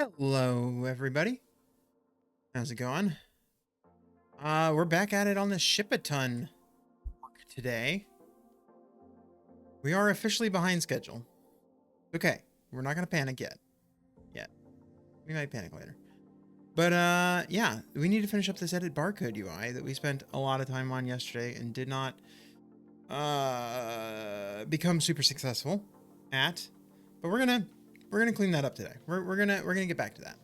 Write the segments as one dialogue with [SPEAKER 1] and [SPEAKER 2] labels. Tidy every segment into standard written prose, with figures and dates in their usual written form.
[SPEAKER 1] Hello, everybody. How's it going? We're back at it on the ship-a-ton today. We are officially behind schedule. Okay, we're not gonna panic yet. We might panic later. But yeah, we need to finish up this edit barcode UI that we spent a lot of time on yesterday and did not become super successful at. But we're gonna clean that up today. We're gonna get back to that.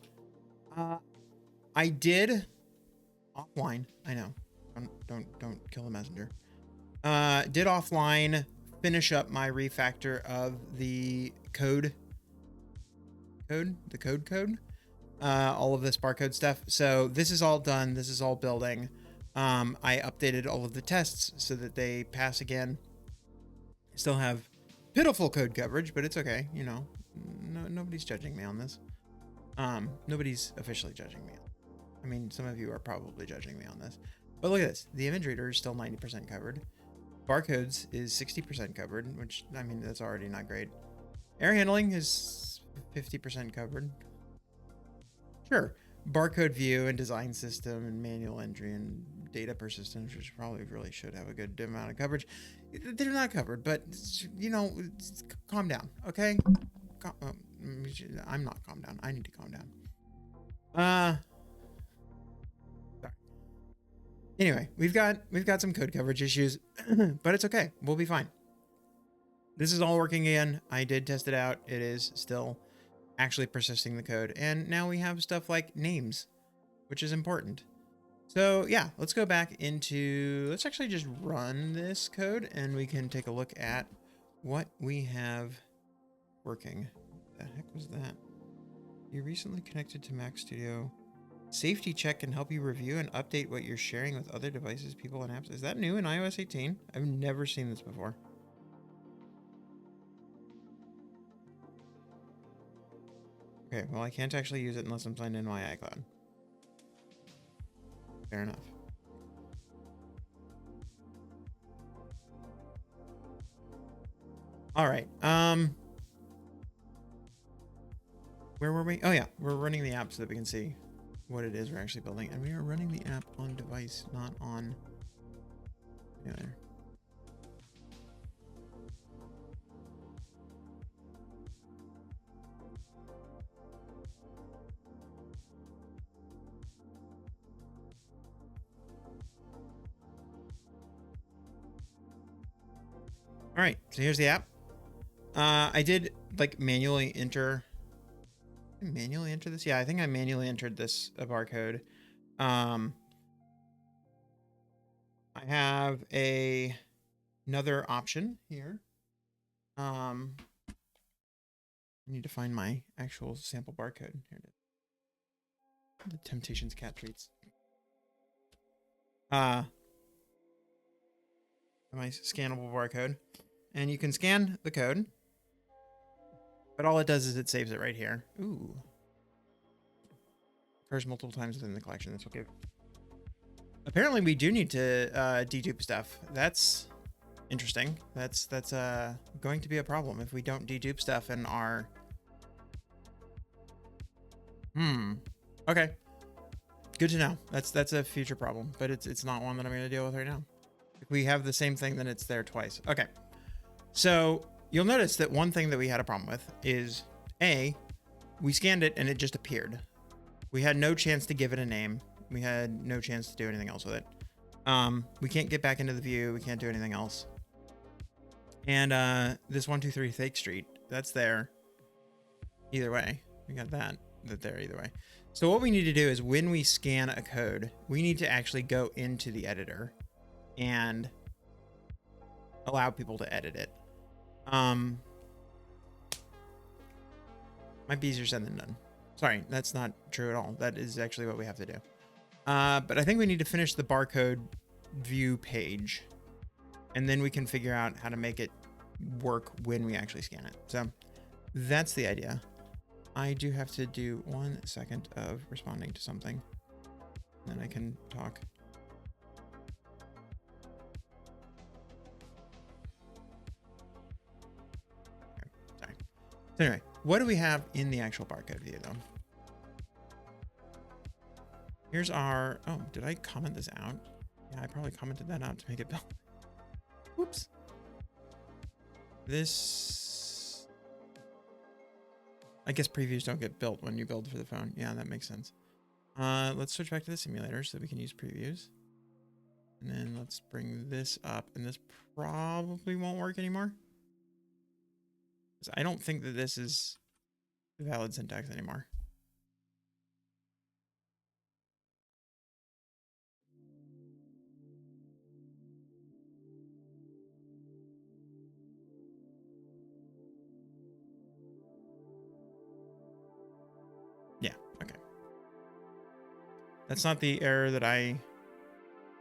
[SPEAKER 1] I did offline. I know. Don't kill the messenger. Did offline finish up my refactor of the code. All of this barcode stuff. So this is all done. This is all building. I updated all of the tests so that they pass again. Still have pitiful code coverage, but it's okay. You know, nobody's judging me on this. Nobody's officially judging me. I mean, some of you are probably judging me on this. But look at this. The image reader is still 90% covered. Barcodes is 60% covered, which, I mean, that's already not great. Error handling is 50% covered. Sure. Barcode view and design system and manual entry and data persistence, which probably really should have a good amount of coverage. They're not covered, but, you know, calm down, okay? I'm not calm down. I need to calm down. Sorry. Anyway, we've got some code coverage issues, but it's okay. We'll be fine. This is all working again. I did test it out. It is still actually persisting the code. And now we have stuff like names, which is important. So yeah, let's go back into, let's actually just run this code and we can take a look at what we have working. What the heck was that? You recently connected to Mac Studio. Safety check can help you review and update what you're sharing with other devices, people, and apps. Is that new in iOS 18? I've never seen this before. Okay, well, I can't actually use it unless I'm signed in my iCloud. Fair enough. All right. Where were we? Oh yeah, we're running the app so that we can see what it is we're actually building, and we are running the app on device, not on the other. All right, so here's the app. I did like manually enter this. Yeah, I think I manually entered this barcode. I have another option here. I need to find my actual sample barcode. Here it is. The Temptations cat treats. My scannable barcode. And you can scan the code, but all it does is it saves it right here. Ooh. Occurs multiple times within the collection. That's okay. Apparently we do need to dedupe stuff. That's interesting. That's going to be a problem if we don't dedupe stuff in our... Okay. Good to know. That's a future problem, but it's not one that I'm going to deal with right now. If we have the same thing, then it's there twice. Okay. So you'll notice that one thing that we had a problem with is we scanned it and it just appeared. We had no chance to give it a name. We had no chance to do anything else with it. We can't get back into the view. We can't do anything else. And this 123 Fake Street, that's there either way. We got that there either way. So what we need to do is when we scan a code, we need to actually go into the editor and allow people to edit it. Might be easier said than done. Sorry, that's not true at all. That is actually what we have to do. But I think we need to finish the barcode view page, and then we can figure out how to make it work when we actually scan it. So that's the idea. I do have to do 1 second of responding to something, and then I can talk. Okay, sorry. So anyway, what do we have in the actual barcode view though? Here's our, oh, did I comment this out? Yeah, I probably commented that out to make it build. Oops. This, I guess previews don't get built when you build for the phone. Yeah, that makes sense. Let's switch back to the simulator so that we can use previews. And then let's bring this up, and this probably won't work anymore. I don't think that this is valid syntax anymore. Yeah, okay. That's not the error that I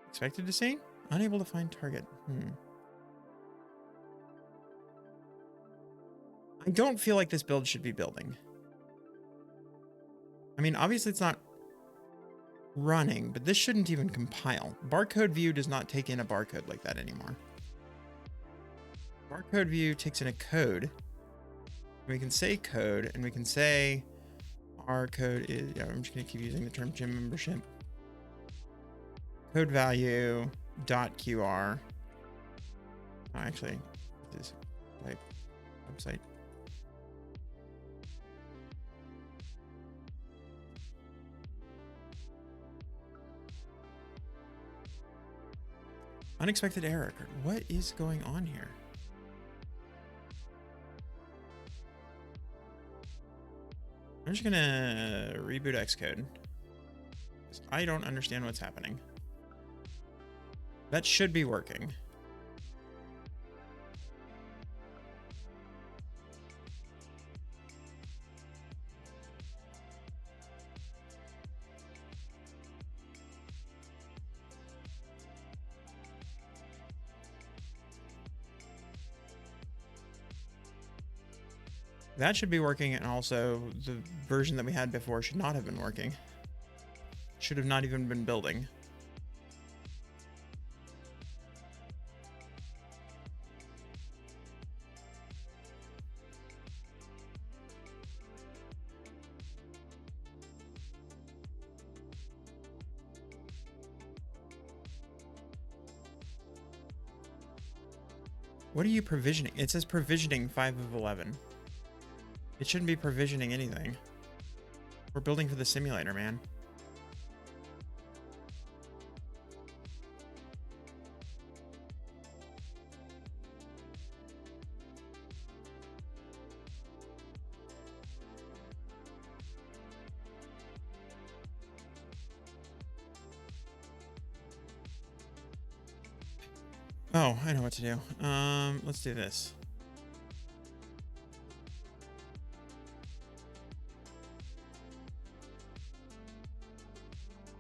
[SPEAKER 1] expected to see. Unable to find target. I don't feel like this build should be building. I mean, obviously it's not running, but this shouldn't even compile. Barcode view does not take in a barcode like that anymore. Barcode view takes in a code. We can say code, and we can say our code is, yeah, I'm just going to keep using the term gym membership. Code value dot QR. Oh, actually, this like website. Unexpected error. What is going on here? I'm just gonna reboot Xcode. I don't understand what's happening. That should be working. That should be working, and also the version that we had before should not have been working. Should have not even been building. What are you provisioning? It says provisioning 5 of 11. It shouldn't be provisioning anything. We're building for the simulator, man. Oh, I know what to do. Let's do this.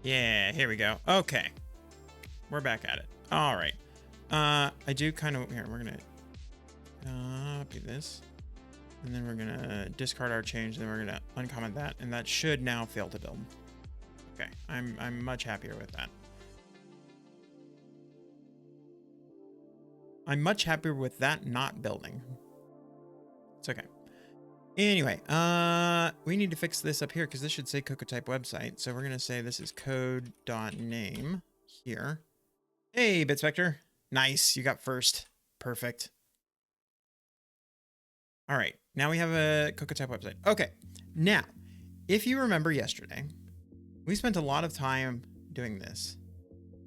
[SPEAKER 1] Yeah, here we go. Okay. We're back at it. All right. I do kind of, here, we're going to copy this. And then we're going to discard our change. Then we're going to uncomment that. And that should now fail to build. Okay. I'm much happier with that. I'm much happier with that not building. It's okay. Anyway, we need to fix this up here because this should say Cocoa type website. So we're going to say this is code.name here. Hey, BitSpectre. Nice. You got first. Perfect. All right. Now we have a Cocoa type website. Okay. Now, if you remember yesterday, we spent a lot of time doing this,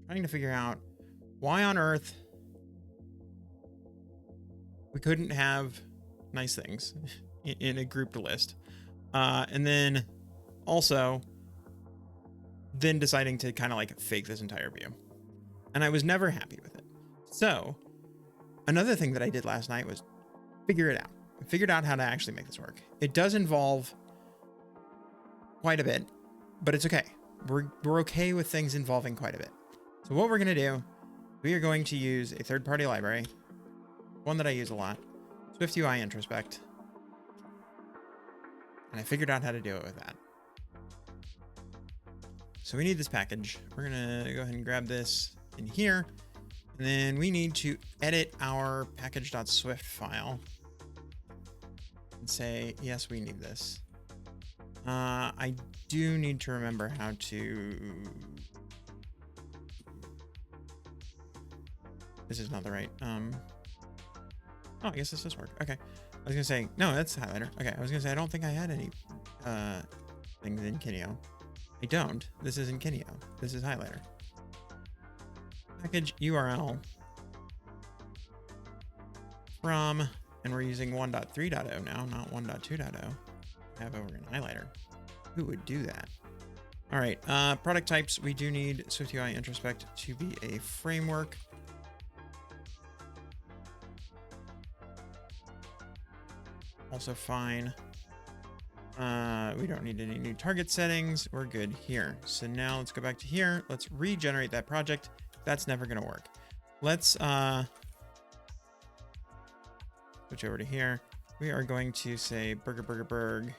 [SPEAKER 1] trying to figure out why on earth we couldn't have nice things in a grouped list. And then also then deciding to kind of like fake this entire view. And I was never happy with it. So another thing that I did last night was figure it out. I figured out how to actually make this work. It does involve quite a bit, but it's okay. We're okay with things involving quite a bit. So what we're going to do, we are going to use a third-party library, one that I use a lot, SwiftUI Introspect. And I figured out how to do it with that. So we need this package. We're going to go ahead and grab this in here. And then we need to edit our package.swift file and say, yes, we need this. I do need to remember how to... This is not the right... Oh, I guess this does work. Okay. I was gonna say, no, that's highlighter. Okay, I was gonna say, I don't think I had any things in Kineo. I don't. This isn't Kineo. This is highlighter. Package URL from, and we're using 1.3.0 now, not 1.2.0. Have over in highlighter. Who would do that? All right, product types. We do need SwiftUI Introspect to be a framework. Also fine. We don't need any new target settings. We're good here. So now let's go back to here. Let's regenerate that project. That's never going to work. Let's switch over to here. We are going to say burger.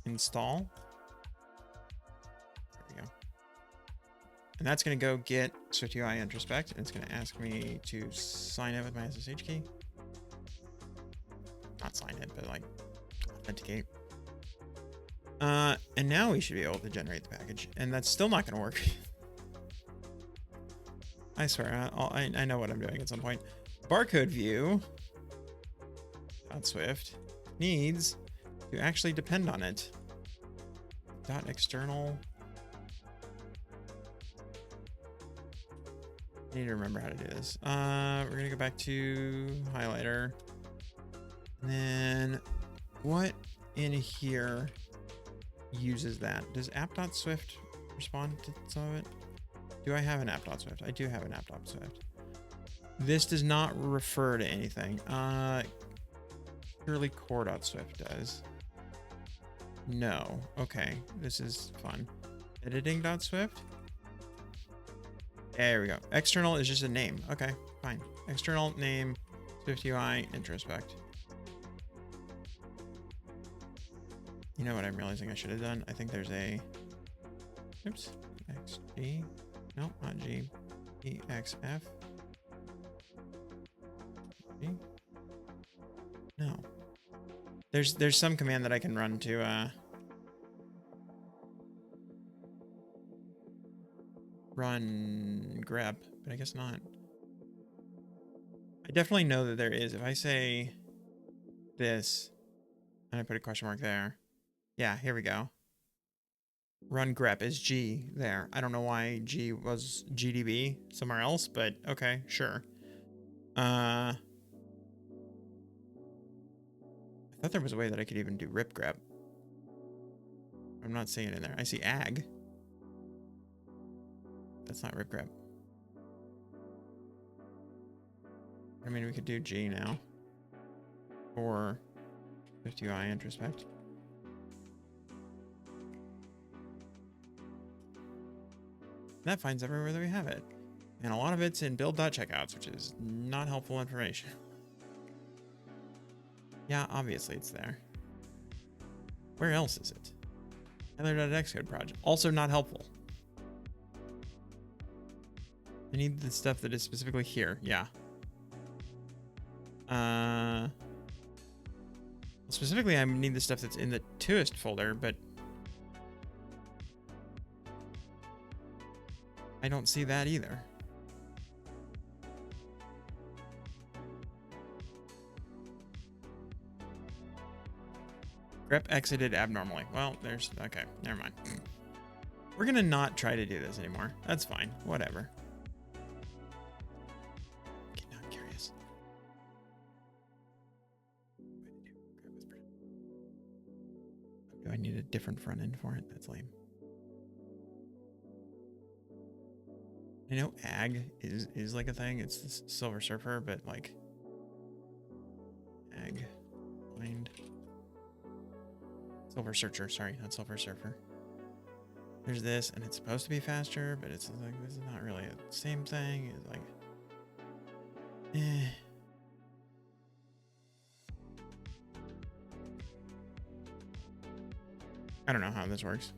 [SPEAKER 1] Install. There we go. And that's going to go get SwiftUI Introspect. And it's going to ask me to sign in with my SSH key. Not sign in, but like authenticate. And now we should be able to generate the package. And that's still not going to work. I swear, I know what I'm doing at some point. Barcode view .swift needs to actually depend on it. .external. I need to remember how to do this. We're going to go back to highlighter. And then what in here uses that? Does app.swift respond to some of it? Do I have an app.swift? I do have an app.swift. This does not refer to anything. Purely core.swift does. No. Okay. This is fun. Editing.swift. There we go. External is just a name. Okay, fine. External name, SwiftUI Introspect. You know what I'm realizing I should have done? I think there's a... Oops. XG. No, not G. EXF. G. No. There's some command that I can run to run grep, but I guess not. I definitely know that there is. If I say this and I put a question mark there. Yeah, here we go. Run grep is G there. I don't know why G was GDB somewhere else, but okay, sure. I thought there was a way that I could even do rip grep. I'm not seeing it in there. I see ag. That's not rip grep. I mean, we could do G now. Or SwiftUI Introspect. That finds everywhere that we have it. And a lot of it's in build.checkouts, which is not helpful information. Yeah, obviously it's there. Where else is it? Heather.xcode project. Also not helpful. I need the stuff that is specifically here. Yeah. Specifically, I need the stuff that's in the toist folder, but I don't see that either. Grep exited abnormally. Well, there's... Okay, never mind. We're gonna not try to do this anymore. That's fine. Whatever. Okay, now I'm curious. Do I need a different front end for it? That's lame. I know ag is like a thing. It's the Silver Surfer, but like ag find Silver Searcher. Sorry, not Silver Surfer. There's this, and it's supposed to be faster, but it's like this is not really the same thing. It's like, I don't know how this works.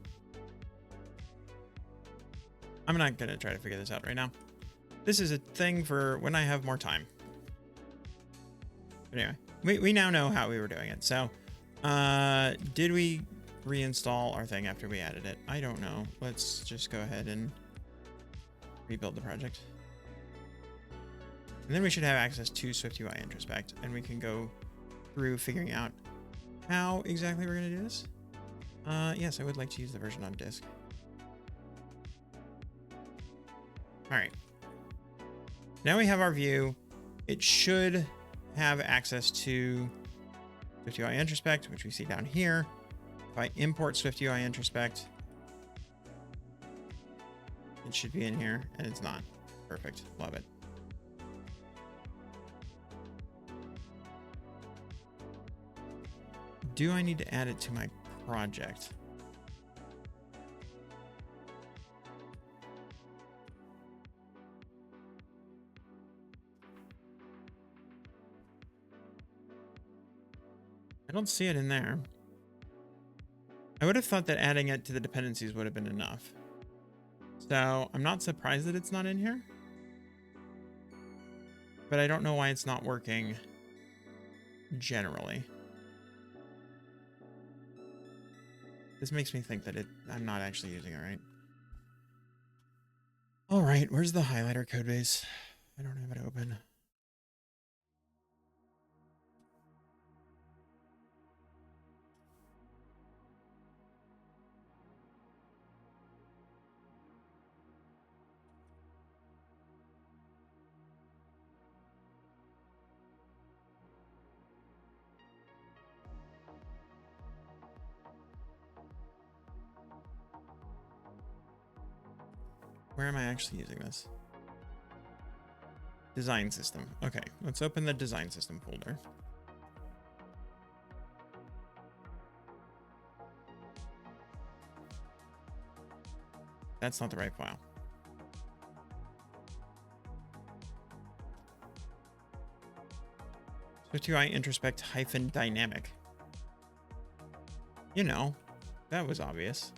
[SPEAKER 1] I'm not going to try to figure this out right now. This is a thing for when I have more time. But anyway. we now know how we were doing it. So, did we reinstall our thing after we added it? I don't know. Let's just go ahead and rebuild the project. And then we should have access to SwiftUI Introspect, and we can go through figuring out how exactly we're going to do this. Yes, I would like to use the version on disk. All right. Now we have our view. It should have access to SwiftUI Introspect, which we see down here. If I import SwiftUI Introspect, it should be in here, and it's not. Perfect. Love it. Do I need to add it to my project? I don't see it in there. I would have thought that adding it to the dependencies would have been enough. So I'm not surprised that it's not in here. But I don't know why it's not working generally. This makes me think that I'm not actually using it right. All right, where's the highlighter code base? I don't have it open. Where am I actually using this? Design system. Okay, let's open the design system folder. That's not the right file. SwiftUI Introspect -dynamic. You know, that was obvious.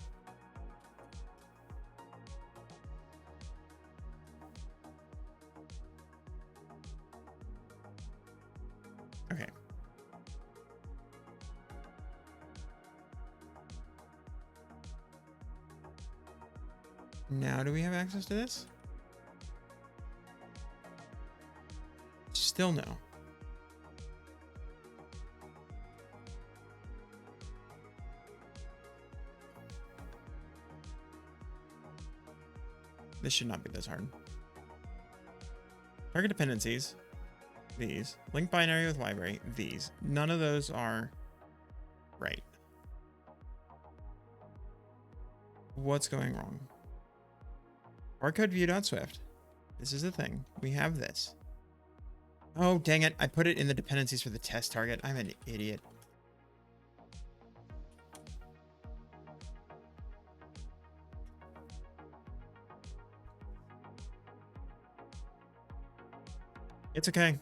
[SPEAKER 1] Okay. Now, do we have access to this? Still no. This should not be this hard. Target dependencies. These. Link binary with library. These. None of those are right. What's going wrong? Barcode view.swift. This is the thing. We have this. Oh, dang it. I put it in the dependencies for the test target. I'm an idiot. It's okay.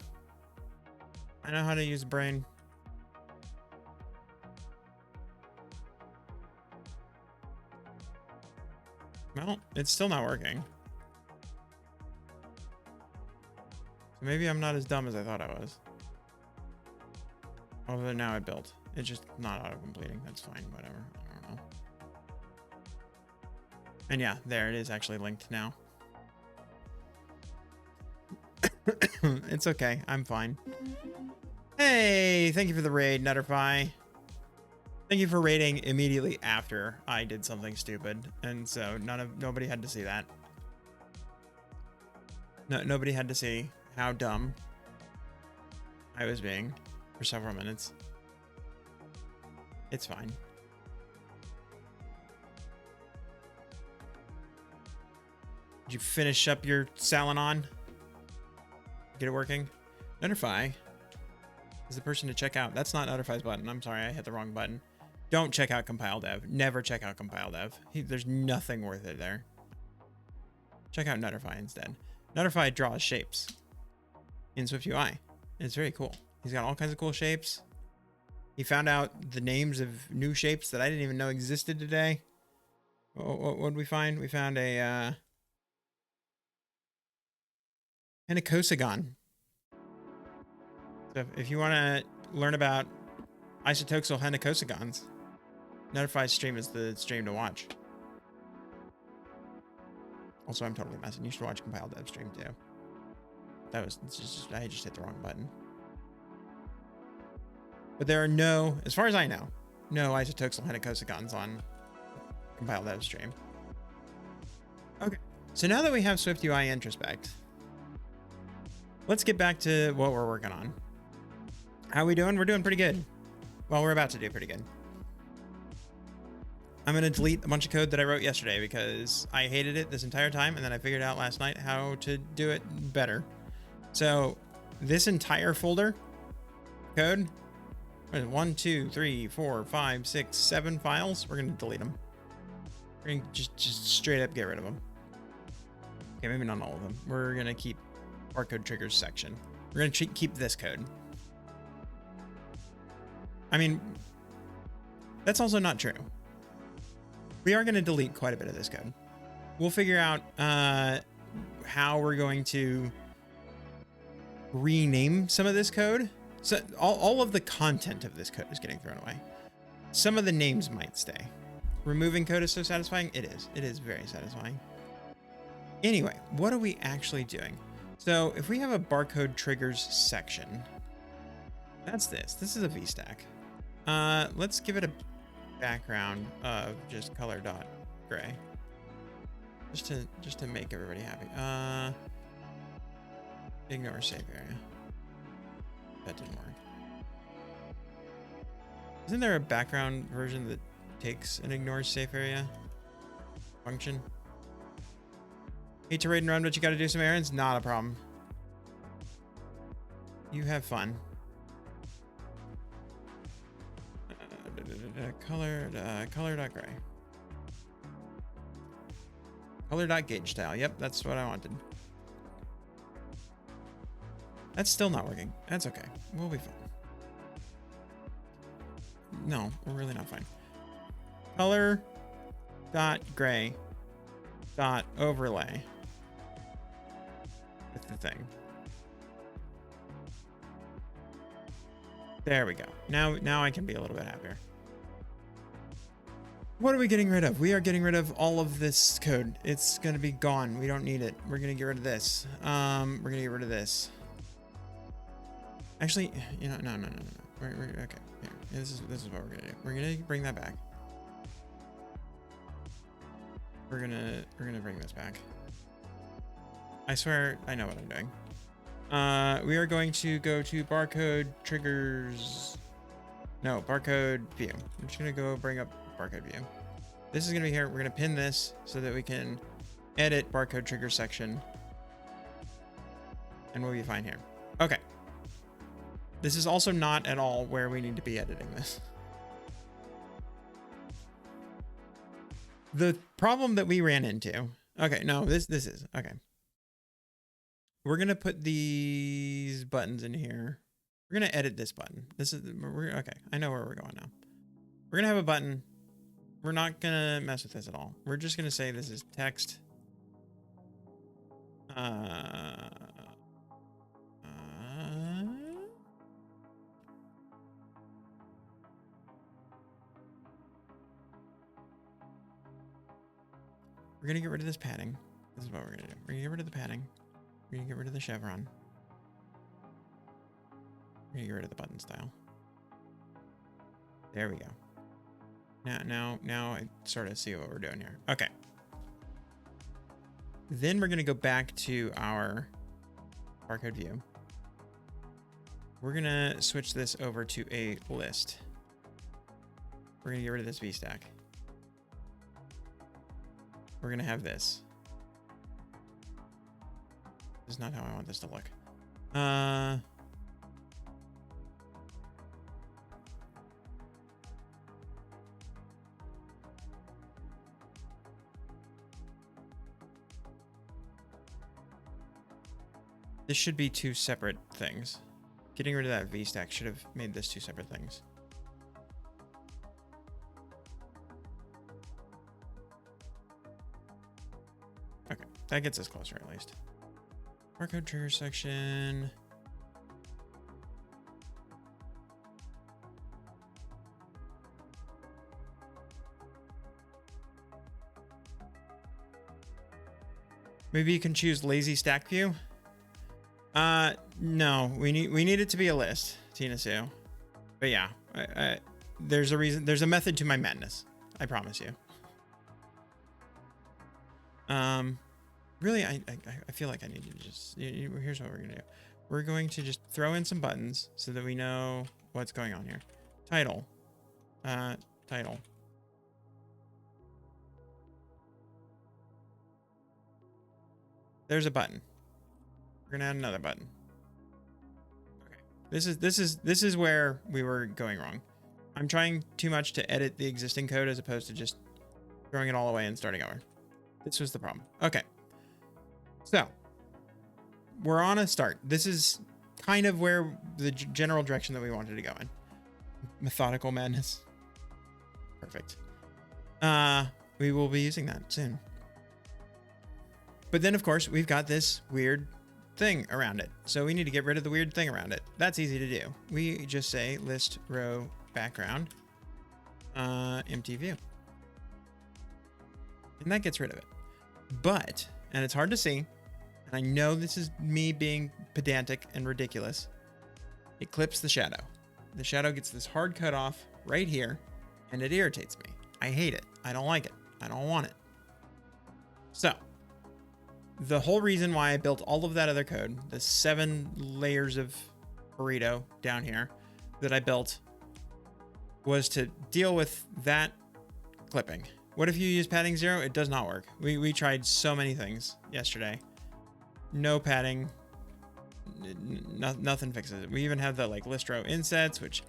[SPEAKER 1] I know how to use brain. Well, it's still not working. So maybe I'm not as dumb as I thought I was. Although now it built. It's just not auto-completing. That's fine, whatever. I don't know. And yeah, there it is actually linked now. It's okay. I'm fine. Hey, thank you for the raid, Nutterfy. Thank you for raiding immediately after I did something stupid, and so nobody had to see that. No, nobody had to see how dumb I was being for several minutes. It's fine. Did you finish up your Salonon? Get it working? Nutterfy is the person to check out. That's not Nutterfy's button. I'm sorry, I hit the wrong button. Don't check out compile dev. Never check out compile dev. There's nothing worth it there. Check out Nutterfy instead. Nutterfy draws shapes in SwiftUI. It's very cool. He's got all kinds of cool shapes. He found out the names of new shapes that I didn't even know existed today. What did we find? We found a ikosagon. So if you want to learn about isotoxal henacosagons. Notify stream is the stream to watch. Also, I'm totally messing. You should watch compile dev stream too. I just hit the wrong button. But there are no, as far as I know, no isotoxal henacosagons on compile dev stream. Okay, so now that we have SwiftUI introspect, let's get back to what we're working on. How are we doing? We're doing pretty good. Well, we're about to do pretty good. I'm going to delete a bunch of code that I wrote yesterday because I hated it this entire time, and then I figured out last night how to do it better. So this entire folder code, 1, 2, 3, 4, 5, 6, 7 files, we're going to delete them. We're going to just straight up get rid of them. Okay, maybe not all of them. We're going to keep barcode triggers section. We're going to keep this code. I mean, that's also not true. We are going to delete quite a bit of this code. We'll figure out how we're going to rename some of this code. So all of the content of this code is getting thrown away. Some of the names might stay. Removing code is so satisfying. It is. It is very satisfying. Anyway, what are we actually doing? So if we have a barcode triggers section, that's this. This is a VStack. Let's give it a background of just color.gray. Just to make everybody happy. Ignore safe area. That didn't work. Isn't there a background version that takes and ignores safe area function? Hate to raid and run, but you gotta do some errands? Not a problem. You have fun. Color.gray. Color.gauge style. Yep, that's what I wanted. That's still not working. That's okay. We'll be fine. No, we're really not fine. Color.gray.overlay with the thing. There we go. Now I can be a little bit happier. What are we getting rid of? We are getting rid of all of this code. It's going to be gone. We don't need it. We're going to get rid of this. We're going to get rid of this. Actually, you know, no. We're okay. Here. This is what we're going to do. We're going to bring that back. We're going to bring this back. I swear I know what I'm doing. We are going to go to barcode triggers. No, barcode view. I'm just going to go bring up barcode view. This is going to be here. We're going to pin this so that we can edit barcode trigger section. And we'll be fine here. Okay. This is also not at all where we need to be editing this. The problem that we ran into. Okay, no, this is. Okay. We're going to put these buttons in here. We're going to edit this button. Okay. I know where we're going now. We're going to have a button. We're not going to mess with this at all. We're just going to say this is text. We're going to get rid of this padding. This is what we're going to do. We're going to get rid of the padding. We're going to get rid of the chevron. We're going to get rid of the button style. There we go. Now I sort of see what we're doing here. Okay. Then we're going to go back to our barcode view. We're going to switch this over to a list. We're going to get rid of this VStack. We're going to have this. This is not how I want this to look. This should be two separate things. Getting rid of that VStack should have made this two separate things. Okay, that gets us closer at least. Barcode trigger section. Maybe you can choose lazy stack view. No, we need it to be a list, Tina Sue. But yeah, there's a reason. There's a method to my madness. I promise you. Really, I feel like I need to just. Here's what we're gonna do. We're going to just throw in some buttons so that we know what's going on here. Title. Title. There's a button. We're gonna add another button. Okay. This is where we were going wrong. I'm trying too much to edit the existing code as opposed to just throwing it all away and starting over. This was the problem. Okay. So we're on a start. This is kind of where the general direction that we wanted to go in. Methodical madness. Perfect. We will be using that soon. But then, of course, we've got this weird thing around it. So we need to get rid of the weird thing around it. That's easy to do. We just say list row background, empty view. And that gets rid of it. But, and it's hard to see, and I know this is me being pedantic and ridiculous, it clips the shadow. The shadow gets this hard cut off right here, and it irritates me. I hate it. I don't like it. I don't want it. So, the whole reason why I built all of that other code, the 7 layers of burrito down here that I built, was to deal with that clipping. What if you use padding 0? It does not work. We tried so many things yesterday. No padding. Nothing fixes it. We even have the like list row insets, which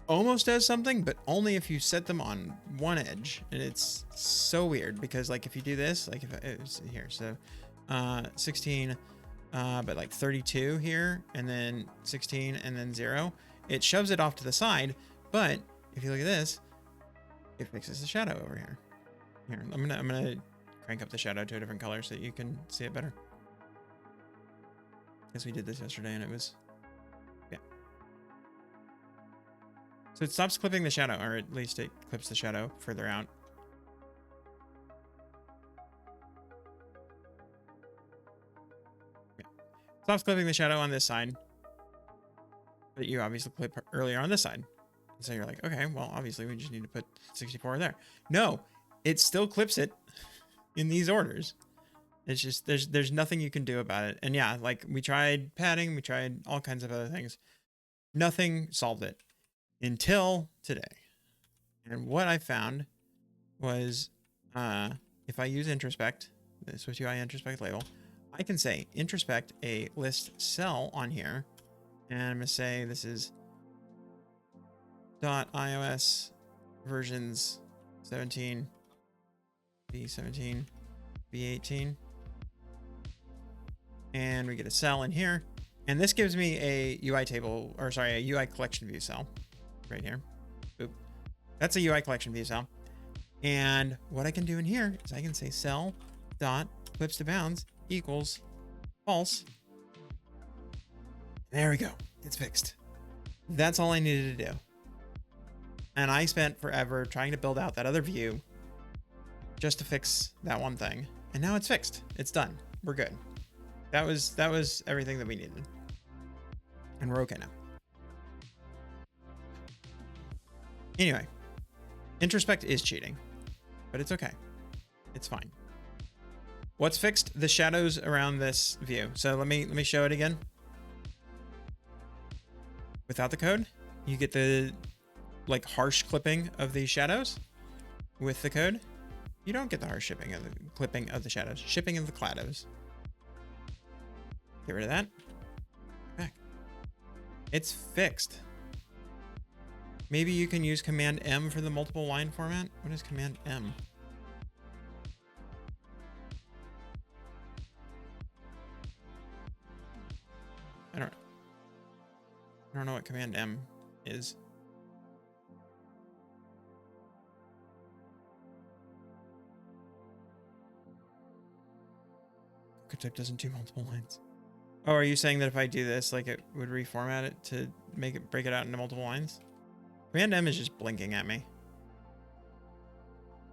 [SPEAKER 1] almost does something, but only if you set them on one edge. And it's so weird because like if you do this, like if it's here, so 16, but like 32 here, and then 16, and then 0, it shoves it off to the side. But if you look at this, it fixes the shadow over here. Here, I'm gonna crank up the shadow to a different color so that you can see it better. Because we did this yesterday and it was, yeah. So it stops clipping the shadow, or at least it clips the shadow further out. Yeah. Stops clipping the shadow on this side, but you obviously clip earlier on this side. So you're like, okay, well, obviously we just need to put 64 there. No, it still clips it in these orders. It's just, there's nothing you can do about it. And yeah, like we tried padding, we tried all kinds of other things. Nothing solved it until today. And what I found was, if I use introspect, the SwiftUI introspect label, I can say introspect a list cell on here. And I'm gonna say this is .ios versions 17, v17, v18. And we get a cell in here. And this gives me a UI table, or sorry, a UI collection view cell right here. Boop. That's a UI collection view cell. And what I can do in here is I can say cell dot clips to bounds equals false. There we go. It's fixed. That's all I needed to do. And I spent forever trying to build out that other view just to fix that one thing. And now it's fixed. It's done. We're good. That was everything that we needed. And we're okay now. Anyway, introspect is cheating, but it's okay. It's fine. What's fixed? The shadows around this view. So let me show it again. Without the code, you get the like harsh clipping of these shadows. With the code, you don't get the harsh clipping of the shadows. Shipping of the cloudos. Get rid of that. Back. It's fixed. Maybe you can use Command M for the multiple line format. What is Command M? I don't know what Command M is. Type doesn't do multiple lines. Oh, are you saying that if I do this, like it would reformat it to make it break it out into multiple lines? Command M is just blinking at me.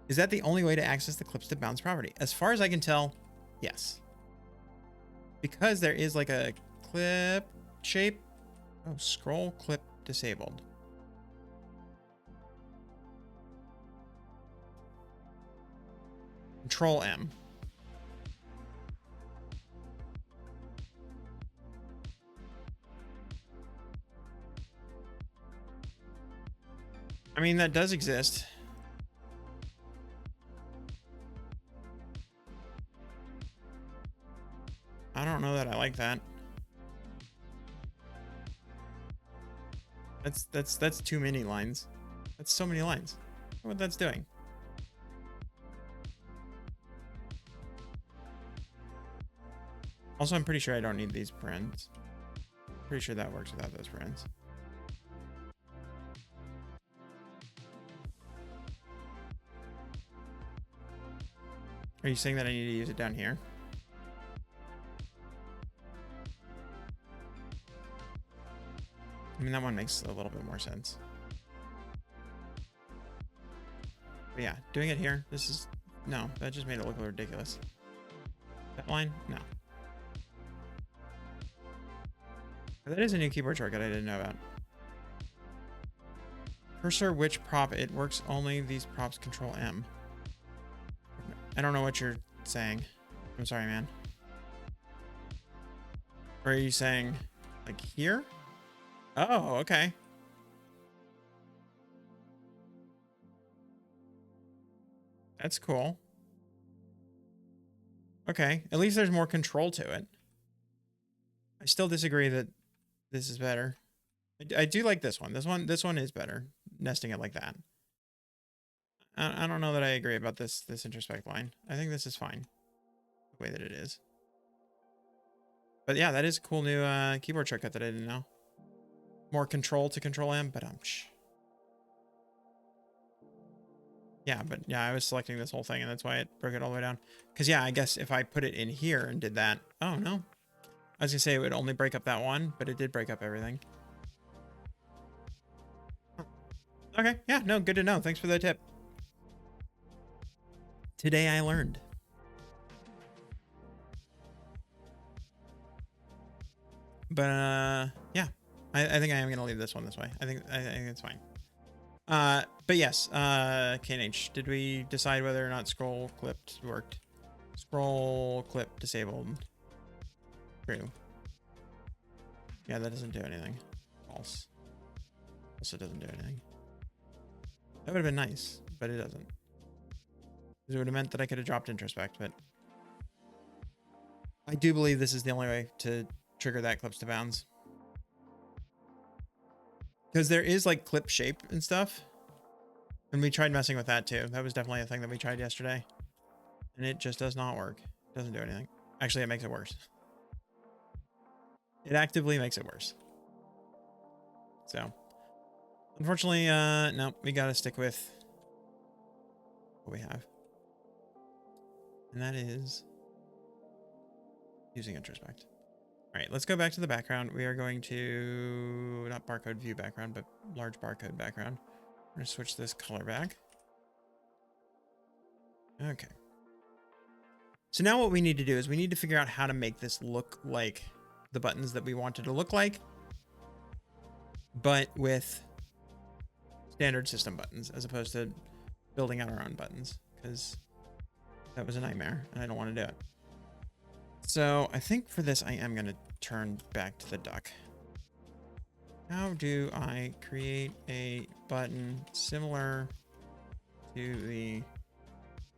[SPEAKER 1] Is that the only way to access the clips to bounds property? As far as I can tell, yes. because there is like a clip shape. Oh, scroll clip disabled. Control M. I mean, that does exist. I don't know that I like that. That's too many lines. That's so many lines. I don't know what that's doing. Also, I'm pretty sure I don't need these parens. Pretty sure that works without those parens. Are you saying that I need to use it down here? I mean, that one makes a little bit more sense. But yeah, doing it here, this is... No, that just made it look ridiculous. That line? No. That is a new keyboard shortcut I didn't know about. Cursor which prop? It works only these props. Control M. I don't know what you're saying. I'm sorry, man. Or are you saying like here? Oh, okay. That's cool. Okay, at least there's more control to it. I still disagree that this is better. I do like this one. This one is better. Nesting it like that. I don't know that I agree about this introspect line. I think this is fine the way that it is. But yeah, that is a cool new keyboard shortcut that I didn't know. More control to Control M, but yeah, but yeah, I was selecting this whole thing and that's why it broke it all the way down. Because yeah, I guess if I put it in here and did that, oh no. I was gonna say it would only break up that one, but it did break up everything. Okay, yeah, no, good to know. Thanks for the tip. Today I learned. But yeah, I think I am gonna leave this one this way. I think it's fine. But yes, KNH, did we decide whether or not scroll clipped worked? Scroll clip disabled. True. Yeah, that doesn't do anything. False. Also doesn't do anything. That would have been nice, but it doesn't. It would have meant that I could have dropped introspect, but I do believe this is the only way to trigger that clips to bounds. Because there is like clip shape and stuff. And we tried messing with that too. That was definitely a thing that we tried yesterday. And it just does not work. It doesn't do anything. Actually, it makes it worse. It actively makes it worse. So, unfortunately, no, we got to stick with what we have. And that is using introspect. All right, let's go back to the background. We are going to, not barcode view background, but large barcode background. We're going to switch this color back. Okay. So now what we need to do is we need to figure out how to make this look like the buttons that we want it to look like, but with standard system buttons as opposed to building out our own buttons, because that was a nightmare and I don't want to do it. So I think for this, I am going to turn back to the duck. How do I create a button similar to the,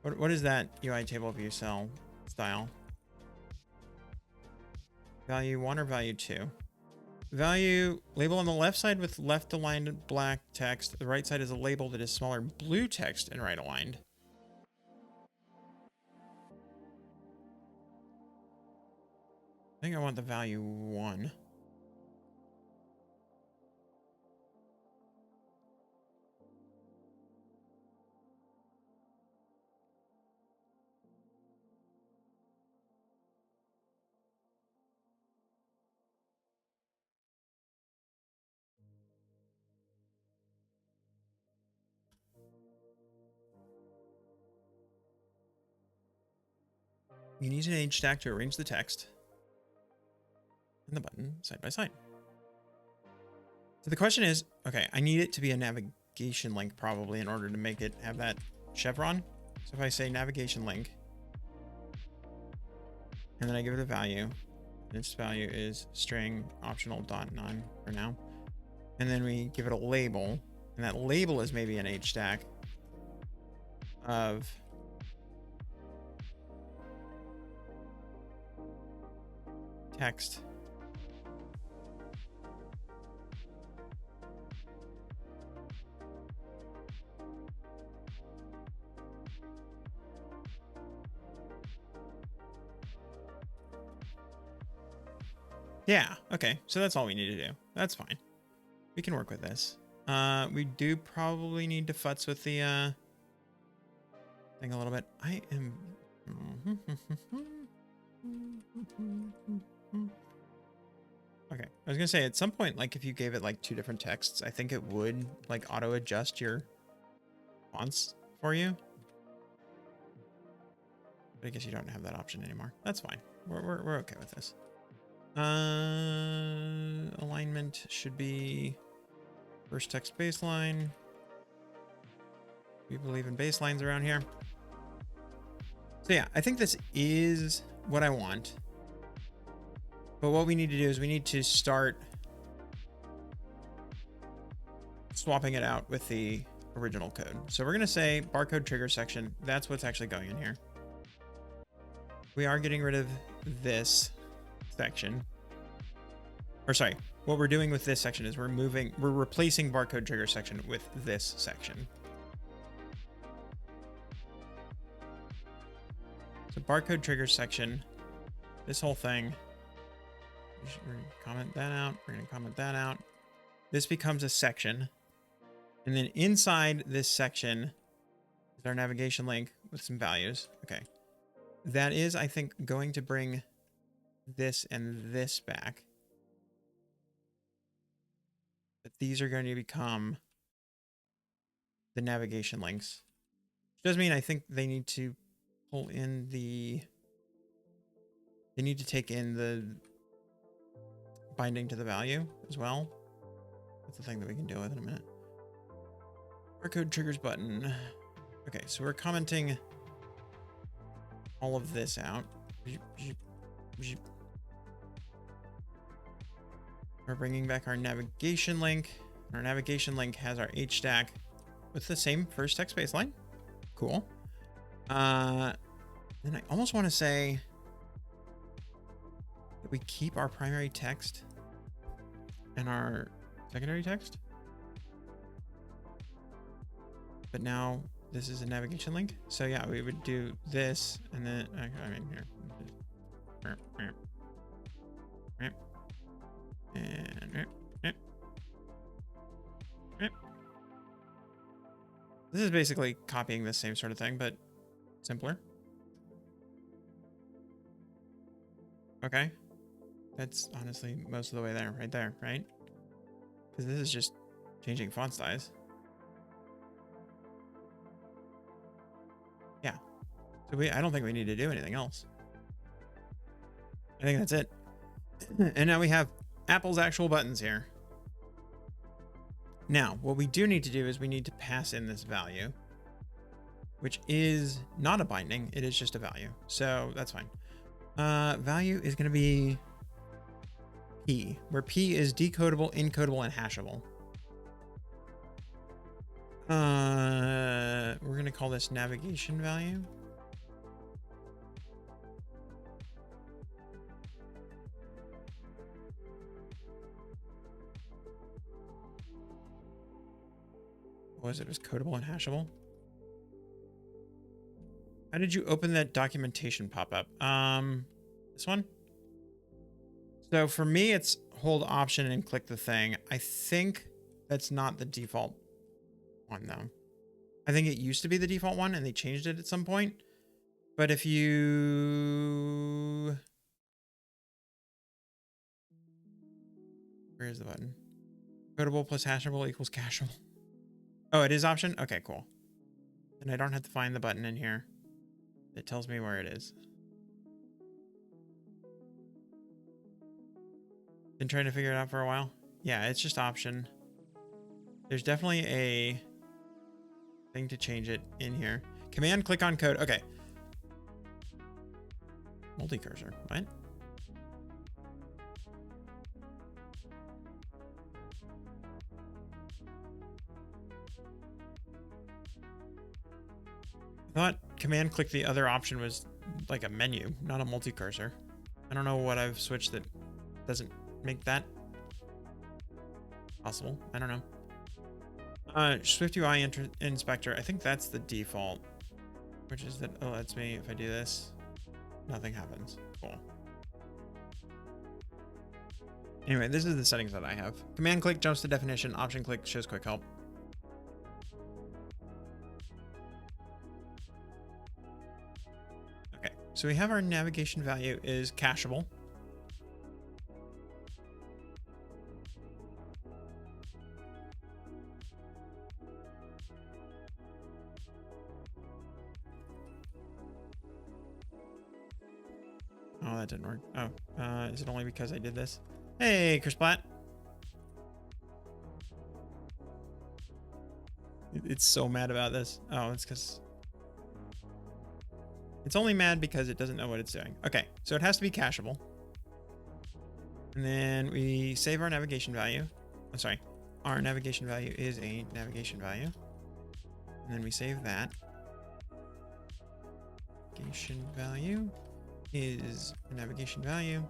[SPEAKER 1] what is that UI table view cell style? Value 1 or value 2? Value label on the left side with left aligned black text. The right side is a label that is smaller blue text and right aligned. I think I want the value 1. You can use an age stack to arrange the text. and the button side by side. So the question is, okay, I need it to be a navigation link probably in order to make it have that chevron. So if I say navigation link, and then I give it a value, and its value is string optional dot none for now. And then we give it a label, and that label is maybe an H stack of text. Yeah, okay, so that's all we need to do. That's fine. We can work with this. We do probably need to futz with the thing a little bit. I am... Okay, I was gonna say at some point, like if you gave it like 2 different texts, I think it would like auto adjust your fonts for you. But I guess you don't have that option anymore. That's fine. We're okay with this. Alignment should be first text baseline. We believe in baselines around here. So yeah, I think this is what I want. But what we need to do is we need to start swapping it out with the original code. So we're going to say barcode trigger section. That's what's actually going in here. We are getting rid of this section. Or sorry, what we're doing with this section is we're replacing barcode trigger section with this section. So barcode trigger section, this whole thing, we're going to comment that out. We're going to comment that out. This becomes a section. And then inside this section is our navigation link with some values. Okay. That is, I think, going to bring this and this back. But these are going to become the navigation links. Which does mean I think they need to pull in the... They need to take in the binding to the value as well. That's the thing that we can deal with in a minute. Barcode triggers button. Okay, so we're commenting all of this out. We're bringing back our navigation link. Our navigation link has our H stack with the same first text baseline. Cool. Then I almost want to say that we keep our primary text and our secondary text. But now this is a navigation link. So yeah, we would do this and then, I mean, here. And this is basically copying the same sort of thing, but simpler. Okay. That's honestly most of the way there, right there, right? Because this is just changing font size. Yeah. So I don't think we need to do anything else. I think that's it. And now we have Apple's actual buttons here. Now, what we do need to do is we need to pass in this value, which is not a binding. It is just a value. So that's fine. Value is going to be P, where P is decodable, encodable, and hashable. We're going to call this navigation value. What was it? It was codable and hashable. How did you open that documentation pop-up? This one? So for me, it's hold option and click the thing. I think that's not the default one, though. I think it used to be the default one, and they changed it at some point. But if you... Where is the button? Codable plus hashable equals cacheable. Oh, it is option? Okay, cool. And I don't have to find the button in here. It tells me where it is. Been trying to figure it out for a while. Yeah, it's just option. There's definitely a thing to change it in here. Command click on code. Okay. Multi-cursor. What? I thought command click the other option was like a menu, not a multi-cursor. I don't know what I've switched that doesn't make that possible. I don't know. SwiftUI inspector. I think that's the default, which is that, oh, that's me. If I do this, nothing happens. Cool. Anyway, this is the settings that I have. Command click jumps to definition. Option click shows quick help. Okay, so we have our navigation value is cacheable. Oh, that didn't work. Oh, is it only because I did this? Hey, Chris Platt. It's so mad about this. Oh, it's because... It's only mad because it doesn't know what it's doing. Okay, so it has to be cacheable. And then we save our navigation value. I'm sorry. Our navigation value is a navigation value. And then we save that. Navigation value is a navigation value.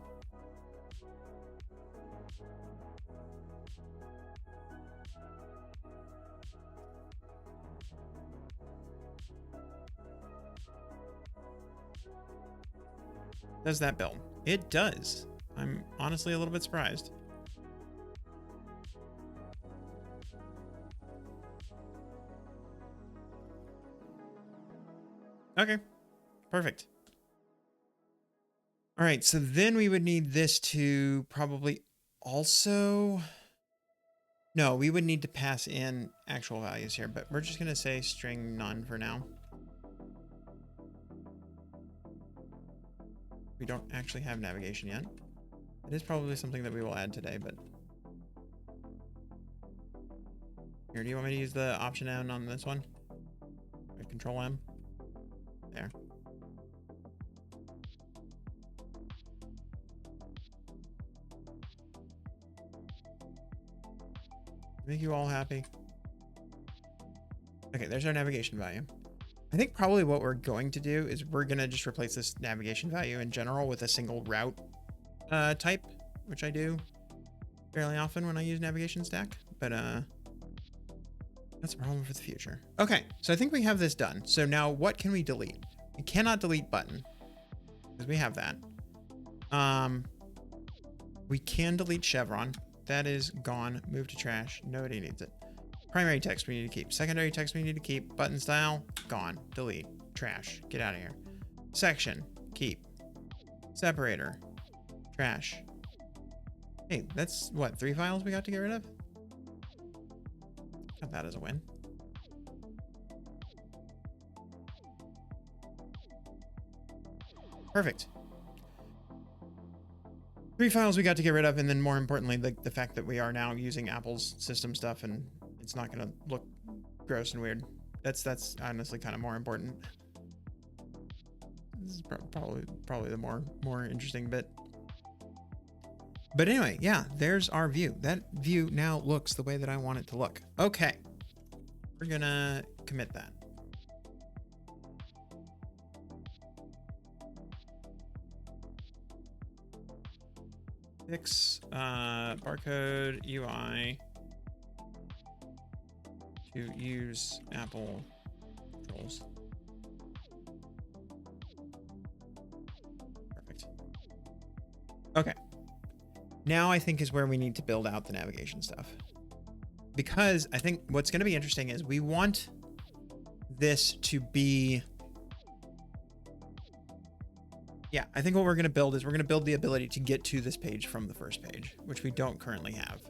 [SPEAKER 1] Does that build? It does. I'm honestly a little bit surprised. Okay, perfect. All right, so then we would need this to probably also... No, we would need to pass in actual values here, but we're just going to say string none for now. We don't actually have navigation yet. It is probably something that we will add today, but... Here, do you want me to use the option N on this one? Control M. There. Make you all happy. Okay, there's our navigation value. I think probably what we're going to do is we're going to just replace this navigation value in general with a single route type, which I do fairly often when I use navigation stack, but that's a problem for the future. Okay, so I think we have this done. So now what can we delete? We cannot delete button because we have that. We can delete chevron. That is gone. Move to trash. Nobody needs it. Primary text we need to keep. Secondary text we need to keep. Button style, gone. Delete. Trash. Get out of here. Section, keep. Separator, trash. Hey, that's what, 3 files we got to get rid of? Got that as a win. Perfect. 3 files we got to get rid of, and then more importantly, the fact that we are now using Apple's system stuff and it's not going to look gross and weird. That's honestly kind of more important. This is probably the more interesting bit. But anyway, yeah, there's our view. That view now looks the way that I want it to look. Okay, we're gonna commit that. Fix Barcode UI to use Apple controls. Perfect. Okay. Now I think is where we need to build out the navigation stuff. Because I think what's going to be interesting is we want this to be... Yeah, I think what we're going to build is we're going to build the ability to get to this page from the first page, which we don't currently have.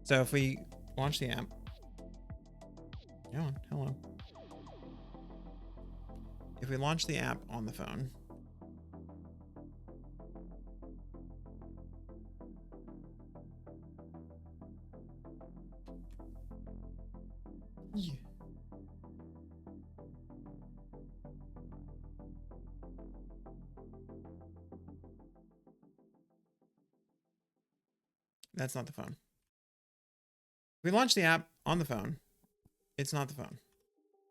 [SPEAKER 1] So if we launch the app... Come on, hello. If we launch the app on the phone... Yeah. That's not the phone. We launched the app on the phone. It's not the phone.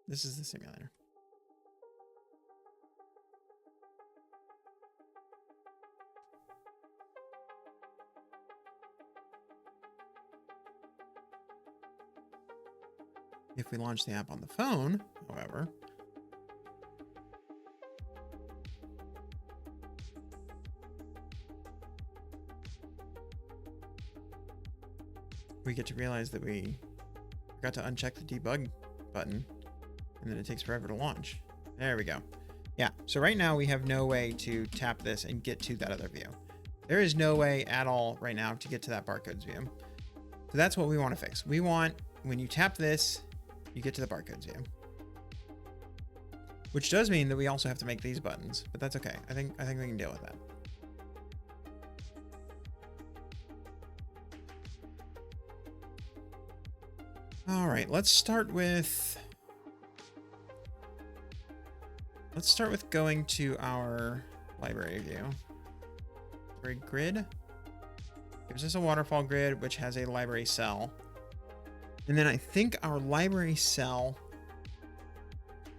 [SPEAKER 1] This is the simulator. If we launch the app on the phone, however, we get to realize that we forgot to uncheck the debug button and then it takes forever to launch. There we go. Yeah, so right now we have no way to tap this and get to that other view. There is no way at all right now to get to that barcodes view. So that's what we want to fix. We want, when you tap this, you get to the barcodes view. Which does mean that we also have to make these buttons, but that's okay. I think we can deal with that. All right, let's start with going to our library view. Library grid gives us a waterfall grid, which has a library cell. And then I think our library cell,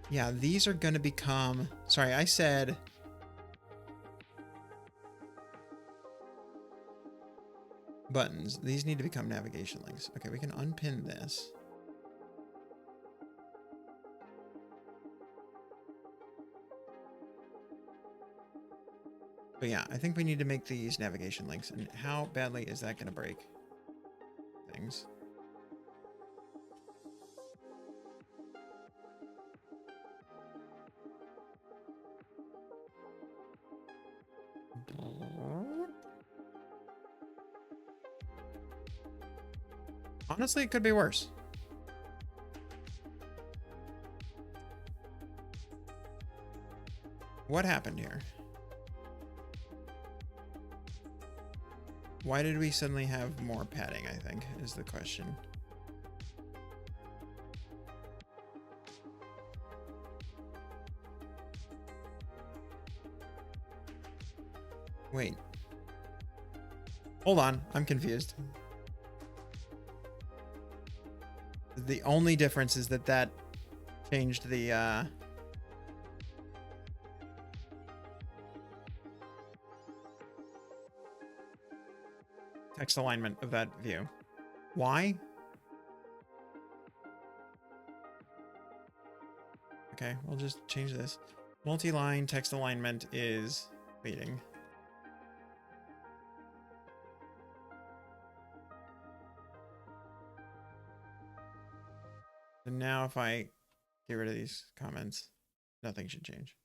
[SPEAKER 1] yeah, these are going to become, sorry, I said buttons. These need to become navigation links. Okay, we can unpin this. But yeah, I think we need to make these navigation links. And how badly is that going to break things? Honestly, it could be worse. What happened here? Why did we suddenly have more padding, I think, is the question. Wait. Hold on, I'm confused. The only difference is that that changed the text alignment of that view. Why? Okay, we'll just change this. Multi-line text alignment is waiting. So now if I get rid of these comments, nothing should change.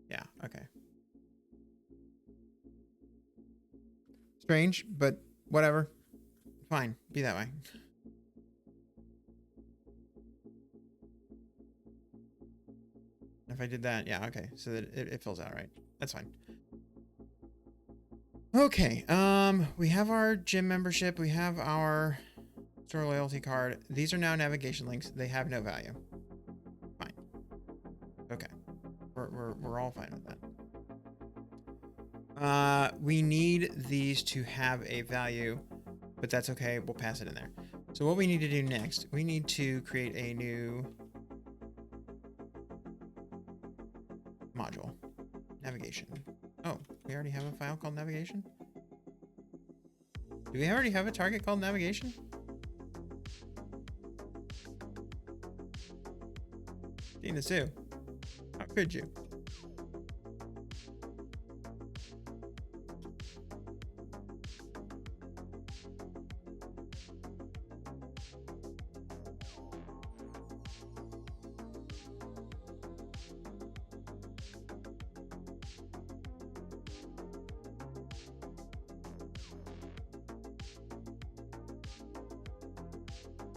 [SPEAKER 1] Yeah, okay. Strange, but whatever. Fine, be that way. If I did that, yeah, okay. So that it fills out right. That's fine. Okay, we have our gym membership. We have our store loyalty card. These are now navigation links. They have no value. Fine. Okay. We're all fine with that. We need these to have a value, but that's okay. We'll pass it in there. So what we need to do next, we need to create a new module. Navigation. Oh, we already have a file called navigation? Do we already have a target called navigation? Tina Sue, how could you?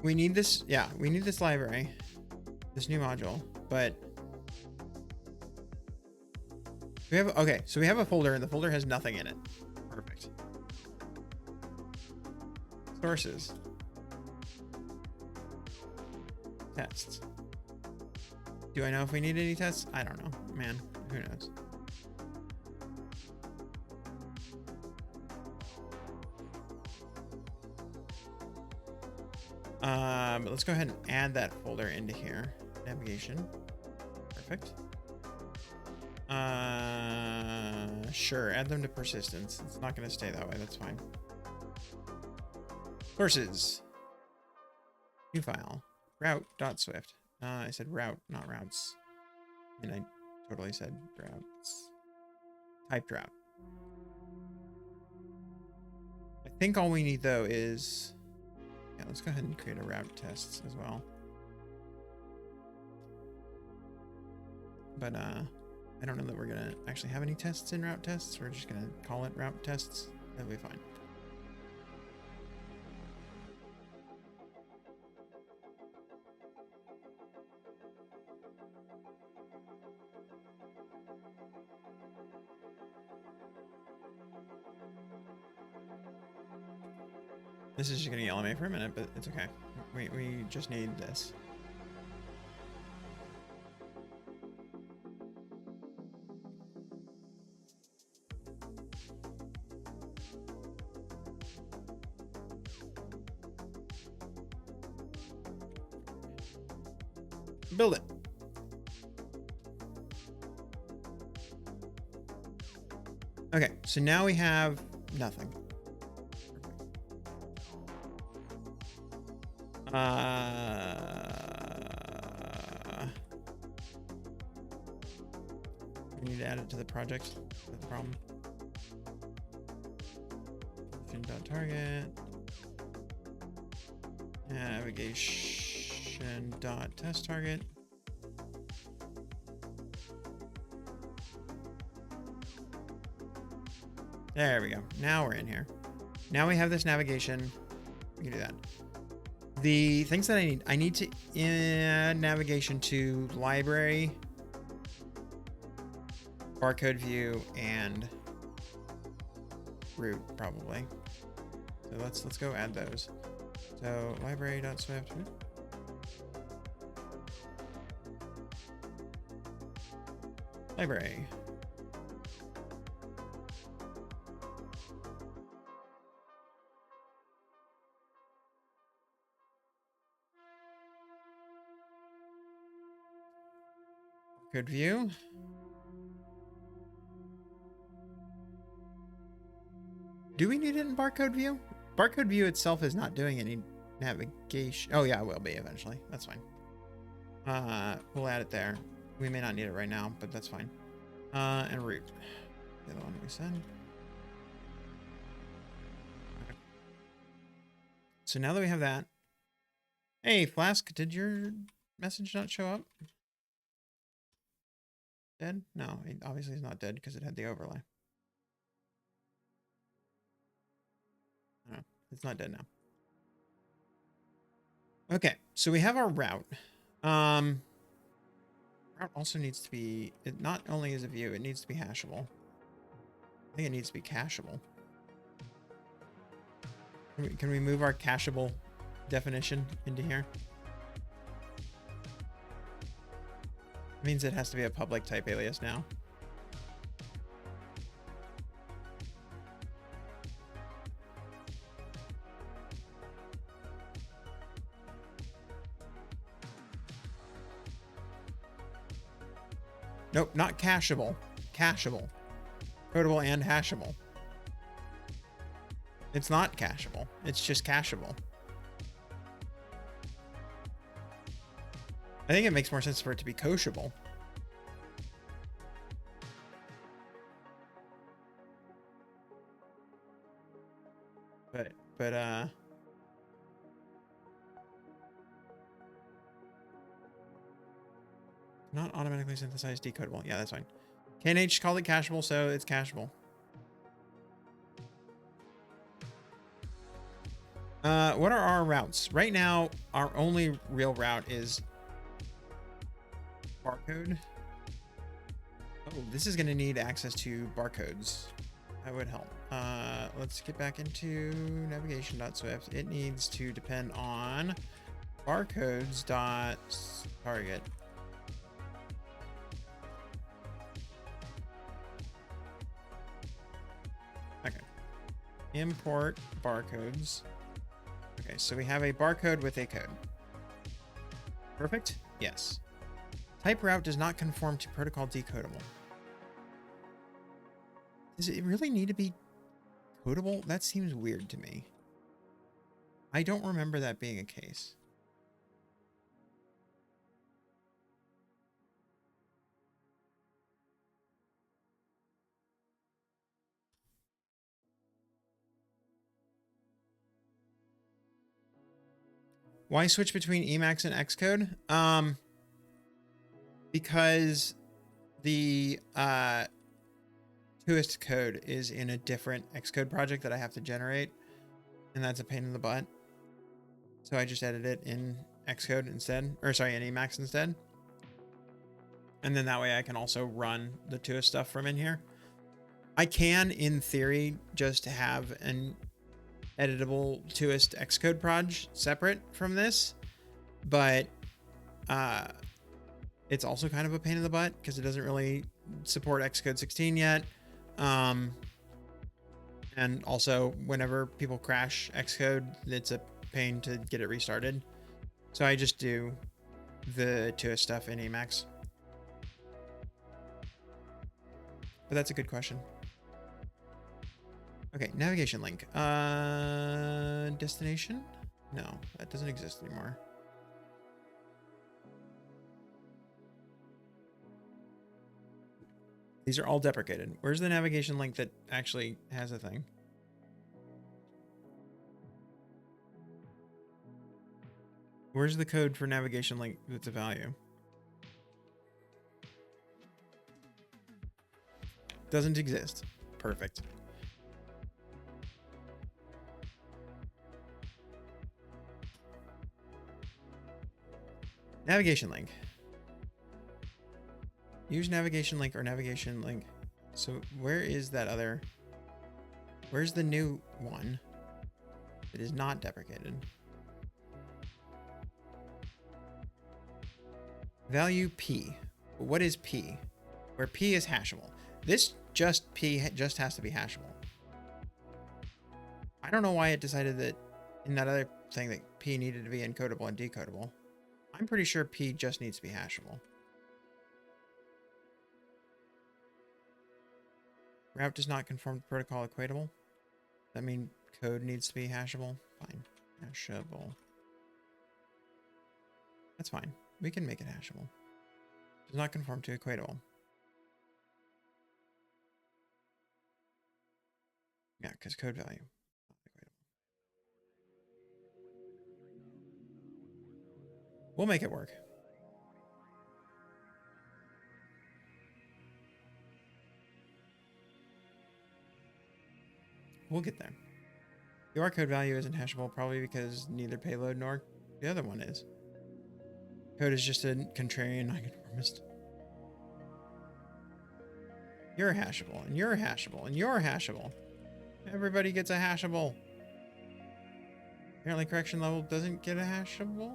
[SPEAKER 1] We need this, yeah, we need this library, this new module, but we have, okay, so we have a folder and the folder has nothing in it. Perfect. Sources. Tests. Do I know if we need any tests? I don't know, man. Who knows? But let's go ahead and add that folder into here. Navigation. Perfect. Sure, add them to persistence. It's not going to stay that way. That's fine. Sources. New file. Route.swift. I said route, not routes. And I totally said routes. Typed route. I think all we need though is, yeah, let's go ahead and create a route test as well. But I don't know that we're gonna actually have any tests in route tests. We're just gonna call it route tests. That'll be fine. This is just gonna yell at me for a minute, but it's okay. We just need this. Build it. Okay, so now we have nothing. We need to add it to the project. That's the problem. Target. Navigation.test target. There we go. Now we're in here. Now we have this navigation. We can do that. The things that I need to add navigation to library, barcode view, and root probably. So let's go add those. So library.swift. Library. Barcode view. Do we need it in barcode view? Barcode view itself is not doing any navigation. Oh yeah, it will be eventually. That's fine. We'll add it there. We may not need it right now, but that's fine. And root. The other one we said. Okay. So now that we have that. Hey, Flask, did your message not show up? Dead? No, it obviously is not dead because it had the overlay. No, it's not dead now. Okay, so we have our route. Route also needs to be, it not only is a view, it needs to be hashable. I think it needs to be cacheable. Can we move our cacheable definition into here? It means it has to be a public type alias now. Nope, not cacheable. Cacheable. Codable and hashable. It's not cacheable. It's just cacheable. I think it makes more sense for it to be coachable. But not automatically synthesized decodable. Yeah, that's fine. KNH called it cacheable, so it's cacheable. What are our routes? Right now, our only real route is barcode. Oh, this is going to need access to barcodes. That would help. Let's get back into navigation.swift. It needs to depend on barcodes dot target. Okay. Import barcodes. Okay, so we have a barcode with a code. Perfect? Yes. Type route does not conform to protocol decodable. Does it really need to be codable? That seems weird to me. I don't remember that being a case. Why switch between Emacs and Xcode? Because the Toist code is in a different Xcode project that I have to generate, and that's a pain in the butt. So I just edit it in Xcode instead, or sorry, in Emacs instead. And then that way I can also run the Toist stuff from in here. I can, in theory, just have an editable Toist Xcode proj separate from this, but it's also kind of a pain in the butt because it doesn't really support Xcode 16 yet. And also whenever people crash Xcode, it's a pain to get it restarted. So I just do the Toist stuff in Emacs. But that's a good question. Okay, navigation link. Destination? No, that doesn't exist anymore. These are all deprecated. Where's the navigation link that actually has a thing? Where's the code for navigation link that's a value? Doesn't exist. Perfect. Navigation link. Use navigation link or navigation link. So where is that other? Where's the new one that is not deprecated? Value P. What is P? Where P is hashable. This P just has to be hashable. I don't know why it decided that in that other thing that P needed to be encodable and decodable. I'm pretty sure P just needs to be hashable. Route does not conform to protocol equatable. That means code needs to be hashable. Fine. Hashable. That's fine. We can make it hashable. Does not conform to equatable. Yeah, because code value. We'll make it work. We'll get there. The UR code value isn't hashable, probably because neither payload nor the other one is. Code is just a contrarian nonconformist. You're hashable, and you're hashable, and you're hashable. Everybody gets a hashable. Apparently correction level doesn't get a hashable.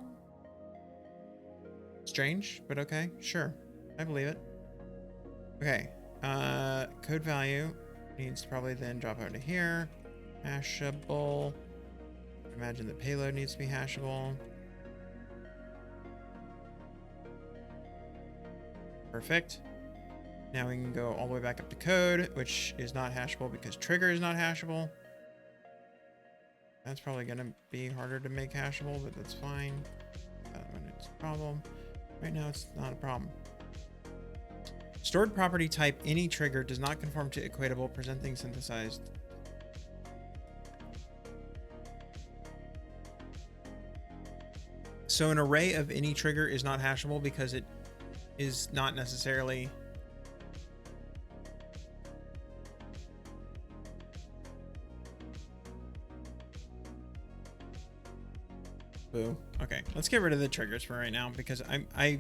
[SPEAKER 1] Strange, but okay. Sure. I believe it. Okay. Code value needs to probably then drop out to here. Hashable. Imagine the payload needs to be hashable. Perfect. Now we can go all the way back up to code, which is not hashable because trigger is not hashable. That's probably going to be harder to make hashable, but that's fine. When it's a problem. Right now, it's not a problem. Stored property type any trigger does not conform to equatable presenting synthesized. So an array of any trigger is not hashable because it is not necessarily boo. Okay, let's get rid of the triggers for right now because I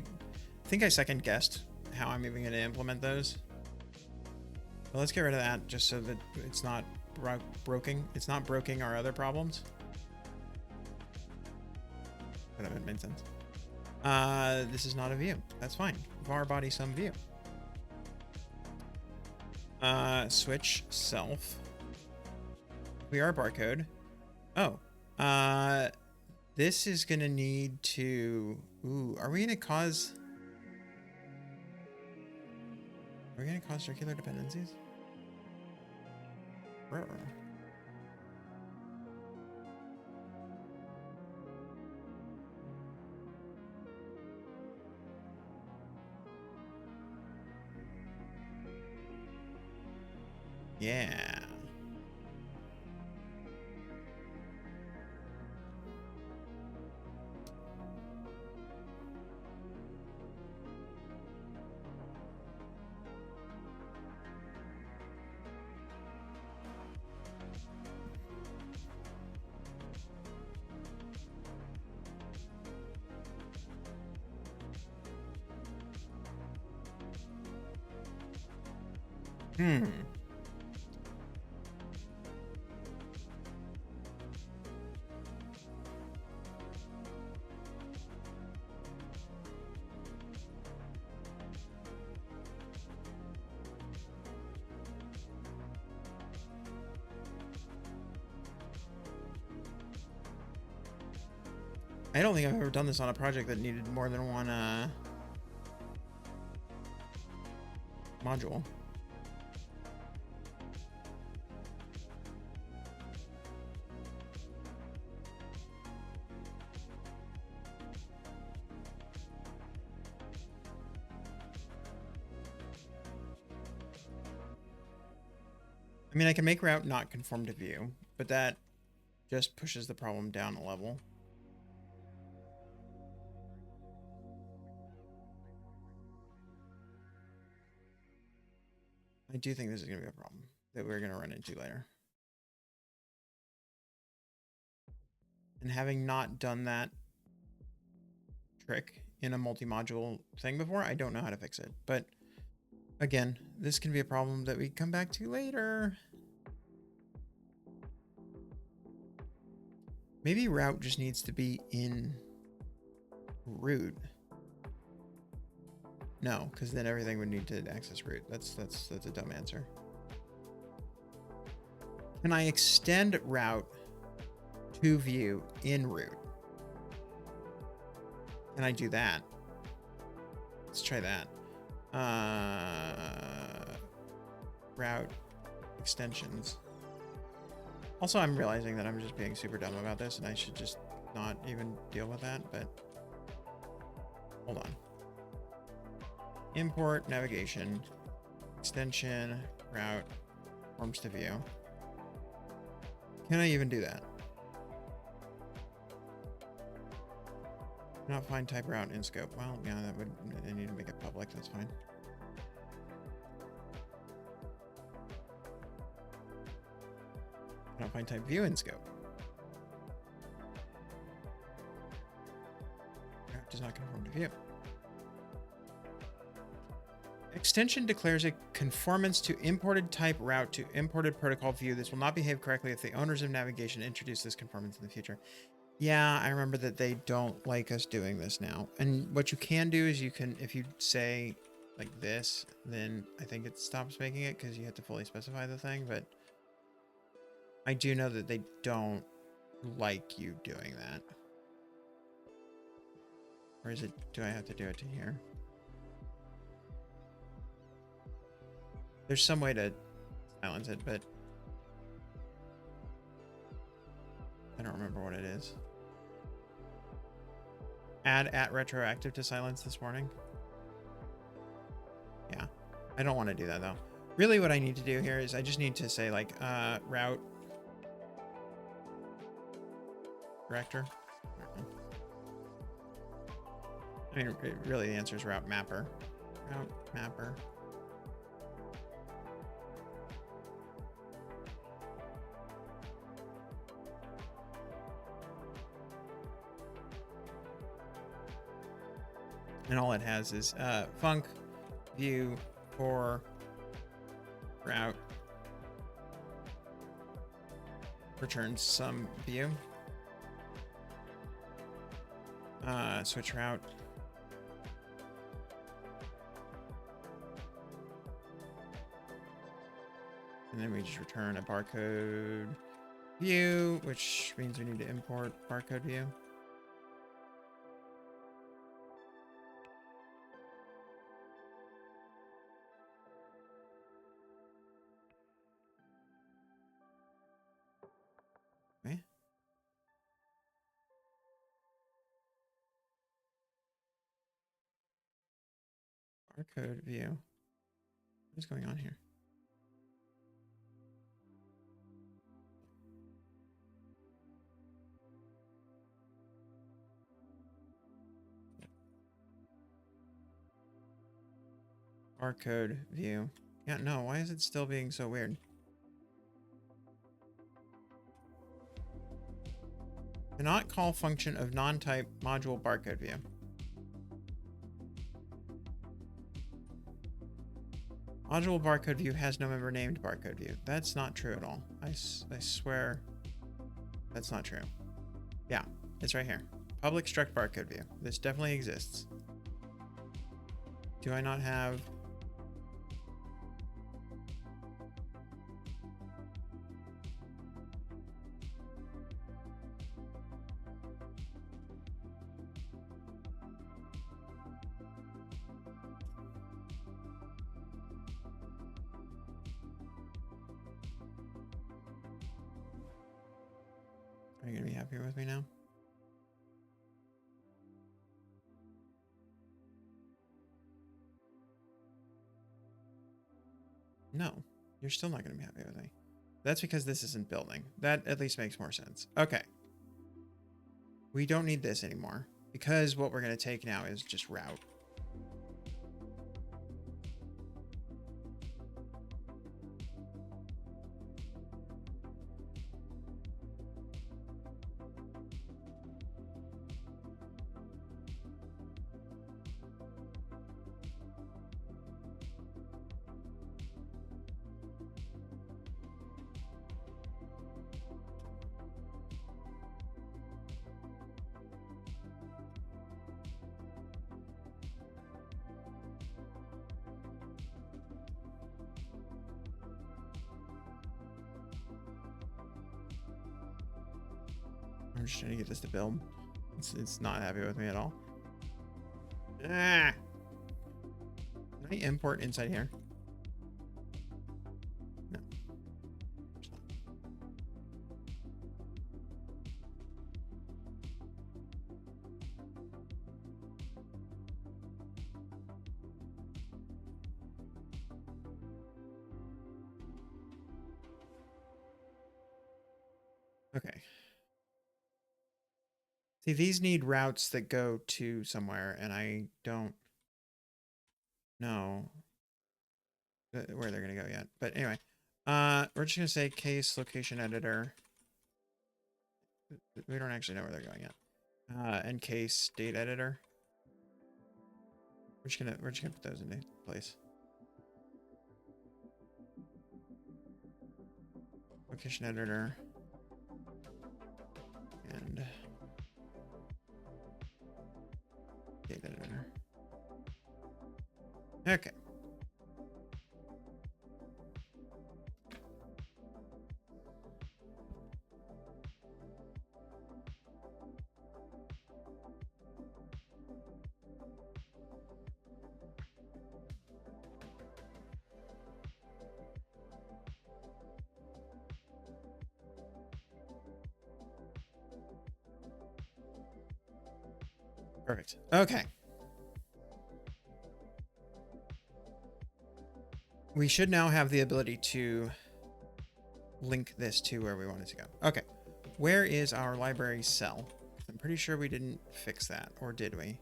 [SPEAKER 1] think I second guessed how I'm even going to implement those. But let's get rid of that just so that it's not broken. It's not broking our other problems. That would have made sense. This is not a view. That's fine. Var body some view. Switch self. We are barcode. Oh, this is gonna need to. Ooh, are we gonna cause? Are we gonna cause circular dependencies? Rrr. Yeah. I don't think I've ever done this on a project that needed more than one module. I mean, I can make route not conform to view, but that just pushes the problem down a level. I do think this is going to be a problem that we're going to run into later. And having not done that trick in a multi-module thing before, I don't know how to fix it. But again, this can be a problem that we come back to later. Maybe route just needs to be in root. No, because then everything would need to access root. That's a dumb answer. Can I extend route to view in root? Can I do that? Let's try that. Route extensions. Also, I'm realizing that I'm just being super dumb about this and I should just not even deal with that, but hold on. Import navigation, extension, route, forms to view. Can I even do that? Not find type route in scope. Well, yeah, that would, I need to make it public. That's fine. Not find type view in scope. Route does not conform to view. Extension declares a conformance to imported type route to imported protocol view. This will not behave correctly if the owners of navigation introduce this conformance in the future. Yeah, I remember that they don't like us doing this now. And what you can do is you can, if you say like this, then I think it stops making it because you have to fully specify the thing. But I do know that they don't like you doing that. Or is it, do I have to do it to here? There's some way to silence it, but I don't remember what it is. Add at retroactive to silence this morning. Yeah, I don't want to do that though. Really what I need to do here is I just need to say like route director. I mean, really the answer is route mapper. Route mapper. And all it has is func view for route returns some view. Switch route. And then we just return a barcode view, which means we need to import barcode view. Okay. Barcode view. What's going on here? Barcode view. Yeah, no, why is it still being so weird? Cannot call function of non-type module barcode view. Module barcode view has no member named barcode view. That's not true at all. I swear that's not true. Yeah, it's right here. Public struct barcode view. This definitely exists. Do I not have... Are you going to be happy with me now? No, you're still not going to be happy with me. That's because this isn't building. That at least makes more sense. Okay. We don't need this anymore because what we're going to take now is just route. I'm just trying to get this to build. It's not happy with me at all. Ah! Can I import inside here? No. It's not. Okay. See, these need routes that go to somewhere, and I don't know where they're going to go yet. But anyway, we're just going to say case location editor. We don't actually know where they're going yet. And case date editor. We're just gonna put those into place. Location editor. And date editor. Okay. Perfect. Okay. We should now have the ability to link this to where we want it to go. Okay. Where is our library cell? I'm pretty sure we didn't fix that, or did we?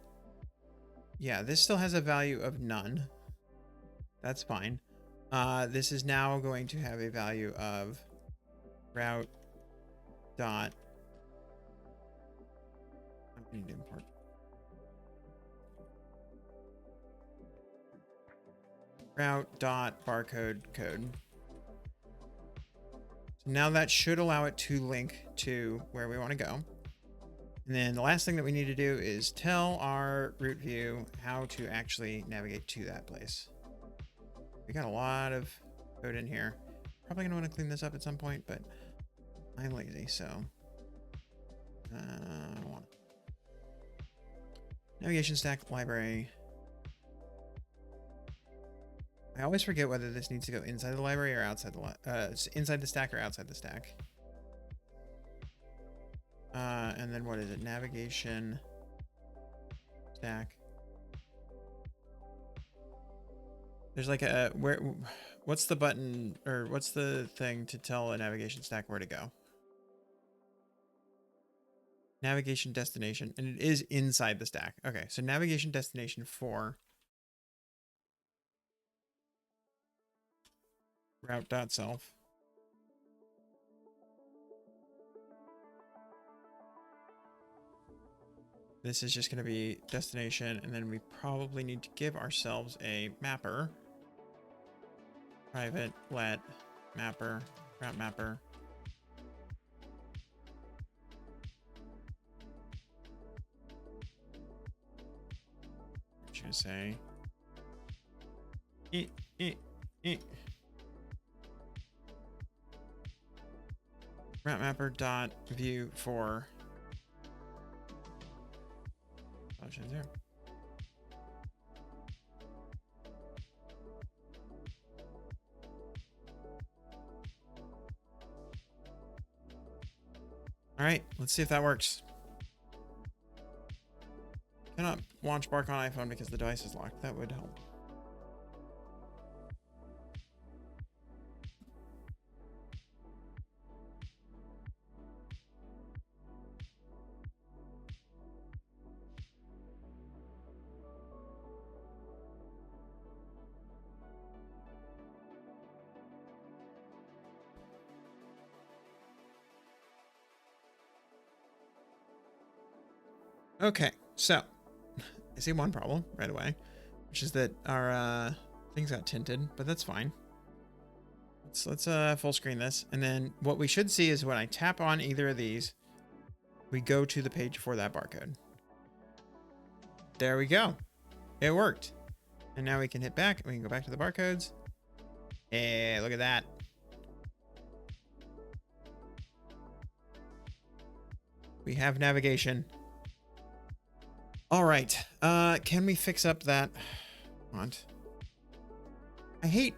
[SPEAKER 1] Yeah, this still has a value of none. That's fine. This is now going to have a value of route dot. I need to import. Route dot barcode code. So now that should allow it to link to where we want to go. And then the last thing that we need to do is tell our root view how to actually navigate to that place. We got a lot of code in here. Probably gonna want to clean this up at some point, but I'm lazy, so I don't want it. Navigation stack library. I always forget whether this needs to go inside the library or outside the inside the stack or outside the stack. And then what is it? Navigation stack. There's like a what's the button or what's the thing to tell a navigation stack where to go? Navigation destination, and it is inside the stack. Okay, so navigation destination for route.self. This is just going to be destination, and then we probably need to give ourselves a mapper. Private let mapper, route mapper. I'm just going to say route mapper dot view for option 0. All right, let's see if that works. Cannot launch Bark on iPhone because the device is locked. That would help. Okay, so I see one problem right away, which is that our things got tinted, but that's fine. Let's full screen this, and then what we should see is when I tap on either of these, we go to the page for that barcode. There we go. It worked. And now we can hit back, and we can go back to the barcodes. Hey, look at that. We have navigation. All right. Can we fix up that font? I hate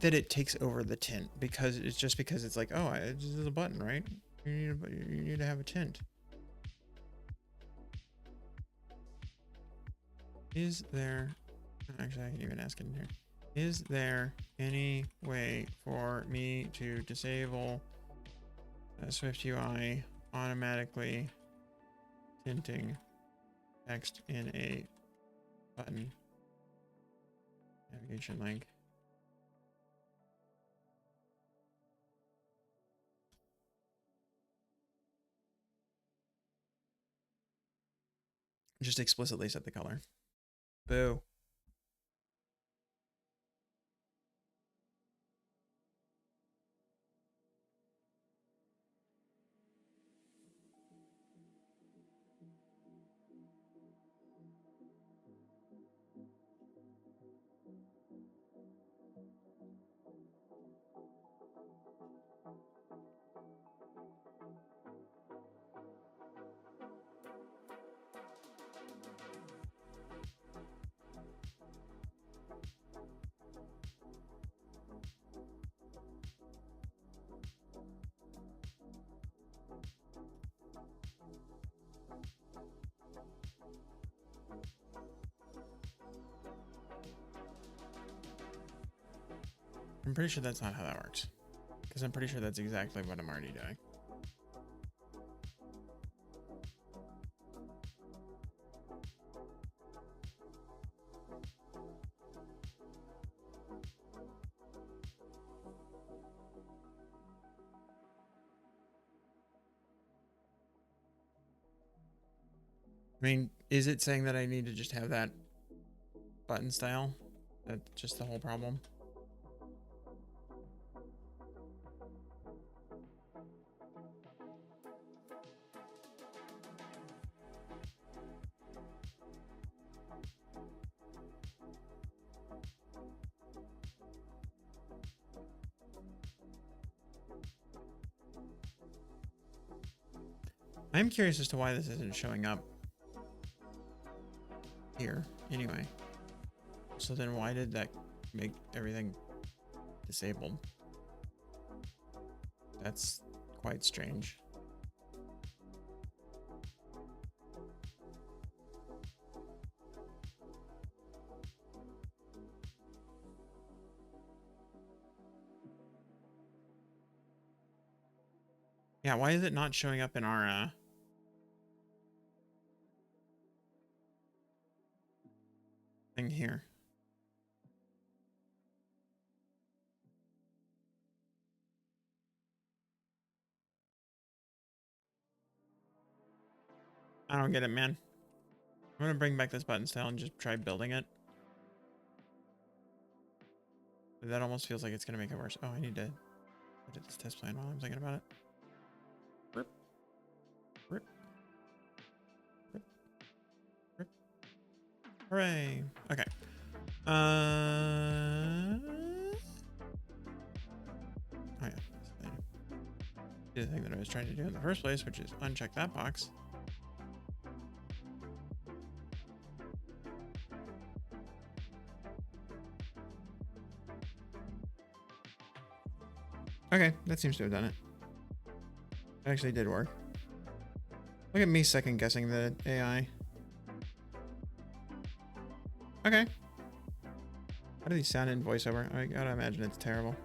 [SPEAKER 1] that it takes over the tint because it's like, oh, it's just a button, right? You need to have a tint. Is there, actually I can even ask it in here. Is there any way for me to disable SwiftUI automatically tinting text in a button navigation link? Just explicitly set the color. Boo. I'm pretty sure that's not how that works, because I'm pretty sure that's exactly what I'm already doing. I mean, is it saying that I need to just have that button style? That's just the whole problem. I'm curious as to why this isn't showing up here anyway. So then why did that make everything disabled? That's quite strange. Yeah, why is it not showing up in our thing here? I don't get it, man. I'm gonna bring back this button style and just try building it. But that almost feels like it's gonna make it worse. Oh, I need to edit this test plan while I'm thinking about it. Rip. Rip. Rip. Rip. Hooray. Okay. Oh yeah. Do the thing that I was trying to do in the first place, which is uncheck that box. Okay, that seems to have done it. It actually did work. Look at me second guessing the AI. Okay. How do these sound in voiceover? I gotta imagine it's terrible.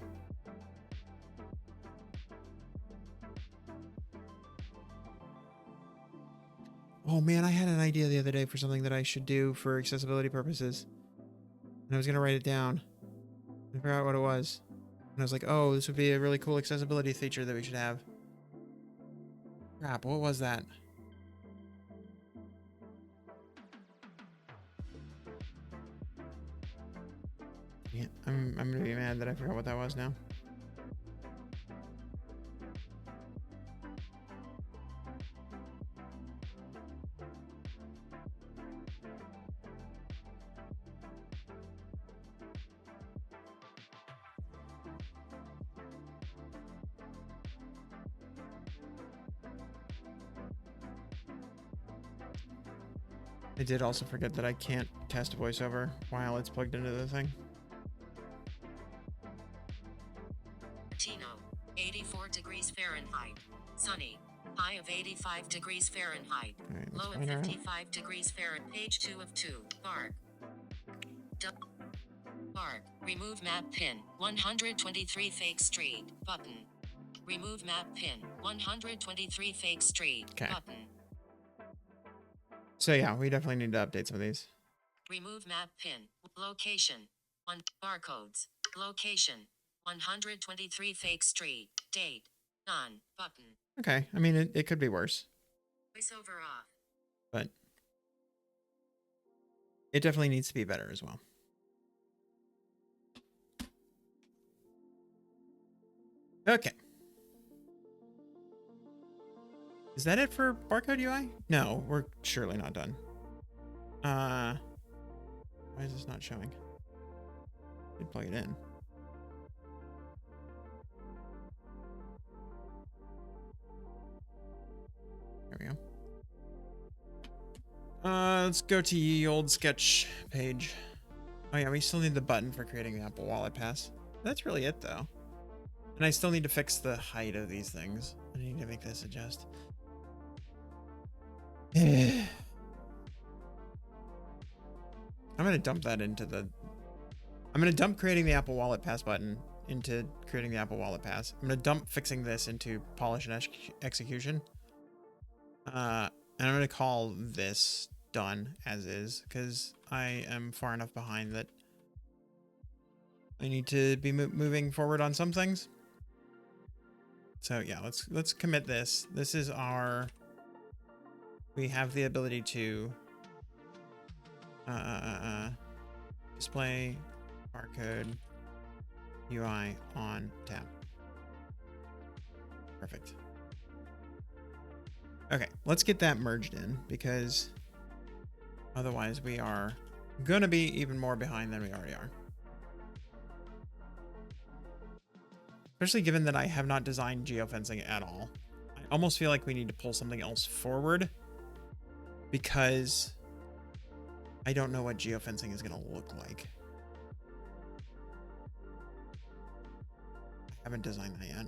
[SPEAKER 1] Oh man, I had an idea the other day for something that I should do for accessibility purposes. And I was gonna write it down. I forgot what it was. And I was like, oh, this would be a really cool accessibility feature that we should have. Crap, what was that? Yeah, I'm gonna be mad that I forgot what that was now. I did also forget that I can't test voiceover while it's plugged into the thing.
[SPEAKER 2] Tino, 84 degrees Fahrenheit. Sunny. High of 85 degrees Fahrenheit.
[SPEAKER 1] Right,
[SPEAKER 2] Low at 55 degrees Fahrenheit. Page 2 of 2. Bark. Bark. Remove map pin. 123 Fake Street. Button. Remove map pin. 123 Fake Street.
[SPEAKER 1] Okay.
[SPEAKER 2] Button.
[SPEAKER 1] So yeah, we definitely need to update some of these.
[SPEAKER 2] Remove map pin. Location. One. Barcodes. Location. 123 Fake Street. Date. None. Button.
[SPEAKER 1] Okay, I mean, it could be worse.
[SPEAKER 2] Voiceover off.
[SPEAKER 1] But it definitely needs to be better as well. Okay. Is that it for Barcode UI? No, we're surely not done. Why is this not showing? Did plug it in. There we go. Let's go to ye old sketch page. Oh yeah, we still need the button for creating the Apple Wallet pass. That's really it though. And I still need to fix the height of these things. I need to make this adjust. I'm gonna dump that into the... I'm gonna dump creating the Apple Wallet pass button into creating the Apple Wallet pass. I'm gonna dump fixing this into polish and execution. And I'm gonna call this done as is because I am far enough behind that I need to be moving forward on some things. So yeah, let's commit this. This is our... We have the ability to display barcode UI on tab. Perfect. Okay, let's get that merged in because otherwise we are gonna be even more behind than we already are. Especially given that I have not designed geofencing at all. I almost feel like we need to pull something else forward because I don't know what geofencing is going to look like. I haven't designed that yet.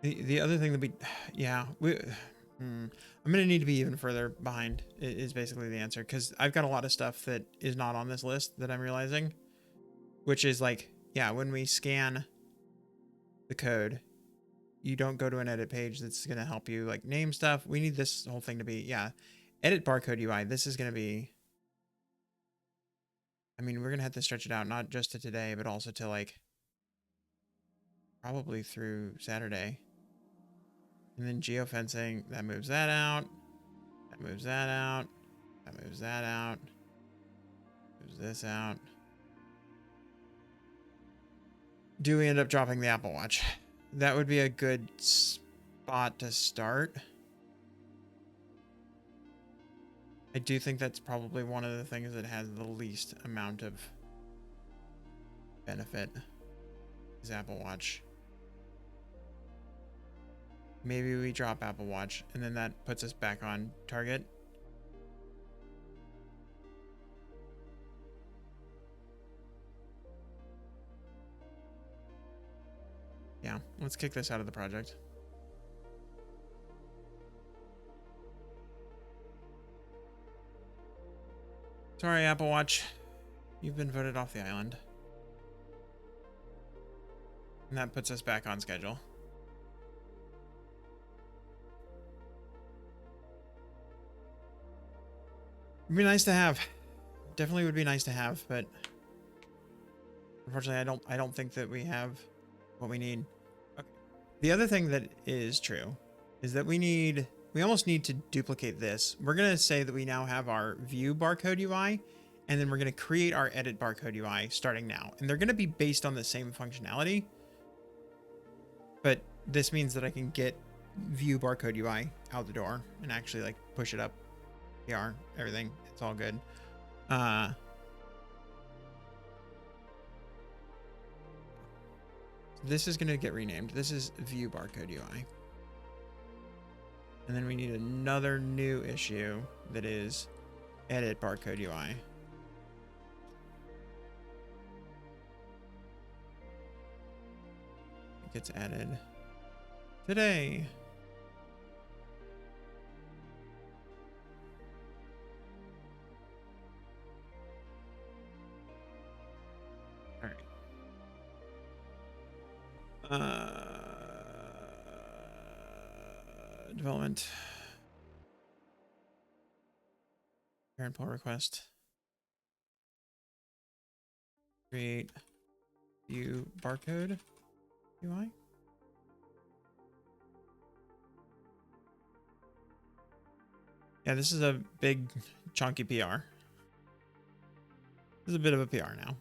[SPEAKER 1] The other thing that I'm going to need to be even further behind is basically the answer, because I've got a lot of stuff that is not on this list that I'm realizing, which is like, yeah, when we scan the code, you don't go to an edit page that's going to help you like name stuff. We need this whole thing to be, yeah, edit barcode UI. This is going to be, I mean, we're going to have to stretch it out, not just to today, but also to like probably through Saturday. And then geofencing, that moves that out. That moves that out. That moves that out. Moves this out. Do we end up dropping the Apple Watch? That would be a good spot to start. I do think that's probably one of the things that has the least amount of benefit is Apple Watch. Maybe we drop Apple Watch and then that puts us back on target. Yeah, let's kick this out of the project. Sorry, Apple Watch. You've been voted off the island. And that puts us back on schedule. It'd be nice to have. Definitely would be nice to have, but unfortunately I don't think that we have what we need. Okay. The other thing that is true is that we almost need to duplicate this. We're going to say that we now have our view barcode UI, and then we're going to create our edit barcode UI starting now. And they're going to be based on the same functionality, but this means that I can get view barcode UI out the door and actually like push it up, PR, everything. It's all good. This is going to get renamed. This is view barcode UI. And then we need another new issue that is edit barcode UI. It gets added today. All right. Development. Parent pull request. Create view barcode UI. Yeah, this is a big chunky PR. This is a bit of a PR now.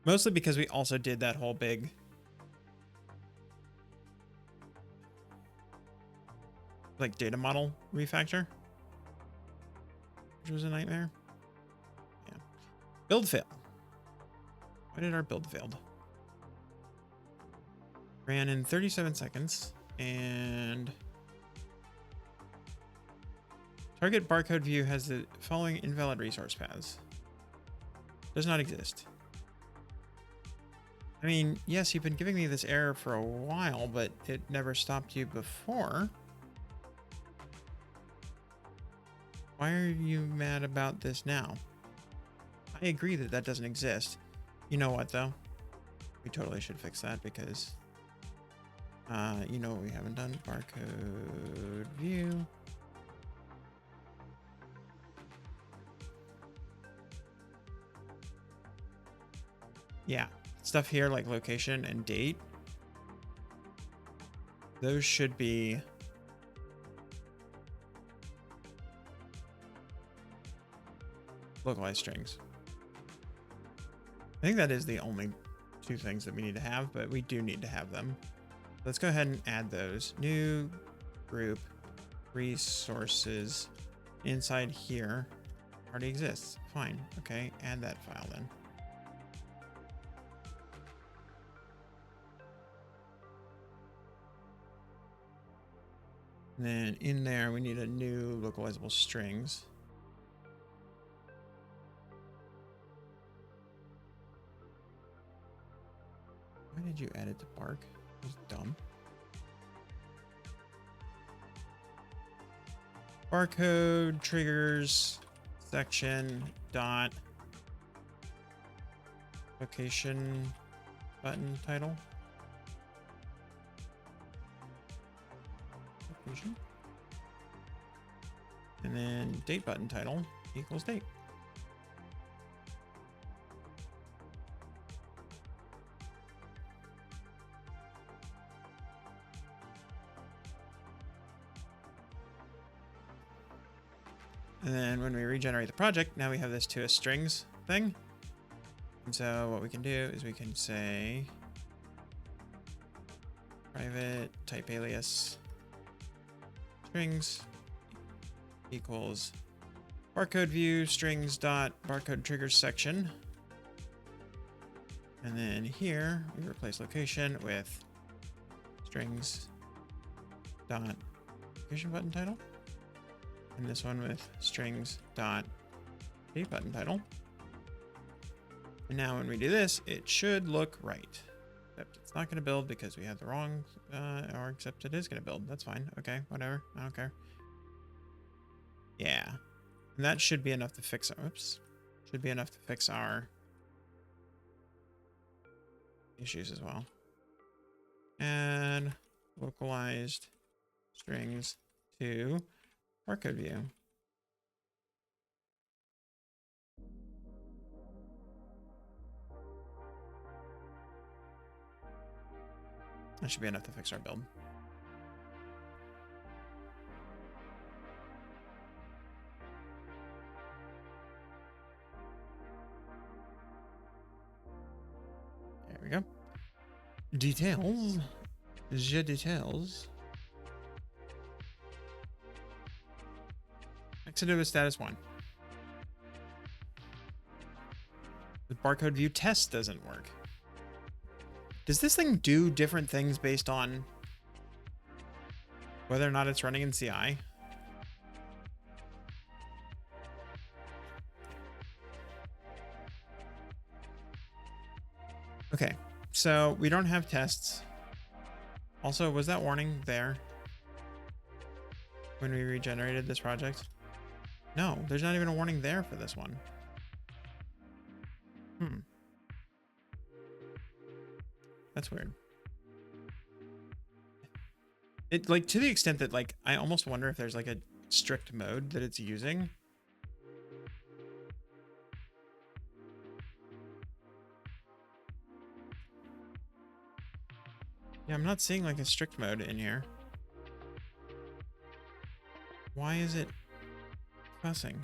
[SPEAKER 1] Mostly because we also did that whole big like data model refactor, which was a nightmare. Yeah. Build fail. Why did our build failed? Ran in 37 seconds and target barcode view has the following invalid resource paths. Does not exist. I mean, yes, you've been giving me this error for a while, but it never stopped you before. Why are you mad about this now? I agree that that doesn't exist. You know what, though? We totally should fix that because, you know what we haven't done? Barcode view. Yeah, stuff here like location and date. Those should be localized strings. I think that is the only two things that we need to have, but we do need to have them. Let's go ahead and add those. New group resources inside here already exists. Fine. Okay, add that file then. And then in there, we need a new localizable strings. Why did you add it to Bark? It's dumb. Barcode triggers section dot location button title. Location. And then date button title equals date. And then when we regenerate the project, now we have this to a strings thing. And so what we can do is we can say private type alias strings equals barcode view strings dot barcode triggers section. And then here we replace location with strings dot location button title. And this one with strings dot date button title. And now when we do this, it should look right. Except it's not going to build because we have the wrong, or except it is going to build. That's fine. Okay, whatever. I don't care. Yeah. And that should be enough to fix our, oops. Should be enough to fix our issues as well. And localized strings to barcode view. That should be enough to fix our build. There we go. Details. Je details. Exited with status 1. The barcode view test doesn't work. Does this thing do different things based on whether or not it's running in CI? Okay, so we don't have tests. Also, was that warning there when we regenerated this project? No, there's not even a warning there for this one. That's weird. It, like, to the extent that, like, I almost wonder if there's, like, a strict mode that it's using. Yeah, I'm not seeing, like, a strict mode in here. Why is it fussing?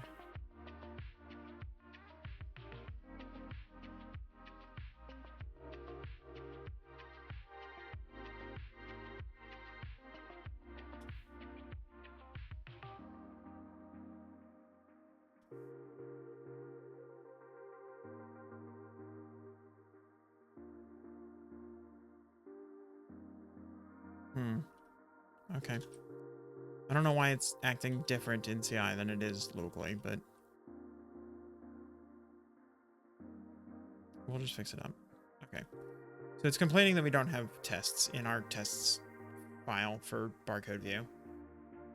[SPEAKER 1] Okay. I don't know why it's acting different in CI than it is locally, but we'll just fix it up. Okay. So it's complaining that we don't have tests in our tests file for barcode view,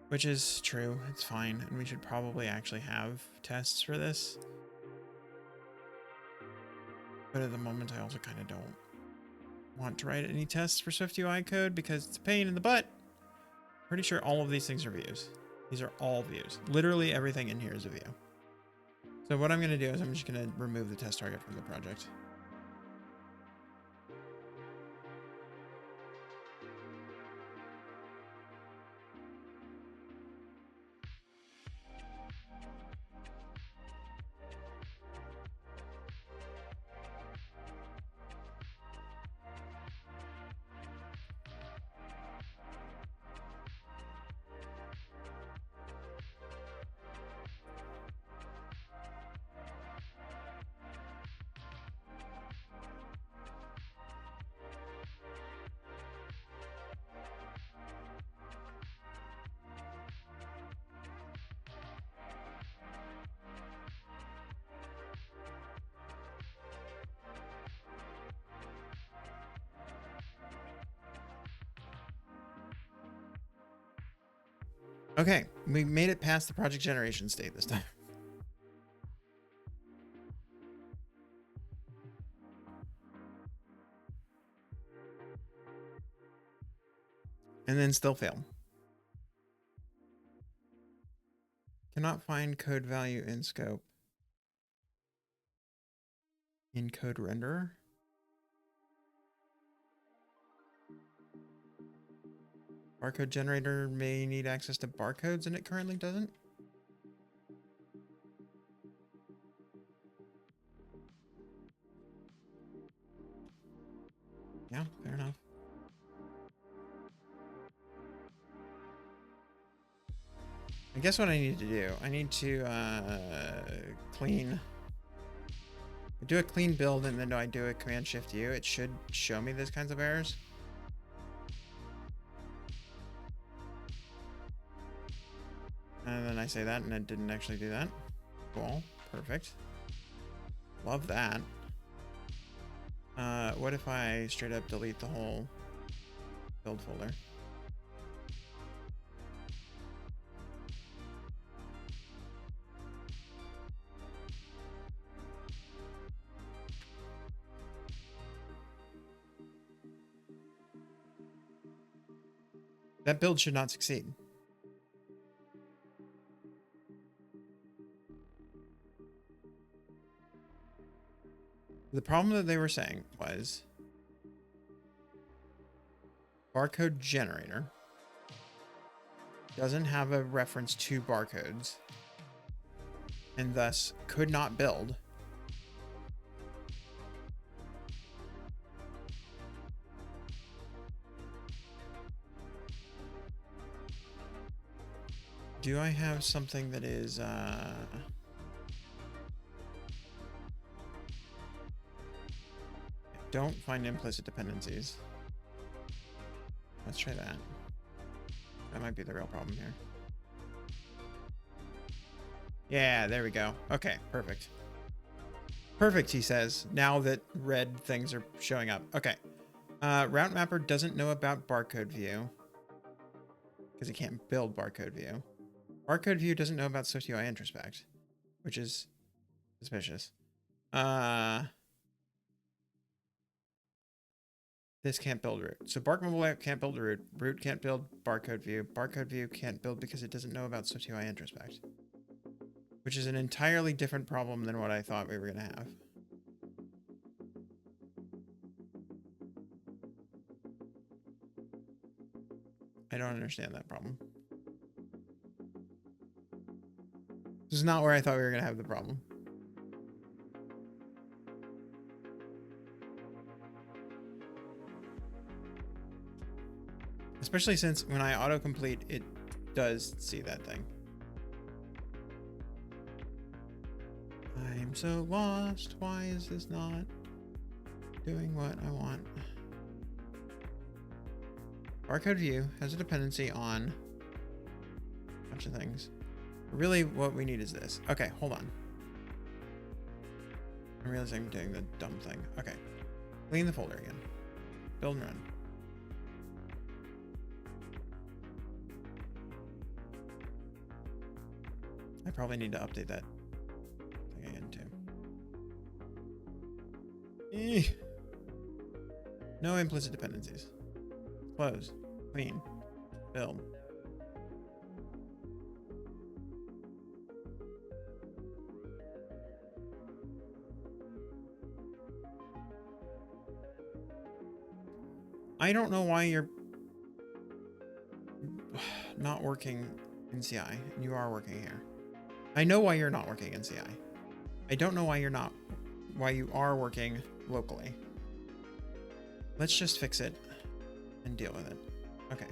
[SPEAKER 1] which is true. It's fine. And we should probably actually have tests for this. But at the moment, I also kind of don't want to write any tests for SwiftUI code because it's a pain in the butt. Pretty sure all of these things are views. These are all views. Literally everything in here is a view. So what I'm going to do is I'm just going to remove the test target from the project. Okay, we made it past the project generation state this time. And then still failed. Cannot find code value in scope. In code renderer. Barcode generator may need access to barcodes and it currently doesn't. Yeah, fair enough. I guess what I need to do, I need to do a clean build, and then I do a Command-Shift-U. It should show me those kinds of errors. And then I say that, and it didn't actually do that. Cool. Perfect. Love that. What if I straight up delete the whole build folder? That build should not succeed. The problem that they were saying was barcode generator doesn't have a reference to barcodes and thus could not build. Do I have something that is don't find implicit dependencies. Let's try that. That might be the real problem here. Yeah, there we go. Okay, perfect. Perfect, he says, now that red things are showing up. Okay. Route mapper doesn't know about barcode view because he can't build barcode view. Barcode view doesn't know about SwiftUI introspect, which is suspicious. This can't build root. So Bark mobile app can't build root. Root can't build barcode view. Barcode view can't build because it doesn't know about SwiftUI introspect, which is an entirely different problem than what I thought we were going to have. I don't understand that problem. This is not where I thought we were going to have the problem. Especially since when I autocomplete, it does see that thing. I'm so lost. Why is this not doing what I want? Barcode view has a dependency on a bunch of things. Really, what we need is this. Okay, hold on. I realize I'm doing the dumb thing. Okay. Clean the folder again. Build and run. I probably need to update that thing again too. No implicit dependencies. Close. Clean. Build. I don't know why you're not working in CI and you are working here. I know why you're not working in CI. I don't know why you are working locally. Let's just fix it and deal with it. Okay.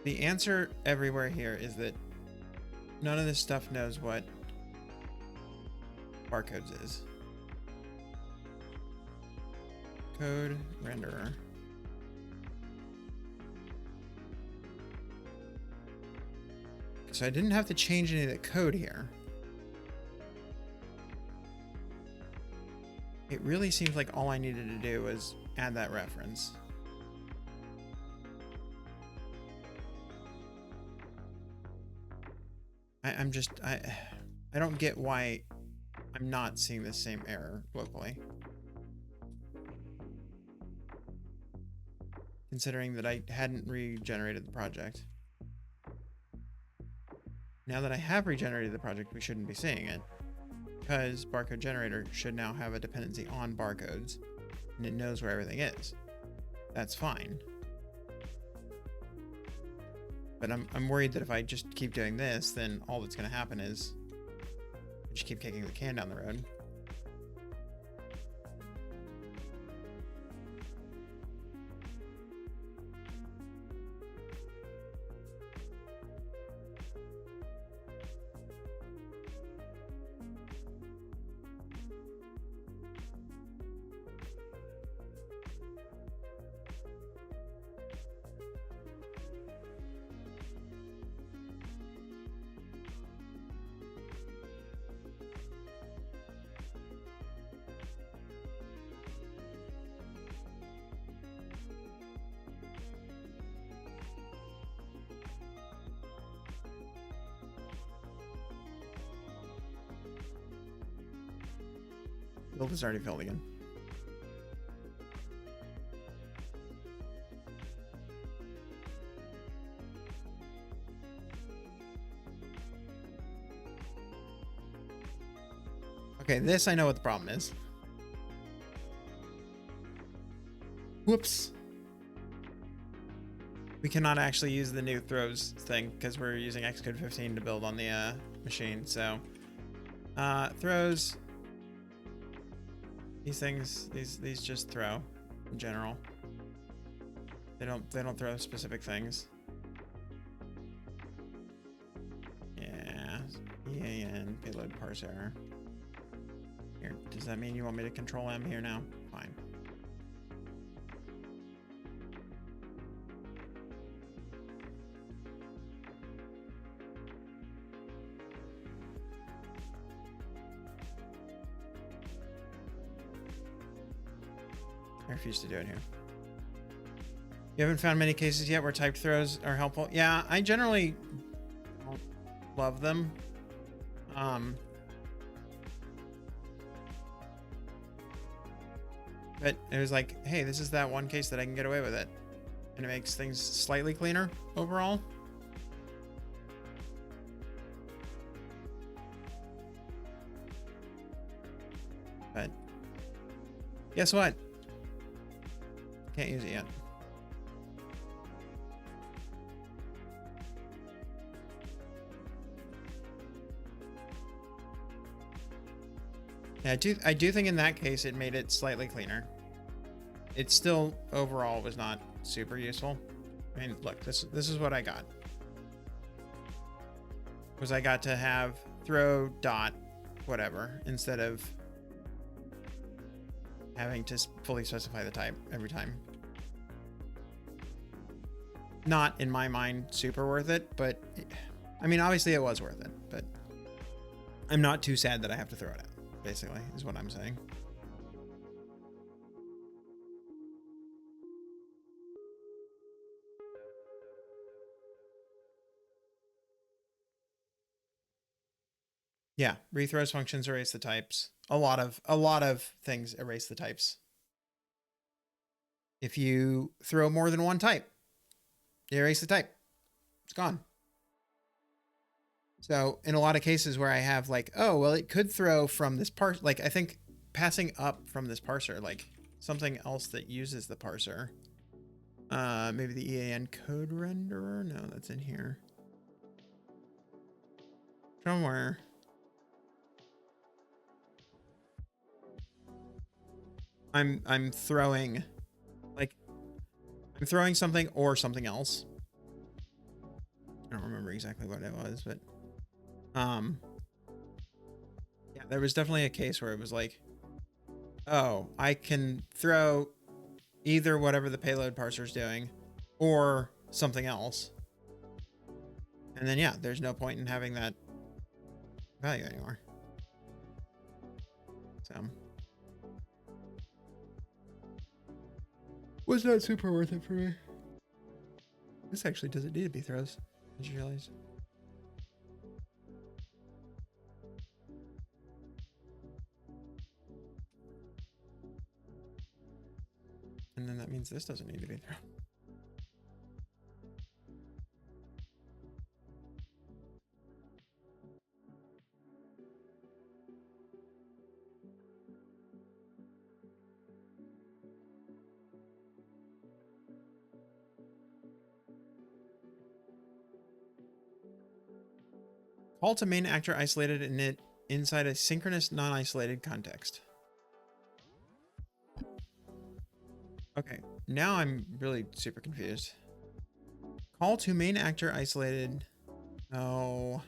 [SPEAKER 1] The answer everywhere here is that none of this stuff knows what barcodes is. Code renderer. So I didn't have to change any of the code here. It really seems like all I needed to do was add that reference. I don't get why I'm not seeing the same error locally. Considering that I hadn't regenerated the project. Now that I have regenerated the project, we shouldn't be seeing it. Because Barcode Generator should now have a dependency on barcodes. And it knows where everything is. That's fine. But I'm worried that if I just keep doing this, then all that's going to happen is I just keep kicking the can down the road. Build is already filled again. Okay, this I know what the problem is. Whoops. We cannot actually use the new throws thing because we're using Xcode 15 to build on the machine. So throws. These things, these just throw in general. They don't throw specific things. Yeah, EAN payload parser. Here, does that mean you want me to control M here now? Fine. I refuse to do it here. You haven't found many cases yet where typed throws are helpful? Yeah, I generally don't love them. But it was like, hey, this is that one case that I can get away with it. And it makes things slightly cleaner overall. But guess what? Can't use it yet. Yeah, I do think in that case it made it slightly cleaner. It still overall was not super useful. I mean, look, this is what I got. Was I got to have throw dot whatever instead of having to fully specify the type every time. Not, in my mind, super worth it, but I mean, obviously it was worth it, but I'm not too sad that I have to throw it out, basically, is what I'm saying. Yeah, rethrows functions erase the types. A lot of things erase the types. If you throw more than one type, you erase the type. It's gone. So in a lot of cases where I have like, oh, well, it could throw from this parser, like I think passing up from this parser, like something else that uses the parser. Maybe the EAN code renderer. No, that's in here. Somewhere. I'm throwing, like, I'm throwing something or something else. I don't remember exactly what it was, but yeah, there was definitely a case where it was like, oh, I can throw either whatever the payload parser is doing or something else. And then, yeah, there's no point in having that value anymore. So was not super worth it for me. This actually doesn't need to be throws, I just realized. means this doesn't need to be thrown. Call to main actor isolated in it inside a synchronous non-isolated context. Okay, now I'm really super confused. Call to main actor isolated. Oh.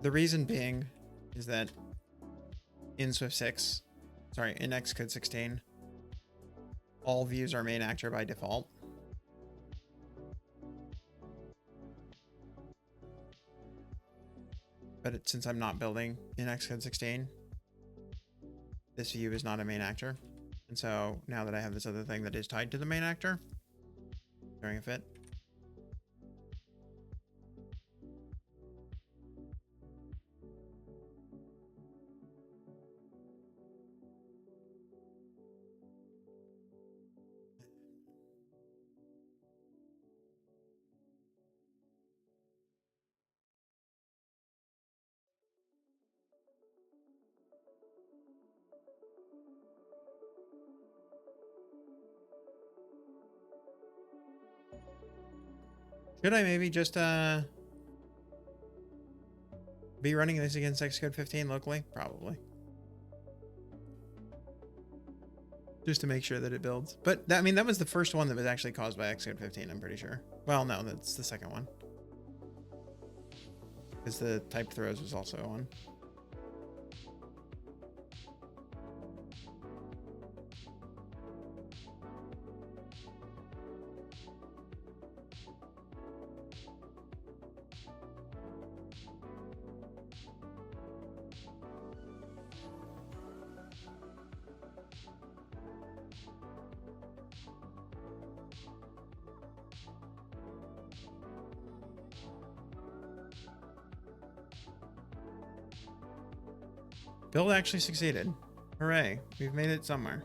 [SPEAKER 1] The reason being is that in Swift 6, sorry, in Xcode 16, all views are main actor by default. But since I'm not building in Xcode 16, this view is not a main actor. And so now that I have this other thing that is tied to the main actor, throwing a fit. Should I maybe just be running this against Xcode 15 locally? Probably. Just to make sure that it builds. But that, I mean, that was the first one that was actually caused by Xcode 15, I'm pretty sure. Well, no, that's the second one. Because the typed throws was also on. Build actually succeeded. Hooray. We've made it somewhere.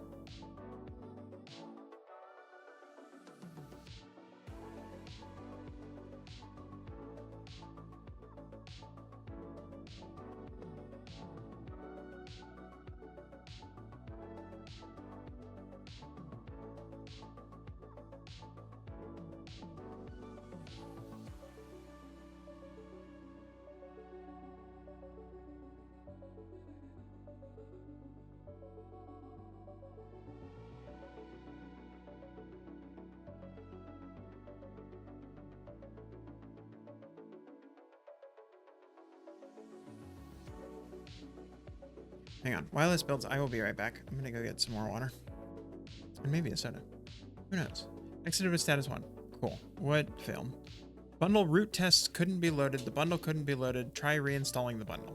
[SPEAKER 1] Hang on. While this builds, I will be right back. I'm going to go get some more water. And maybe a soda. Who knows? Exited with status 1. Cool. What failed? Bundle root tests couldn't be loaded. The bundle couldn't be loaded. Try reinstalling the bundle.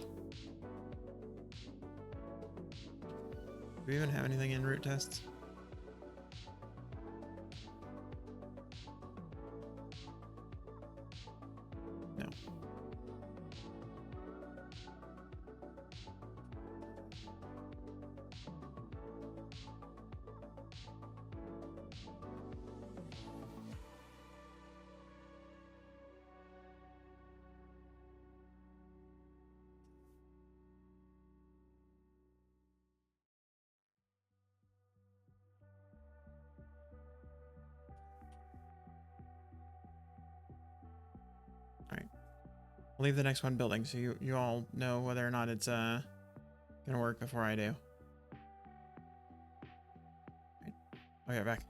[SPEAKER 1] Do we even have anything in root tests? No. I'll leave the next one building so you all know whether or not it's gonna work before I do. Right. Okay, back.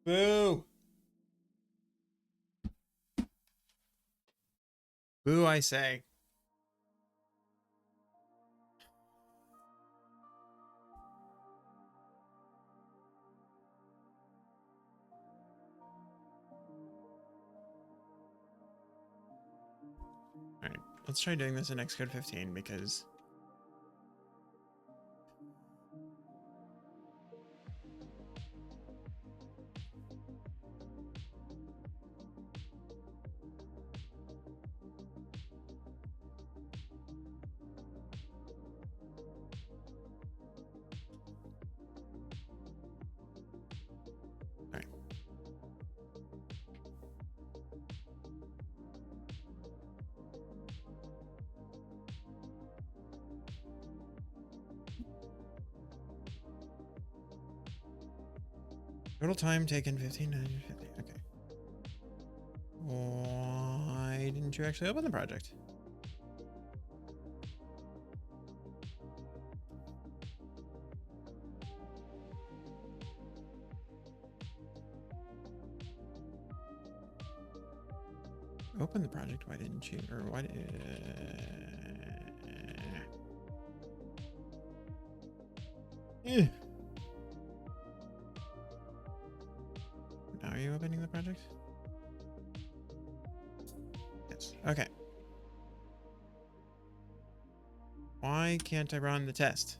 [SPEAKER 1] Boo. Boo, I say. All right, let's try doing this in Xcode 15 because all right. Total time taken 15,950. Okay. Why didn't you actually open the project? Open the project. Why didn't you? Or why? Now are you opening the project? Yes. Okay. Why can't I run the test?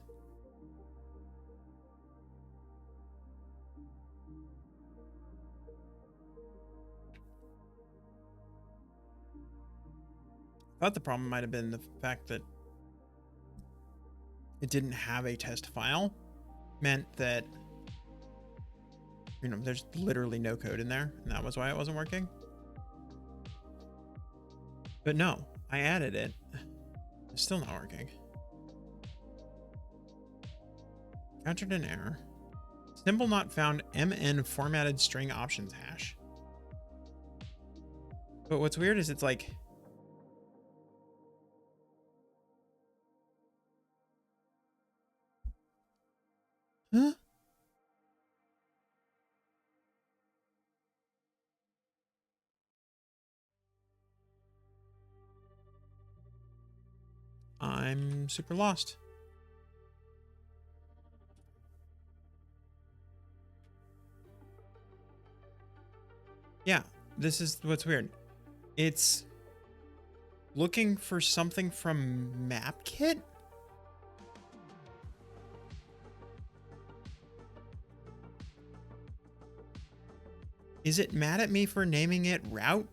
[SPEAKER 1] I thought the problem might have been the fact that it didn't have a test file. Meant that, you know, there's literally no code in there, and that was why it wasn't working. But no, I added it. It's still not working. Entered an error. Symbol not found MN formatted string options hash. But what's weird is it's like, huh? I'm super lost. Yeah, this is what's weird. It's looking for something from MapKit. Is it mad at me for naming it route?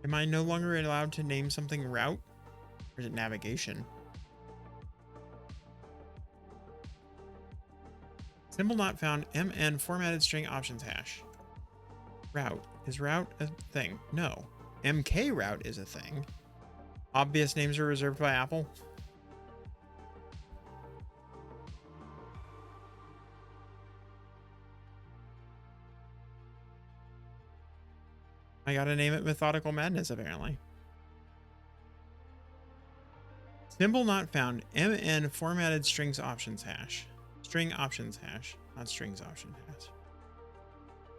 [SPEAKER 1] Am I no longer allowed to name something route? Or is it navigation? Symbol not found MN formatted string options hash. Route. Is route a thing? No. MK route is a thing. Obvious names are reserved by Apple. I gotta name it Methodical Madness, apparently. Symbol not found MN formatted strings options hash. String options hash, not strings option hash.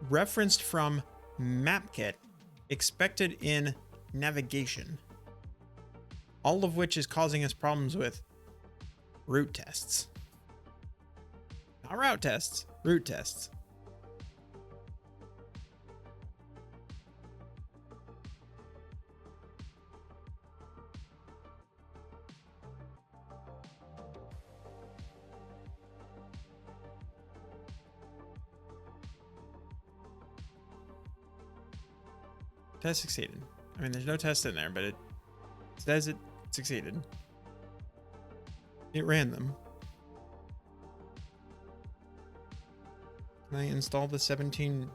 [SPEAKER 1] Referenced from MapKit, expected in navigation. All of which is causing us problems with route tests. Not route tests, route tests. Test succeeded. I mean, there's no test in there, but it says it succeeded. It ran them. Can I install the 17?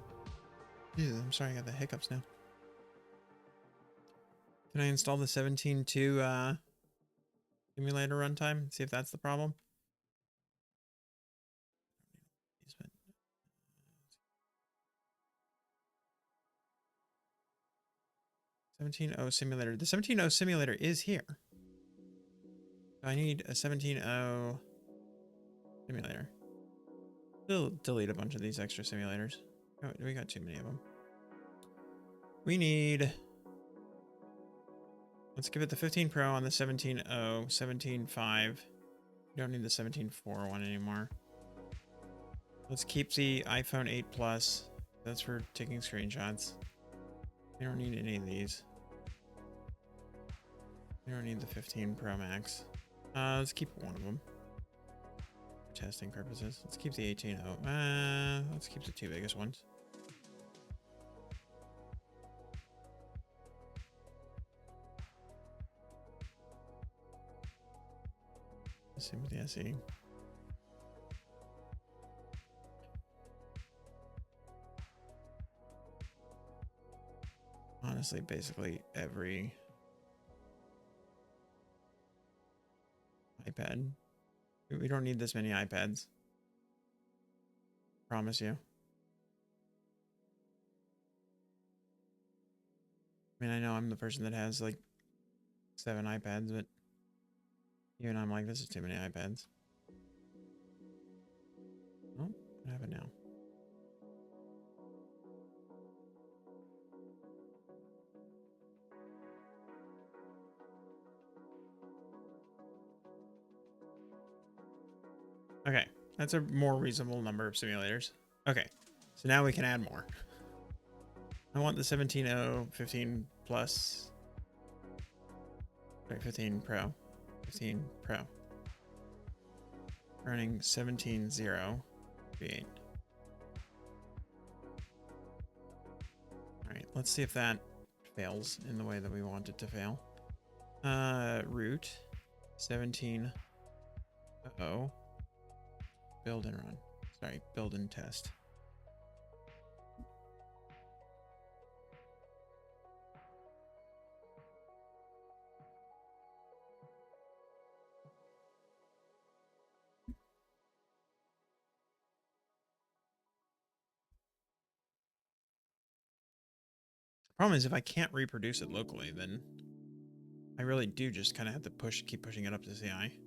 [SPEAKER 1] Ew, I'm sorry, I got the hiccups now. Can I install the 17.2 simulator runtime? See if that's the problem. 17.0 simulator. The 17.0 simulator is here. I need a 17.0 simulator. Still delete a bunch of these extra simulators. Oh, we got too many of them. We need... Let's give it the 15 Pro on the 17.0, 17.5. We don't need the 17.4 one anymore. Let's keep the iPhone 8 Plus. That's for taking screenshots. We don't need any of these. We don't need the 15 Pro Max. Let's keep one of them. For testing purposes. Let's keep the 18.0. Let's keep the two biggest ones. Same with the SE. Honestly, basically every iPad. We don't need this many iPads. Promise you. I mean, I know I'm the person that has like 7 iPads, but even I'm like, this is too many iPads. Oh, what happened now? Okay, that's a more reasonable number of simulators. Okay, so now we can add more. I want the 17.0, 15 Plus. Sorry, 15 Pro. 15 Pro. Running 17.0 V8. Alright, let's see if that fails in the way that we want it to fail. Root 17.0. Build and run. Sorry, build and test. Problem is, if I can't reproduce it locally, then I really do just kind of have to keep pushing it up to CI.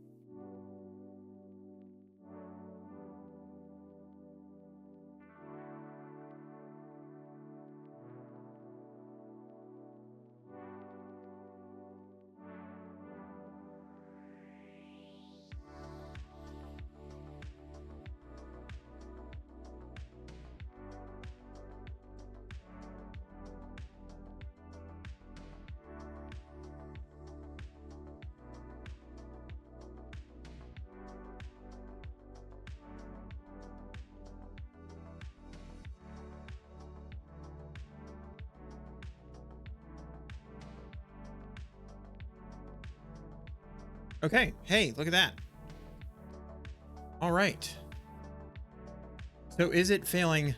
[SPEAKER 1] Okay, hey, look at that. All right. So is it failing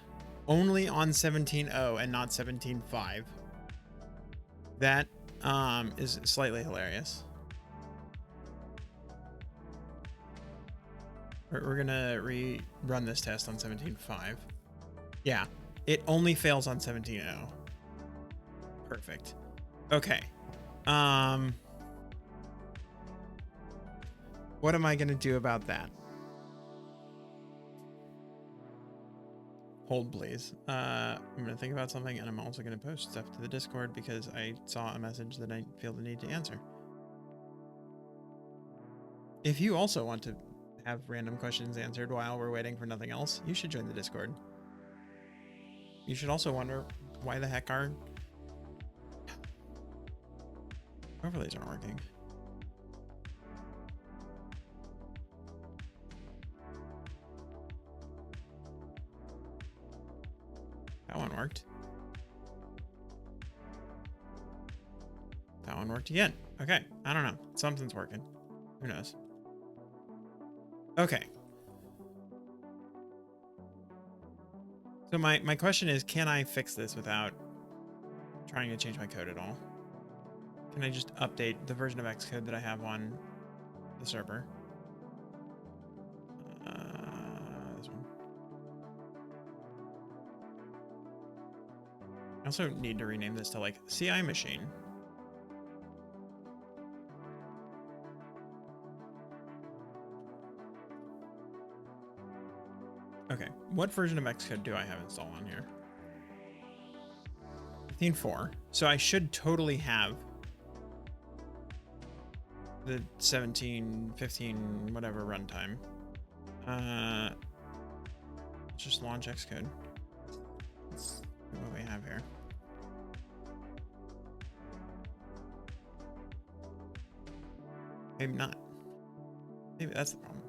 [SPEAKER 1] only on 17.0 and not 17.5? That is slightly hilarious. We're gonna rerun this test on 17.5. Yeah, it only fails on 17.0. Perfect. Okay. What am I gonna do about that? Hold, please. I'm gonna think about something, and I'm also gonna post stuff to the Discord because I saw a message that I feel the need to answer. If you also want to have random questions answered while we're waiting for nothing else, you should join the Discord. You should also wonder why the heck our overlays aren't working. That one worked. That one worked again. Okay, I don't know. Something's working. Who knows? Okay. So my question is, can I fix this without trying to change my code at all? Can I just update the version of Xcode that I have on the server? This one. I also need to rename this to like CI machine. Okay, what version of Xcode do I have installed on here? 15.4. So I should totally have the 17, 15, whatever runtime. Let's just launch Xcode. Let's see what we have here. Maybe not. Maybe that's the problem.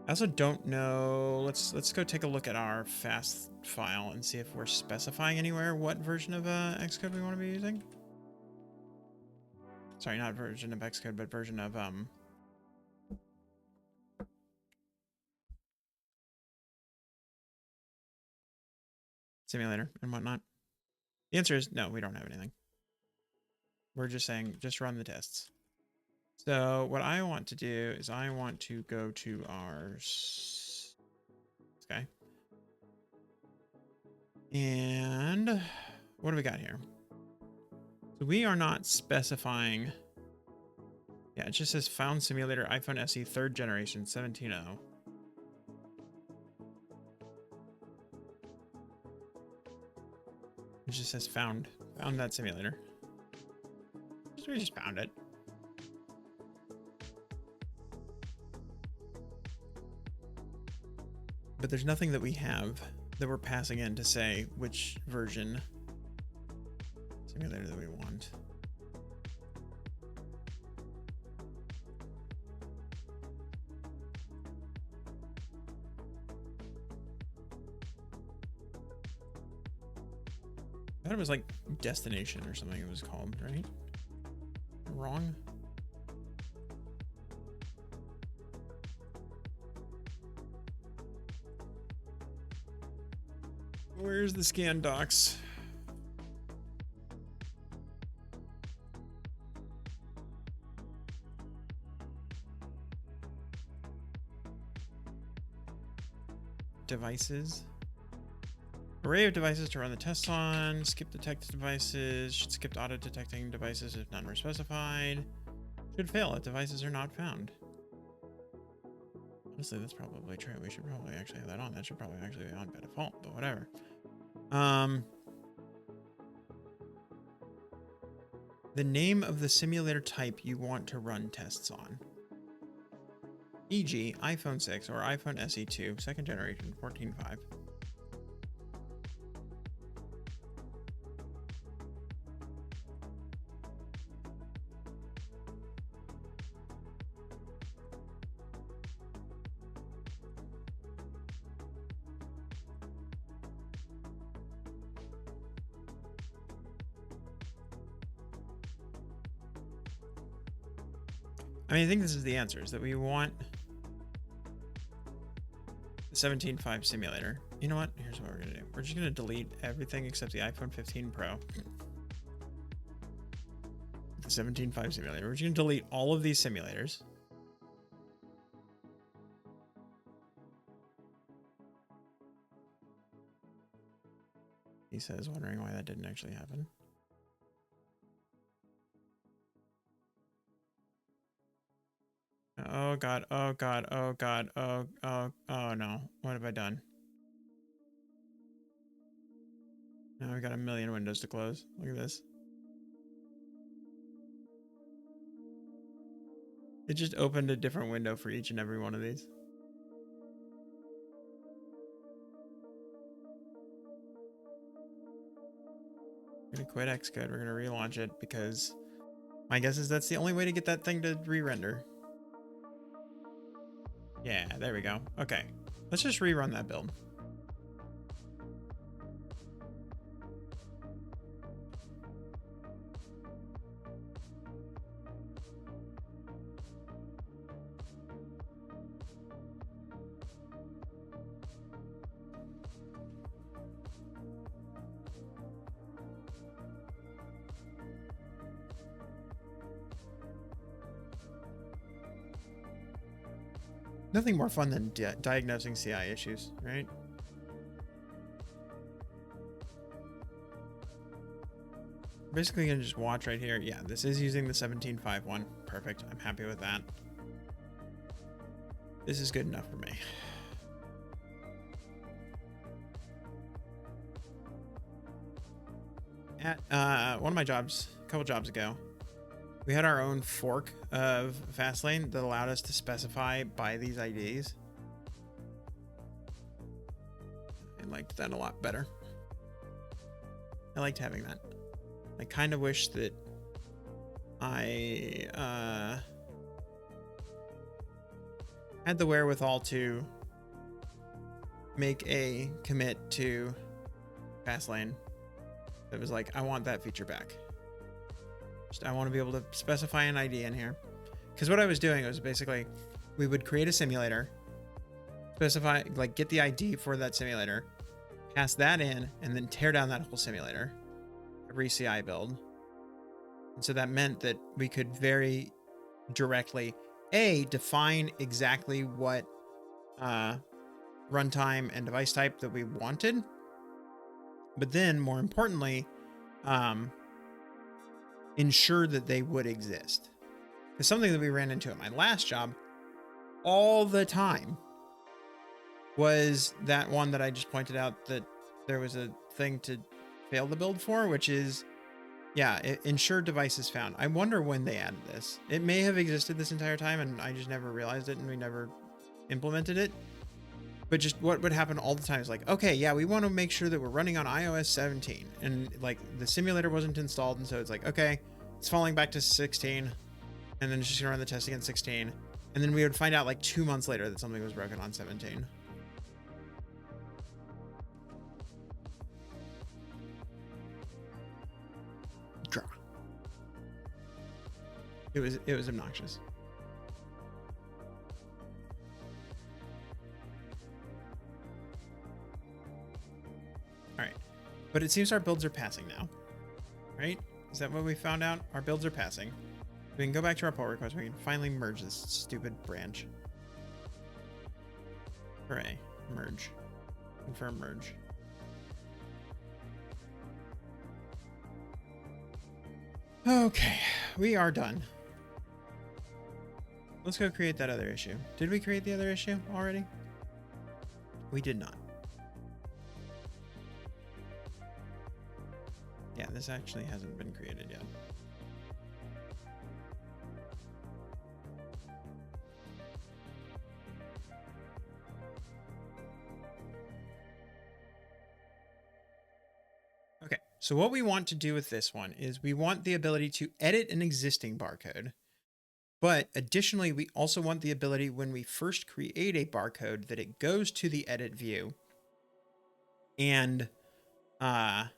[SPEAKER 1] I also don't know. Let's go take a look at our fast file and see if we're specifying anywhere what version of Xcode we want to be using. Sorry, not version of Xcode, but version of simulator and whatnot. The answer is no, we don't have anything. We're just saying just run the tests. So what I want to do is I want to go to our okay. And what do we got here? So we are not specifying. Yeah, it just says found simulator iPhone SE 3rd generation 17.0. It just says found that simulator. We just found it. But there's nothing that we have that we're passing in to say which version simulator that we want. I thought it was like destination or something it was called, right? Wrong? Where's the scan docs? Devices. Array of devices to run the tests on. Skip detected devices. Should skip auto detecting devices if none were specified. Should fail if devices are not found. Honestly, that's probably true. We should probably actually have that on. That should probably actually be on by default, but whatever. The name of the simulator type you want to run tests on. E.g. iPhone 6 or iPhone SE2, 2nd generation, 14.5. I mean, I think this is the answer, is that we want the 17.5 simulator. You know what? Here's what we're going to do. We're just going to delete everything except the iPhone 15 Pro. The 17.5 simulator. We're just going to delete all of these simulators. He says, wondering why that didn't actually happen. Oh God, oh God, oh God, oh no. What have I done? Now we've got a million windows to close. Look at this. It just opened a different window for each and every one of these. We're gonna quit Xcode. We're gonna relaunch it because my guess is that's the only way to get that thing to re-render. Yeah, there we go. Okay, let's just rerun that build. Nothing more fun than diagnosing CI issues, right? Basically gonna just watch right here. Yeah, this is using the 17.5 one. Perfect. I'm happy with that. This is good enough for me. At one of my jobs, a couple jobs ago, we had our own fork of Fastlane that allowed us to specify by these IDs. I liked that a lot better. I liked having that. I kind of wish that I had the wherewithal to make a commit to Fastlane that was like, I want that feature back. I want to be able to specify an ID in here. Because what I was doing was basically, we would create a simulator, specify, like, get the ID for that simulator, pass that in, and then tear down that whole simulator every CI build. And so that meant that we could very directly, define exactly what runtime and device type that we wanted, but then more importantly, ensure that they would exist. Because something that we ran into at my last job all the time was that one that I just pointed out that there was a thing to fail the build for, which is, ensure devices found. I wonder when they added this. It may have existed this entire time and I just never realized it and we never implemented it. But just what would happen all the time is like, okay, yeah, we want to make sure that we're running on iOS 17. And like the simulator wasn't installed. And so it's like, okay, it's falling back to 16. And then it's just going to run the test against 16. And then we would find out like 2 months later that something was broken on 17. Draw. It was obnoxious. All right, but it seems our builds are passing now, right? Is that what we found out? Our builds are passing. We can go back to our pull request. We can finally merge this stupid branch. Hooray, merge. Confirm merge. Okay, we are done. Let's go create that other issue. Did we create the other issue already? We did not. Yeah, this actually hasn't been created yet. Okay, so what we want to do with this one is we want the ability to edit an existing barcode. But additionally, we also want the ability when we first create a barcode that it goes to the edit view and I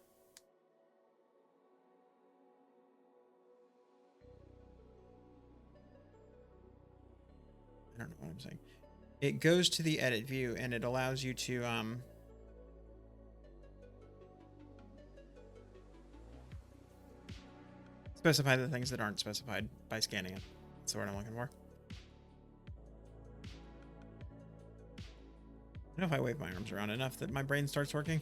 [SPEAKER 1] don't know what I'm saying. It goes to the edit view and it allows you to specify the things that aren't specified by scanning it. That's the word I'm looking for. I know if I wave my arms around enough that my brain starts working.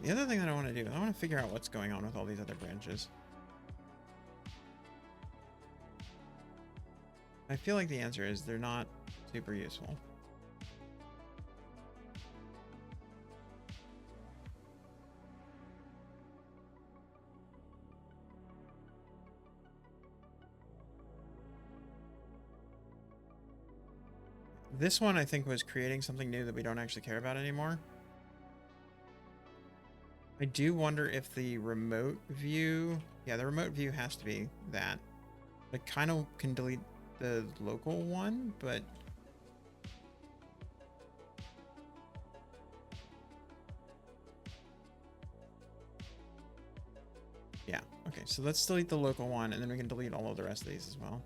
[SPEAKER 1] The other thing that I want to do is I want to figure out what's going on with all these other branches. I feel like the answer is they're not super useful. This one I think was creating something new that we don't actually care about anymore. I do wonder if the remote view, the remote view has to be that. I kind of can delete the local one, but yeah, okay, so let's delete the local one and then we can delete all of the rest of these as well.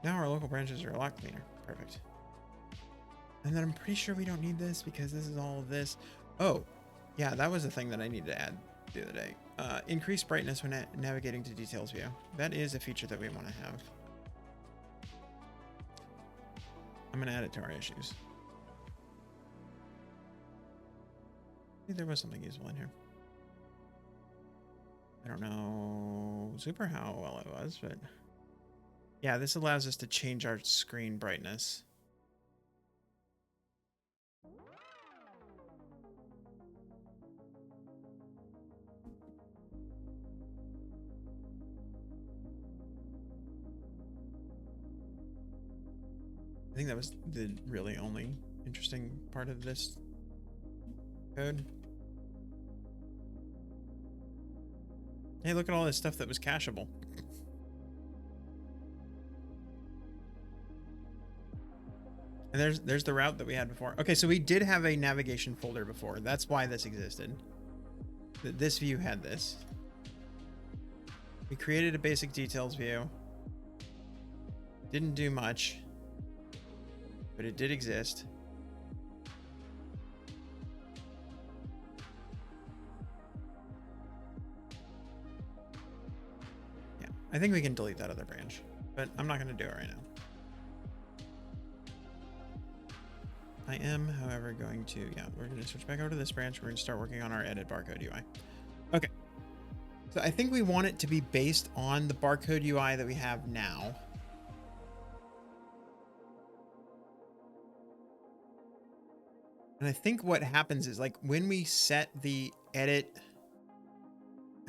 [SPEAKER 1] Now our local branches are a lot cleaner. Perfect. And then I'm pretty sure we don't need this because this is all of this. Oh, yeah, that was the thing that I needed to add the other day. Increase brightness when navigating to details view. That is a feature that we want to have. I'm going to add it to our issues. I think there was something useful in here. I don't know super how well it was, but yeah, this allows us to change our screen brightness. I think that was the really only interesting part of this code. Hey, look at all this stuff that was cacheable. And there's the route that we had before. Okay, so we did have a navigation folder before. That's why this existed. This view had this. We created a basic details view. Didn't do much, but it did exist. Yeah, I think we can delete that other branch, but I'm not going to do it right now. I am, however, going to, yeah, we're going to switch back over to this branch. We're going to start working on our edit barcode UI. Okay. So I think we want it to be based on the barcode UI that we have now. And I think what happens is, like, when we set the edit,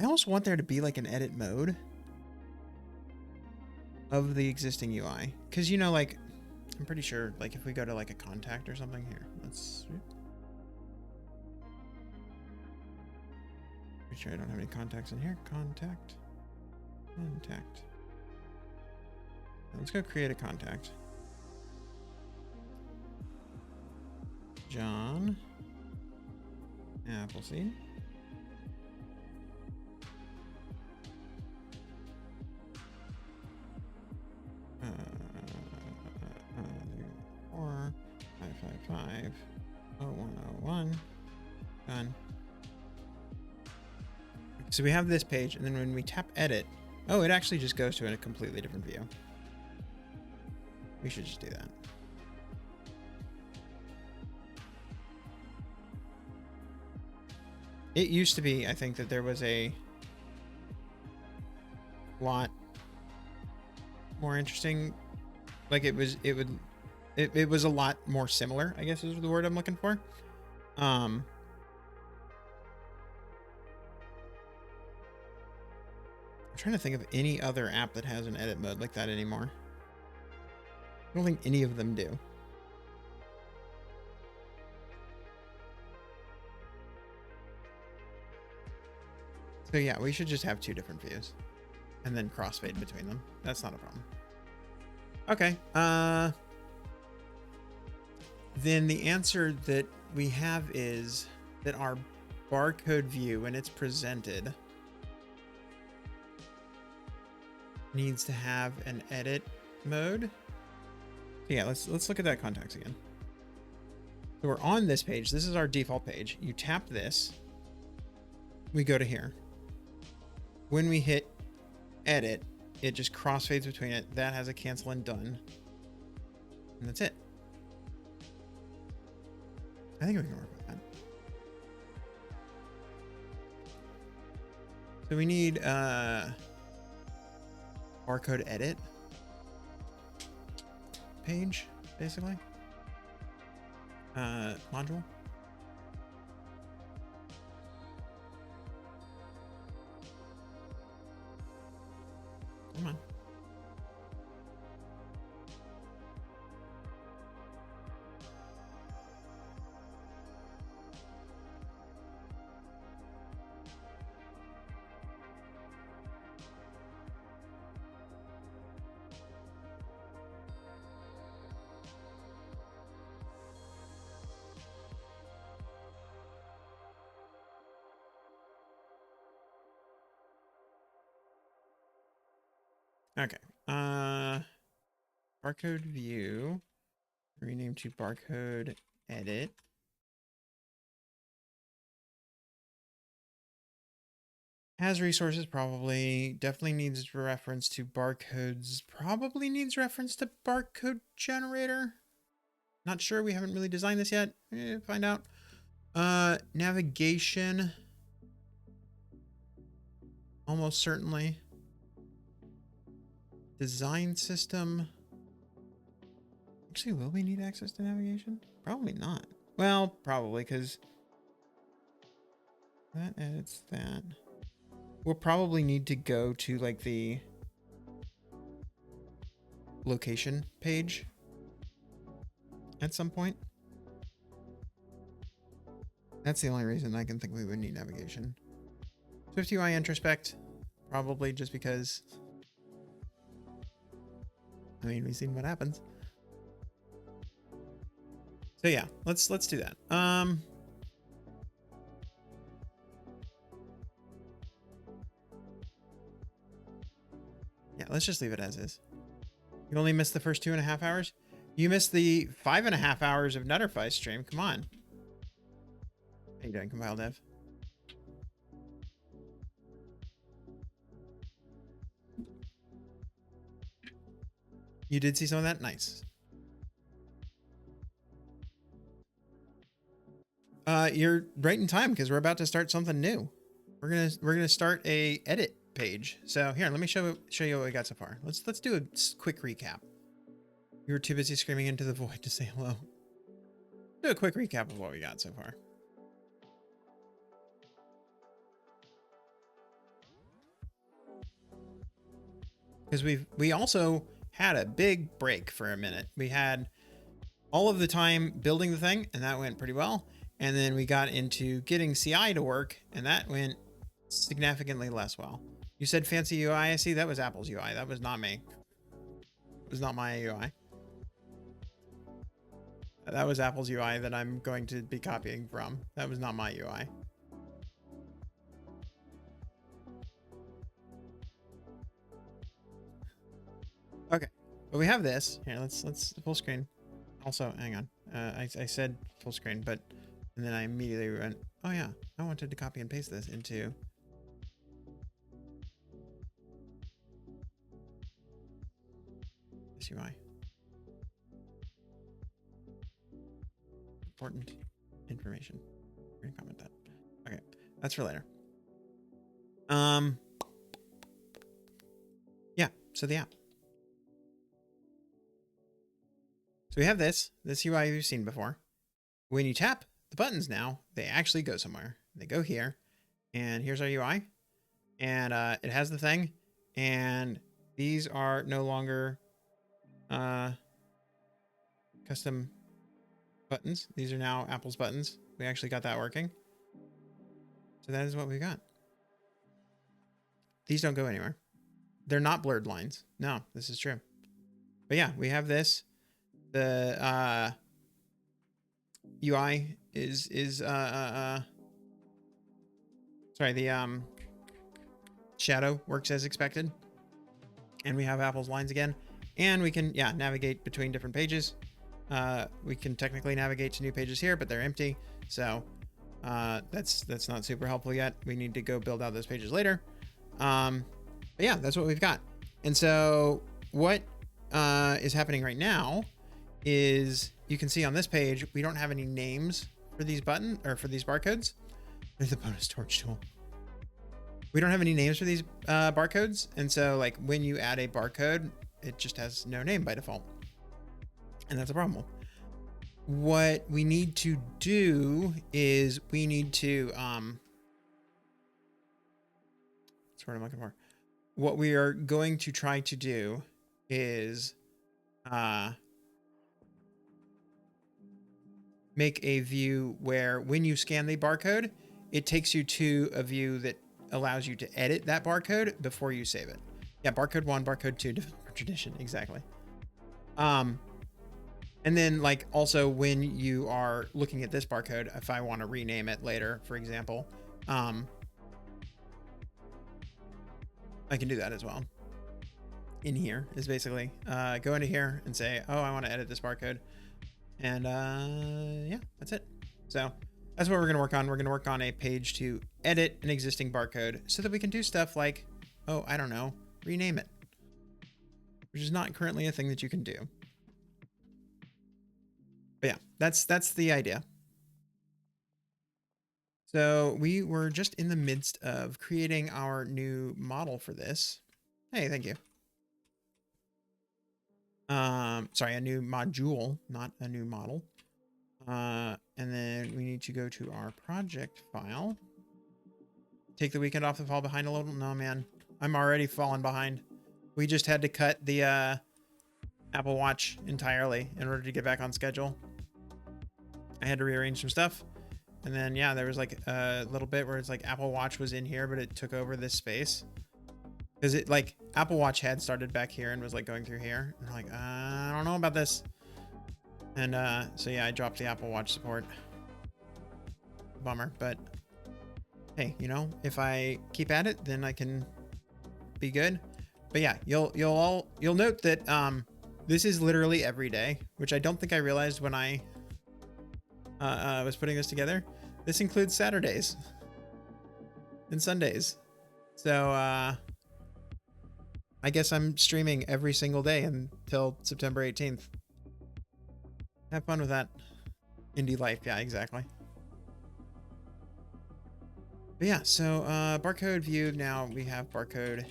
[SPEAKER 1] I almost want there to be like an edit mode of the existing UI. Because, you know, like, I'm pretty sure, like, if we go to like a contact or something here, let's, pretty sure I don't have any contacts in here. Contact. Let's go create a contact. John Appleseed. Or 555 0101. Done. So we have this page, and then when we tap edit, oh, it actually just goes to a completely different view. We should just do that. It used to be, I think, that there was a lot more interesting, like it was a lot more similar, I guess is the word I'm looking for. I'm trying to think of any other app that has an edit mode like that anymore. I don't think any of them do. So yeah, we should just have two different views and then crossfade between them. That's not a problem. Okay. Then the answer that we have is that our barcode view, when it's presented, needs to have an edit mode. Yeah, let's look at that contacts again. So we're on this page. This is our default page. You tap this, we go to here. When we hit edit, it just crossfades between it. That has a cancel and done. And that's it. I think we can work with that. So we need barcode edit page, basically. Module. Come on. Okay. barcode view, rename to barcode edit. Has resources, probably. Definitely needs reference to barcodes. Probably needs reference to barcode generator. Not sure. We haven't really designed this yet. Find out. Navigation. Almost certainly. Design system. Actually, will we need access to navigation? Probably not. Well, probably, because that edits that. We'll probably need to go to like the location page at some point. That's the only reason I can think we would need navigation. SwiftUI introspect, probably just because, I mean, we've seen what happens. So yeah, let's do that. Yeah, let's just leave it as is. You only missed the first 2.5 hours? You missed the 5.5 hours of Nutterfy stream. Come on. How you doing, compile dev? You did see some of that? Nice. You're right in time because we're about to start something new. We're gonna start a edit page. So here, let me show you what we got so far. Let's do a quick recap. You were too busy screaming into the void to say hello. Do a quick recap of what we got so far. Because we also had a big break for a minute. We had all of the time building the thing, and that went pretty well. And then we got into getting CI to work, and that went significantly less well. You said fancy UI. I see that was Apple's UI. That was not me. It was not my UI. That was Apple's UI that I'm going to be copying from. That was not my UI. Okay, but we have this here. Let's full screen. Also, hang on. I said full screen, but and then I immediately went, oh yeah, I wanted to copy and paste this into this UI. Important information. We're gonna comment that. Okay, that's for later. Yeah, so the app. So we have this UI you've seen before. When you tap the buttons now, they actually go somewhere. They go here, and here's our UI, and it has the thing, and these are no longer custom buttons. These are now Apple's buttons. We actually got that working. So that is what we got. These don't go anywhere. They're not blurred lines. No, this is true. But yeah, we have this. The UI is sorry, the shadow works as expected. And we have Apple's lines again. And we can, yeah, navigate between different pages. We can technically navigate to new pages here, but they're empty. So that's not super helpful yet. We need to go build out those pages later. But yeah, that's what we've got. And so what is happening right now is you can see on this page, we don't have any names for these buttons or for these barcodes. There's the bonus storage tool. We don't have any names for these barcodes. And so like when you add a barcode, it just has no name by default. And that's a problem. What we need to do is we need to, that's what I'm looking for. What we are going to try to do is make a view where when you scan the barcode, it takes you to a view that allows you to edit that barcode before you save it. Yeah, barcode 1, barcode 2, developer tradition, exactly. And then like also when you are looking at this barcode, if I want to rename it later, for example, I can do that as well. in here is basically go into here and say, oh, I want to edit this barcode. And yeah, that's it. So that's what we're going to work on. We're going to work on a page to edit an existing barcode so that we can do stuff like, oh, I don't know, rename it, which is not currently a thing that you can do. But yeah, that's the idea. So we were just in the midst of creating our new model for this. Hey, thank you. Sorry, a new module, not a new model. And then we need to go to our project file. Take the weekend off to fall behind a little. No, man, I'm already falling behind. We just had to cut the Apple Watch entirely in order to get back on schedule. I had to rearrange some stuff. And then, yeah, there was like a little bit where it's like Apple Watch was in here, but it took over this space. Because it like Apple Watch had started back here and was like going through here. And I'm like, I don't know about this. And so yeah, I dropped the Apple Watch support. Bummer, but hey, you know, if I keep at it, then I can be good. But yeah, you'll note that this is literally every day, which I don't think I realized when I was putting this together. This includes Saturdays and Sundays. So I guess I'm streaming every single day until September 18th. Have fun with that. Indie life. Yeah, exactly. But yeah, so barcode view. Now we have barcode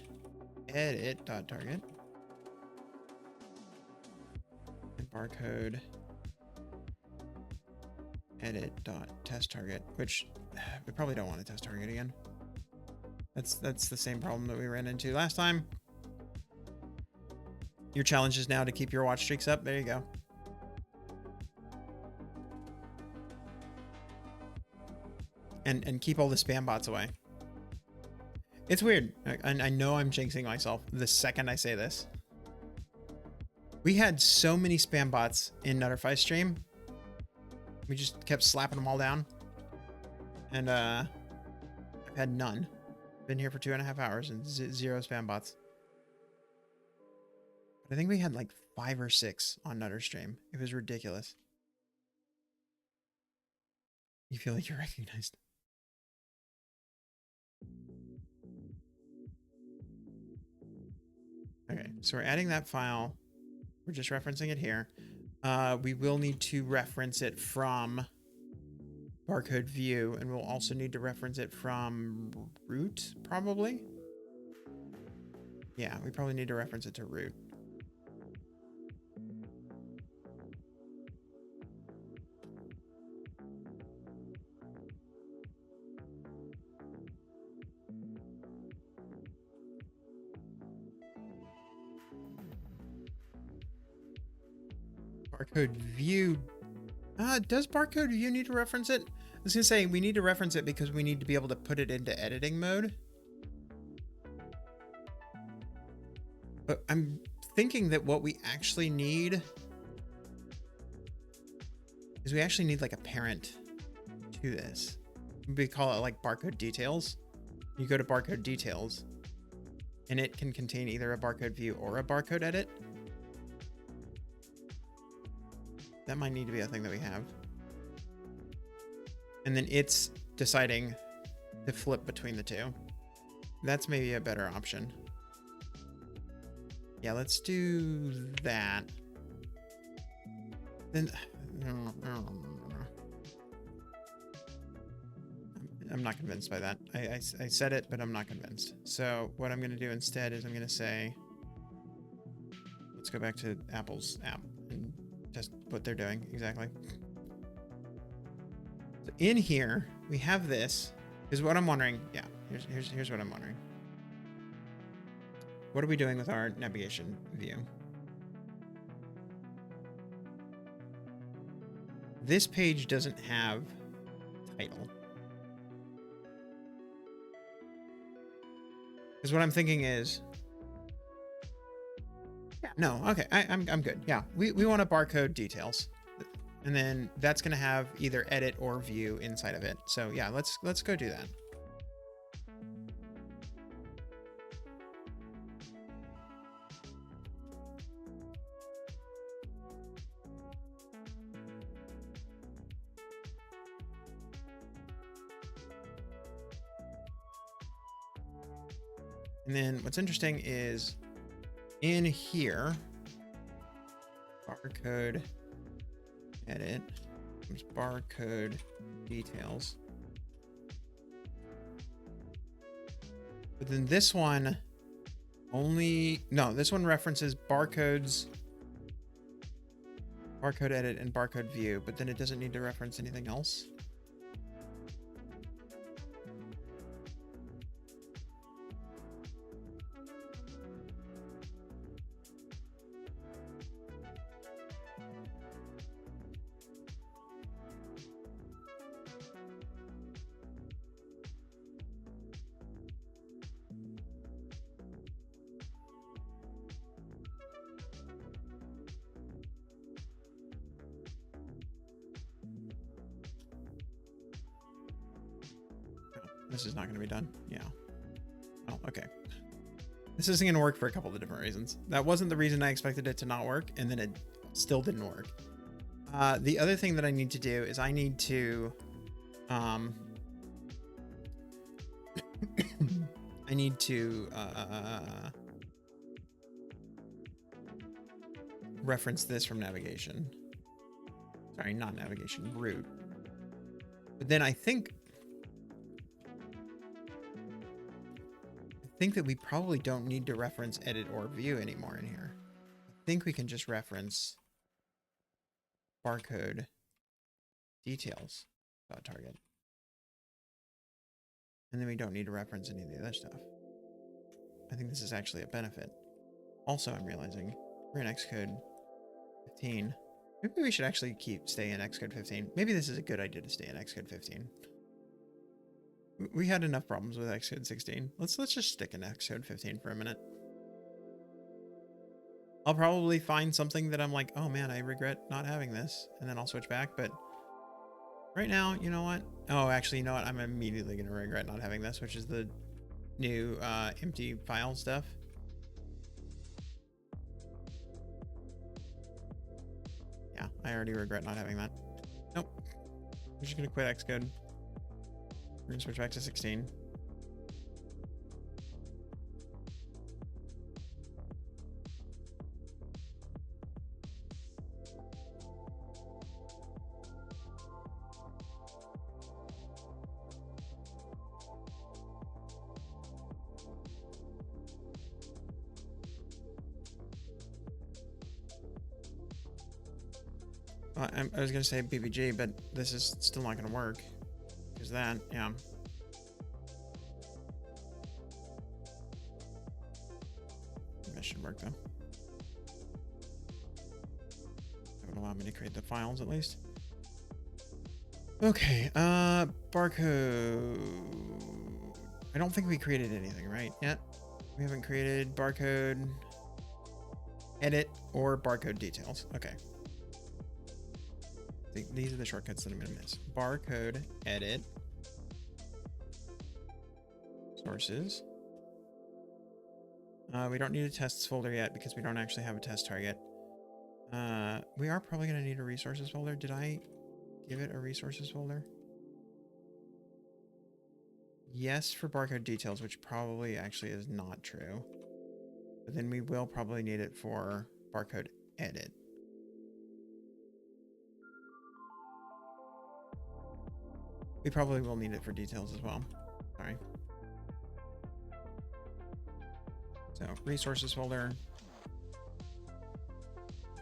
[SPEAKER 1] edit.target and barcode edit.testTarget, which we probably don't want to test target again. That's the same problem that we ran into last time. Your challenge is now to keep your watch streaks up. There you go. And keep all the spam bots away. It's weird. I know I'm jinxing myself the second I say this. We had so many spam bots in Nutterfy's stream. We just kept slapping them all down. And I've had none. Been here for 2.5 hours and zero spam bots. But I think we had like 5 or 6 on Nutter stream. It was ridiculous. You feel like you're recognized. Okay, so we're adding that file. We're just referencing it here. We will need to reference it from barcode view, and we'll also need to reference it from root, probably. Yeah, we probably need to reference it to root. Barcode view. Does barcode view need to reference it? I was gonna say we need to reference it because we need to be able to put it into editing mode. But I'm thinking that what we actually need is we actually need like a parent to this. We call it like barcode details. You go to barcode details and it can contain either a barcode view or a barcode edit. That might need to be a thing that we have. And then it's deciding to flip between the two. That's maybe a better option. Yeah, let's do that. Then I'm not convinced by that. I said it, but I'm not convinced. So what I'm going to do instead is I'm going to say, let's go back to Apple's app and test what they're doing exactly. So in here we have this. Is what I'm wondering. Yeah, here's what I'm wondering. What are we doing with our navigation view? This page doesn't have title. Because what I'm thinking is, yeah, no, okay, I'm good. Yeah, we want a barcode details, and then that's gonna have either edit or view inside of it. So yeah, let's go do that. And then what's interesting is in here, barcode edit, there's barcode details. But then this one this one references barcodes, barcode edit and barcode view, but then it doesn't need to reference anything else. This is not going to be done. Yeah. Oh, okay. This isn't going to work for a couple of different reasons. That wasn't the reason I expected it to not work, and then it still didn't work. The other thing that I need to do is I need to reference this from navigation. Sorry, not navigation, root. But then I think that we probably don't need to reference edit or view anymore in here. I think we can just reference barcode details about target. And then we don't need to reference any of the other stuff. I think this is actually a benefit. Also, I'm realizing we're in Xcode 15. Maybe we should actually stay in Xcode 15. Maybe this is a good idea to stay in Xcode 15. We had enough problems with Xcode 16. Let's just stick in Xcode 15 for a minute. I'll probably find something that I'm like, oh man, I regret not having this, and then I'll switch back. But right now, you know what? Oh, actually, you know what? I'm immediately going to regret not having this, which is the new empty file stuff. Yeah, I already regret not having that. Nope. I'm just going to quit Xcode. We're going to switch back to 16. I was going to say BBG, but this is still not going to work. Because that, yeah. That should work though. That would allow me to create the files at least. Okay, barcode. I don't think we created anything, right? Yet. We haven't created barcode edit or barcode details. Okay. These are the shortcuts that I'm going to miss. Barcode edit. Sources. We don't need a tests folder yet because we don't actually have a test target. We are probably going to need a resources folder. Did I give it a resources folder? Yes, for barcode details, which probably actually is not true. But then we will probably need it for barcode edit. We probably will need it for details as well. Sorry. So resources folder.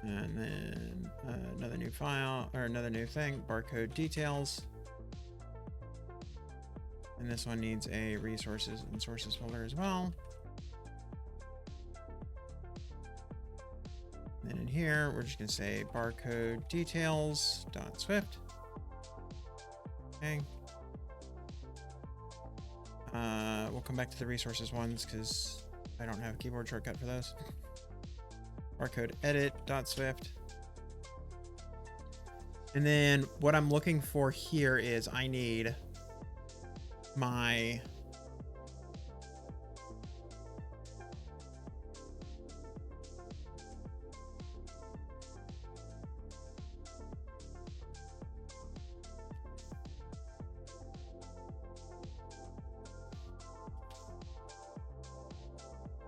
[SPEAKER 1] And then another new file or another new thing, barcode details. And this one needs a resources and sources folder as well. And then in here, we're just going to say barcode details.swift. Okay. We'll come back to the resources ones because I don't have a keyboard shortcut for those. Barcode edit.swift. And then what I'm looking for here is I need my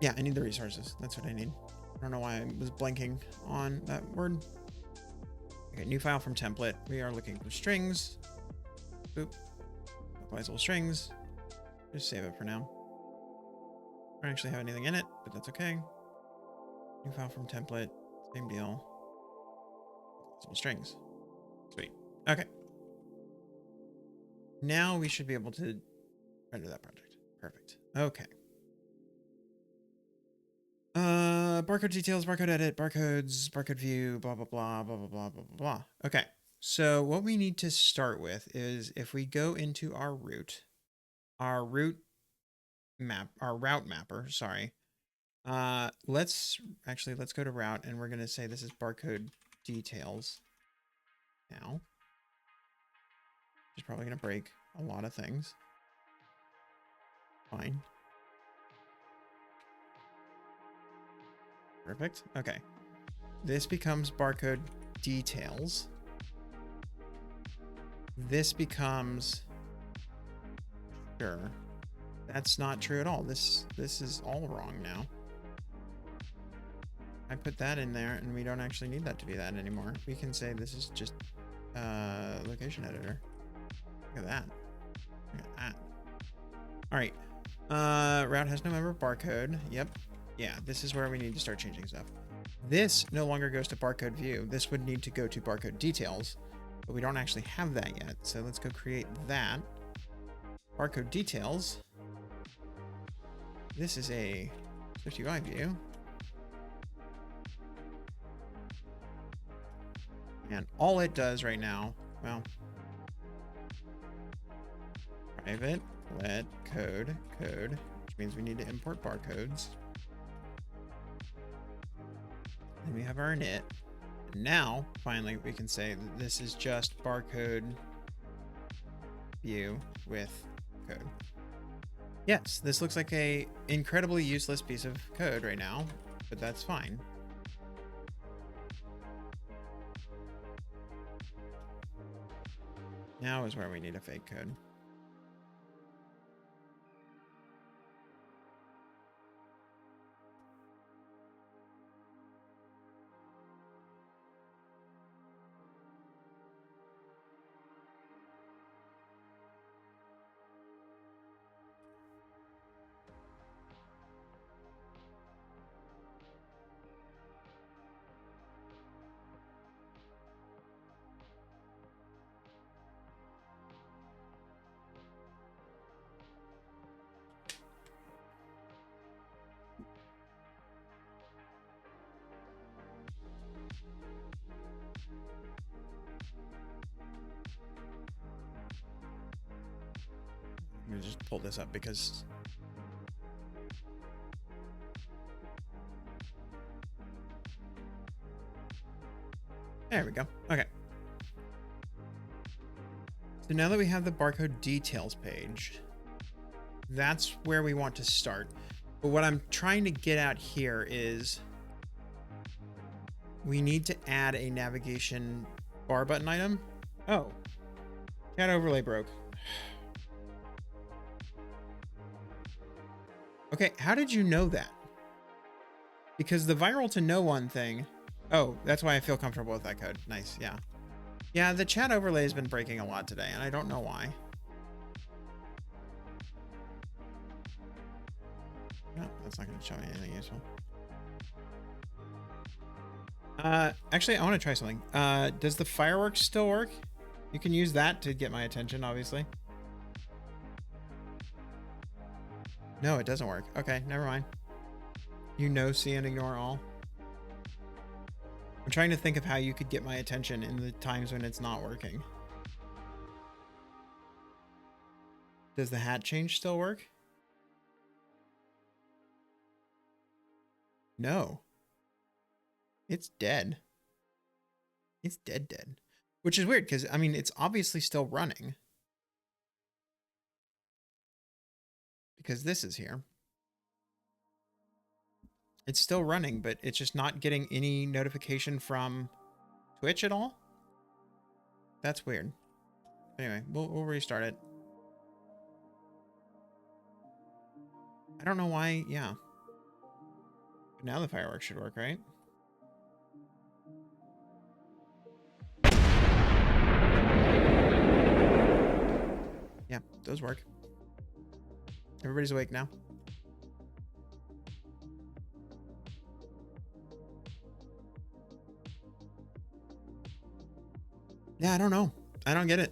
[SPEAKER 1] Yeah, I need the resources. That's what I need. I don't know why I was blanking on that word. Okay, new file from template. We are looking for strings. Boop. Localizable strings. Just save it for now. I don't actually have anything in it, but that's okay. New file from template. Same deal. Localizable strings. Sweet. Okay. Now we should be able to render that project. Perfect. Okay. Barcode details, barcode edit, barcodes, barcode view, blah, blah, blah, blah, blah, blah, blah, blah. Okay. So what we need to start with is if we go into our route mapper, sorry. Let's go to route and we're going to say this is barcode details now. Which is probably going to break a lot of things. Fine. Perfect. Okay. This becomes barcode details. This becomes, sure. That's not true at all. This is all wrong now. I put that in there and we don't actually need that to be that anymore. We can say this is just location editor. Look at that. Look at that. All right. Route has no member barcode. Yep. Yeah, this is where we need to start changing stuff. This no longer goes to barcode view. This would need to go to barcode details, but we don't actually have that yet. So let's go create that. Barcode details. This is a SwiftUI view. And all it does right now, well, private let code, which means we need to import barcodes. And we have our init. And now, finally, we can say that this is just barcode view with code. Yes, this looks like a incredibly useless piece of code right now, but that's fine. Now is where we need a fake code. Let me just pull this up because there we go. Okay. So now that we have the barcode details page, that's where we want to start. But what I'm trying to get at here is we need to add a navigation bar button item. Oh, chat overlay broke. Okay, how did you know that? Because the viral to no one thing. Oh, that's why I feel comfortable with that code. Nice, yeah. Yeah, the chat overlay has been breaking a lot today, and I don't know why. No, that's not going to show me anything useful. Actually, I want to try something. Does the fireworks still work? You can use that to get my attention, obviously. No, it doesn't work. Okay, never mind. You know, see and ignore all. I'm trying to think of how you could get my attention in the times when it's not working. Does the hat change still work? No. It's dead. It's dead. Which is weird because, I mean, it's obviously still running. Because this is here. It's still running, but it's just not getting any notification from Twitch at all. That's weird. Anyway, we'll restart it. I don't know why. Yeah. Now the fireworks should work, right? Yeah, those work. Everybody's awake now. Yeah, I don't know. I don't get it.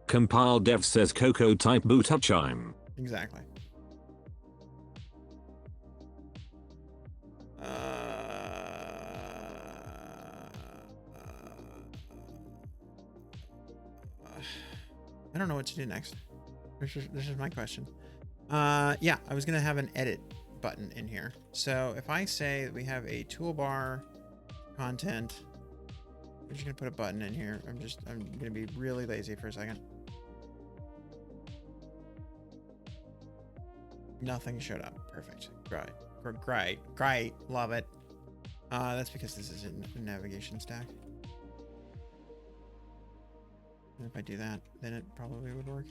[SPEAKER 3] Compile dev says Coco type boot up chime.
[SPEAKER 1] Exactly. I don't know what to do next. This is my question. Yeah, I was gonna have an edit button in here. So if I say that we have a toolbar content, we're just gonna put a button in here. I'm gonna be really lazy for a second. Nothing showed up. Perfect. Great. Love it. That's because this is in a navigation stack. And if I do that, then it probably would work.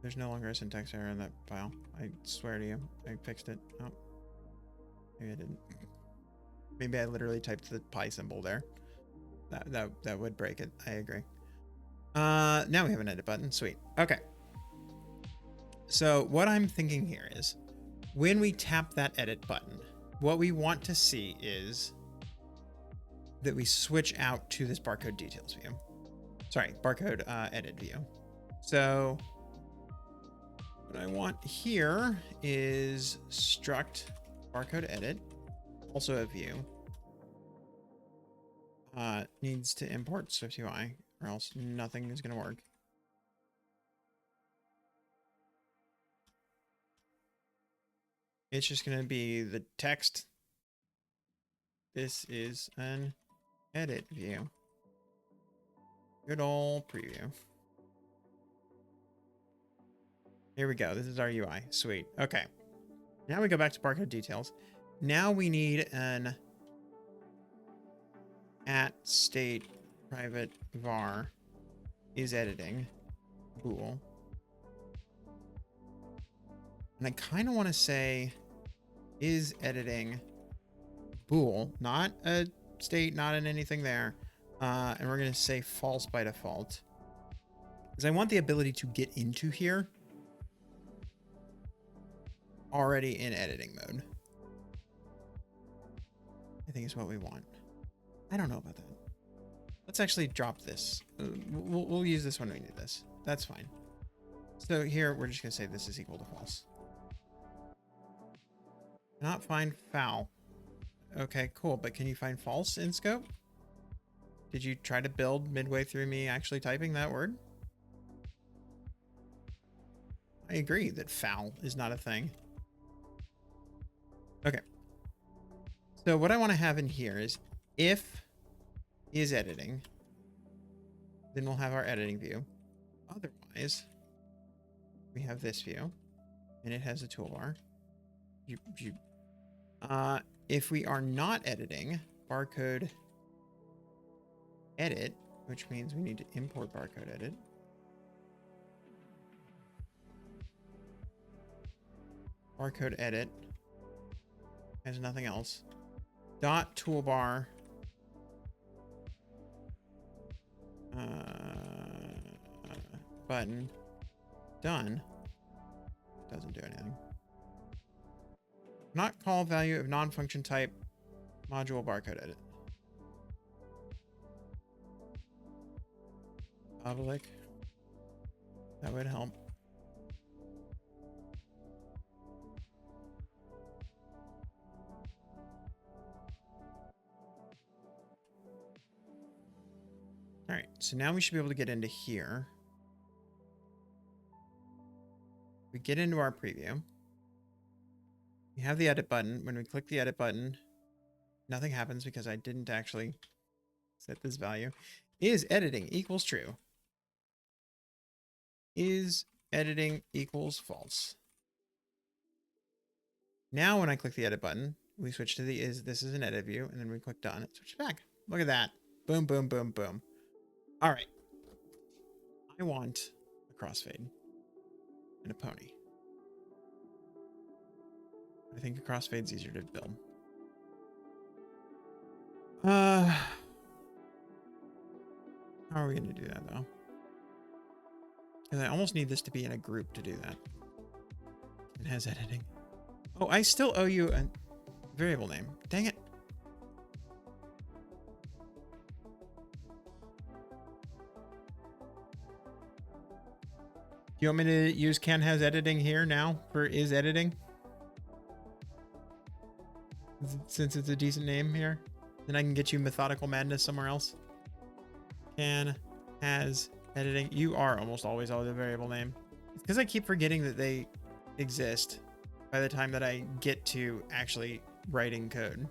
[SPEAKER 1] There's no longer a syntax error in that file. I swear to you, I fixed it. Oh, maybe I didn't. Maybe I literally typed the pi symbol there. That would break it. I agree. Now we have an edit button. Sweet. Okay. So what I'm thinking here is when we tap that edit button, what we want to see is that we switch out to this barcode details view. Sorry, barcode edit view. So what I want here is struct barcode edit, also a view. Needs to import SwiftUI or else nothing is going to work. It's just going to be the text. This is an edit view. Good old preview. Here we go. This is our UI. Sweet. Okay. Now we go back to barcode details. Now we need an @state private var is editing bool. And I kind of want to say is editing bool, not a state, not in anything there. And we're going to say false by default. Because I want the ability to get into here already in editing mode. I think is what we want. I don't know about that. Let's actually drop this. We'll use this when we need this. That's fine. So here we're just going to say this is equal to false. Not find foul. Okay, cool. But can you find false in scope? Did you try to build midway through me actually typing that word? I agree that foul is not a thing. Okay. So what I want to have in here is if is editing, then we'll have our editing view. Otherwise, we have this view and it has a toolbar. If we are not editing, barcode edit, which means we need to import barcode edit. Barcode edit has nothing else. Dot toolbar button done. Doesn't do anything. Not call value of non-function type module barcode edit. Public. That would help. All right, so now we should be able to get into here. We get into our preview. We have the edit button. When we click the edit button, nothing happens because I didn't actually set this value. Is editing equals true? Is editing equals false? Now when I click the edit button, we switch to this is an edit view, and then we click done. It switches back. Look at that. Boom, boom, boom, boom. All right. I want a crossfade and a pony. I think a crossfade's easier to build. How are we going to do that, though? Because I almost need this to be in a group to do that. It has editing. Oh, I still owe you a variable name. Dang it. You want me to use can has editing here now for is editing? Since it's a decent name here. Then I can get you methodical madness somewhere else. Can has editing. You are almost always the variable name. It's because I keep forgetting that they exist by the time that I get to actually writing code.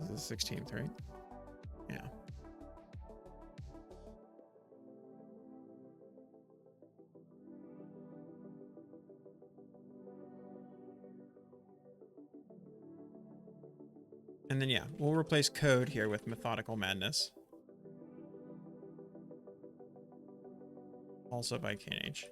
[SPEAKER 1] This is the 16th, right? Yeah. And then, yeah, we'll replace code here with methodical madness. Also by KNH.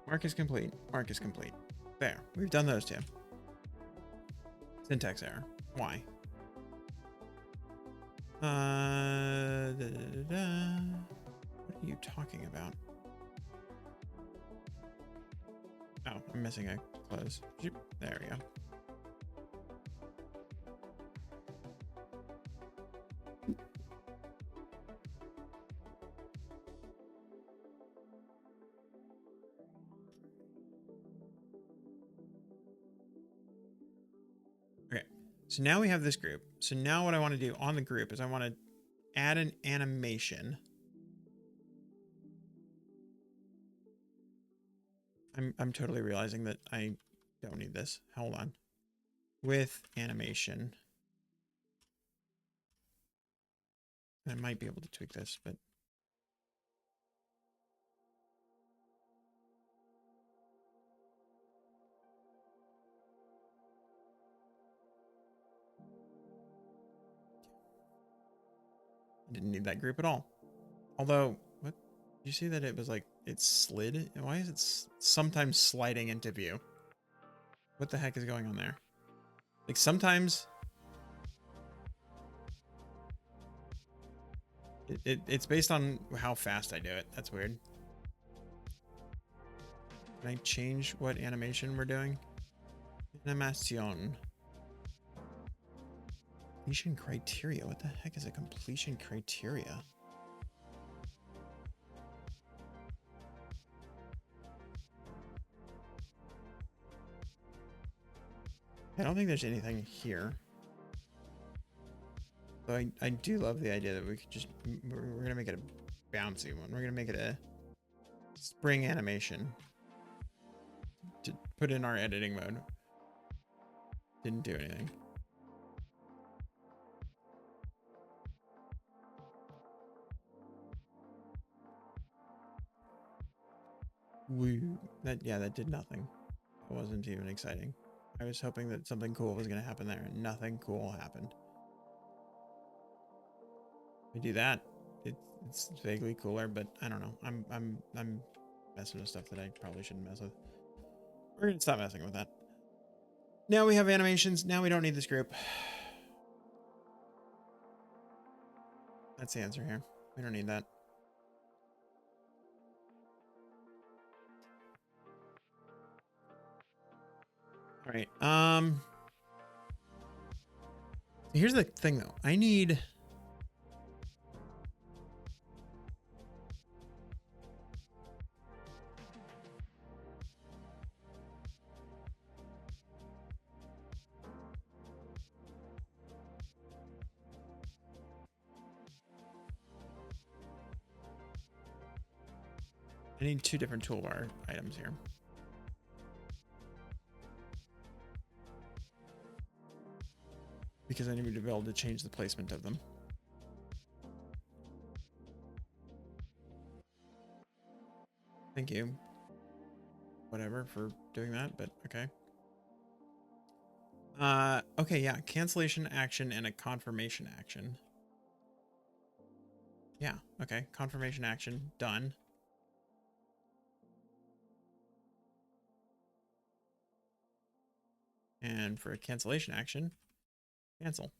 [SPEAKER 1] Mark is complete. Mark is complete. There. We've done those two. Syntax error. Why? What are you talking about? Oh, I'm missing a close. There we go. So now we have this group. So now what I want to do on the group is I want to add an animation. I'm totally realizing that I don't need this. Hold on. With animation. I might be able to tweak this, but I didn't need that group at all. Although, what? Did you see that it was like, it slid? Why is it sometimes sliding into view? What the heck is going on there? Like sometimes it's based on how fast I do it. That's weird. Can I change what animation we're doing? Animation. Completion criteria. What the heck is a completion criteria? I don't think there's anything here. So I do love the idea that we could just, we're going to make it a bouncy one. We're going to make it a spring animation to put in our editing mode. Didn't do anything. Woo. That did nothing. It wasn't even exciting. I was hoping that something cool was going to happen there, and nothing cool happened. We do that. It's vaguely cooler, but I don't know. I'm messing with stuff that I probably shouldn't mess with. We're gonna stop messing with that. Now we have animations. Now we don't need this group. That's the answer here. We don't need that. All right. Here's the thing though. I need two different toolbar items here. Because I need to be able to change the placement of them. Thank you. Whatever for doing that, but okay. Okay, yeah, cancellation action and a confirmation action. Yeah, okay, confirmation action, done. And for a cancellation action, cancel.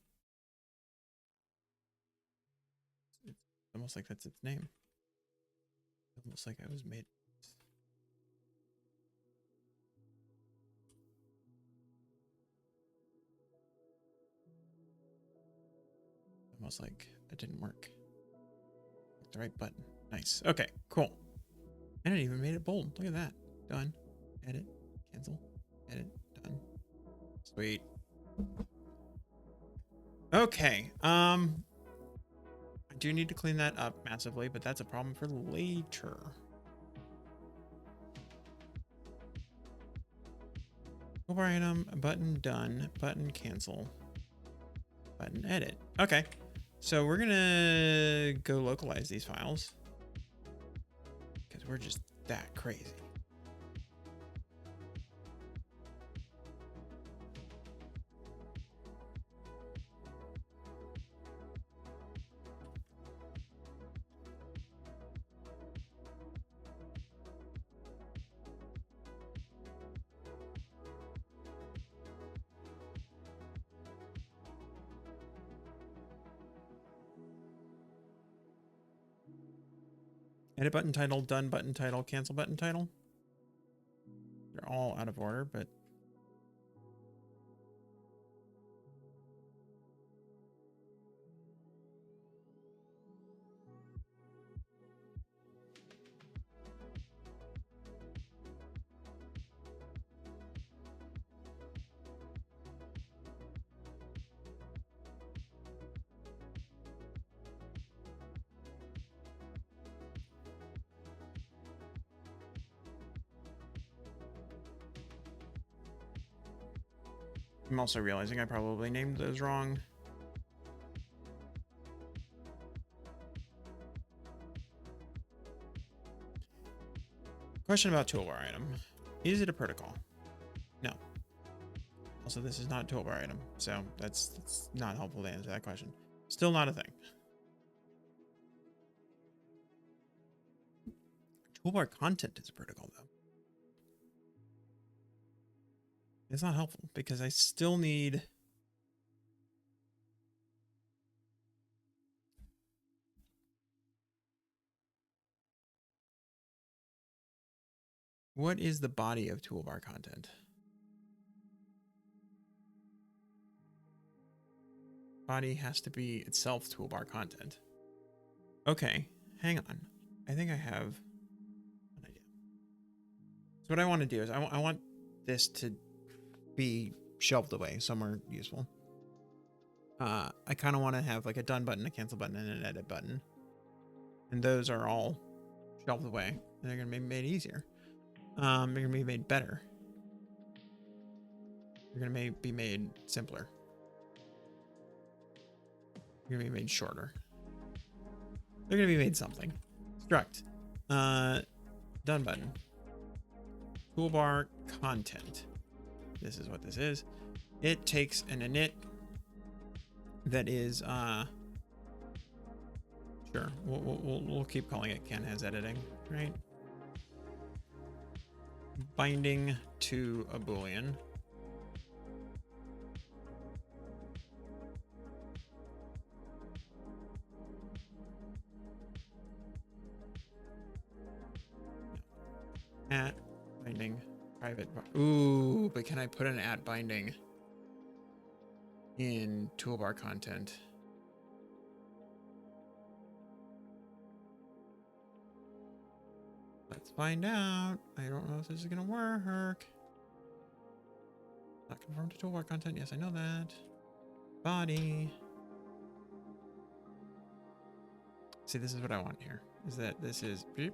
[SPEAKER 1] It's almost like that's its name. Almost like I was made. Almost like it didn't work. The right button. Nice. Okay, cool. And it even made it bold. Look at that. Done. Edit. Cancel. Edit. Done. Sweet. Okay. I do need to clean that up massively, but that's a problem for later. Toolbar item, button done, button cancel, button edit. Okay. So we're gonna go localize these files because we're just that crazy. Edit button title, done button title, cancel button title. They're all out of order, but I'm also realizing I probably named those wrong. Question about toolbar item. Is it a protocol? No. Also, this is not a toolbar item, so that's not helpful to answer that question. Still not a thing. Toolbar content is a protocol, though. It's not helpful because I still need... What is the body of toolbar content? Body has to be itself toolbar content. Okay, hang on. I think I have an idea. So what I want to do is I want this to be shelved away somewhere useful. I kind of want to have like a done button, a cancel button, and an edit button. And those are all shelved away. And they're going to be made easier. They're going to be made better. They're going to be made simpler. They're going to be made shorter. They're going to be made something. Struct. Done button. Toolbar content. This is what this is. It takes an init that is sure. We'll keep calling it Ken has editing, right? Binding to a Boolean. At binding private var. Ooh, but can I put an at binding in toolbar content? Let's find out. I don't know if this is gonna work. Not conform to toolbar content. Yes, I know that. Body. See, this is what I want here. Is that this is beep,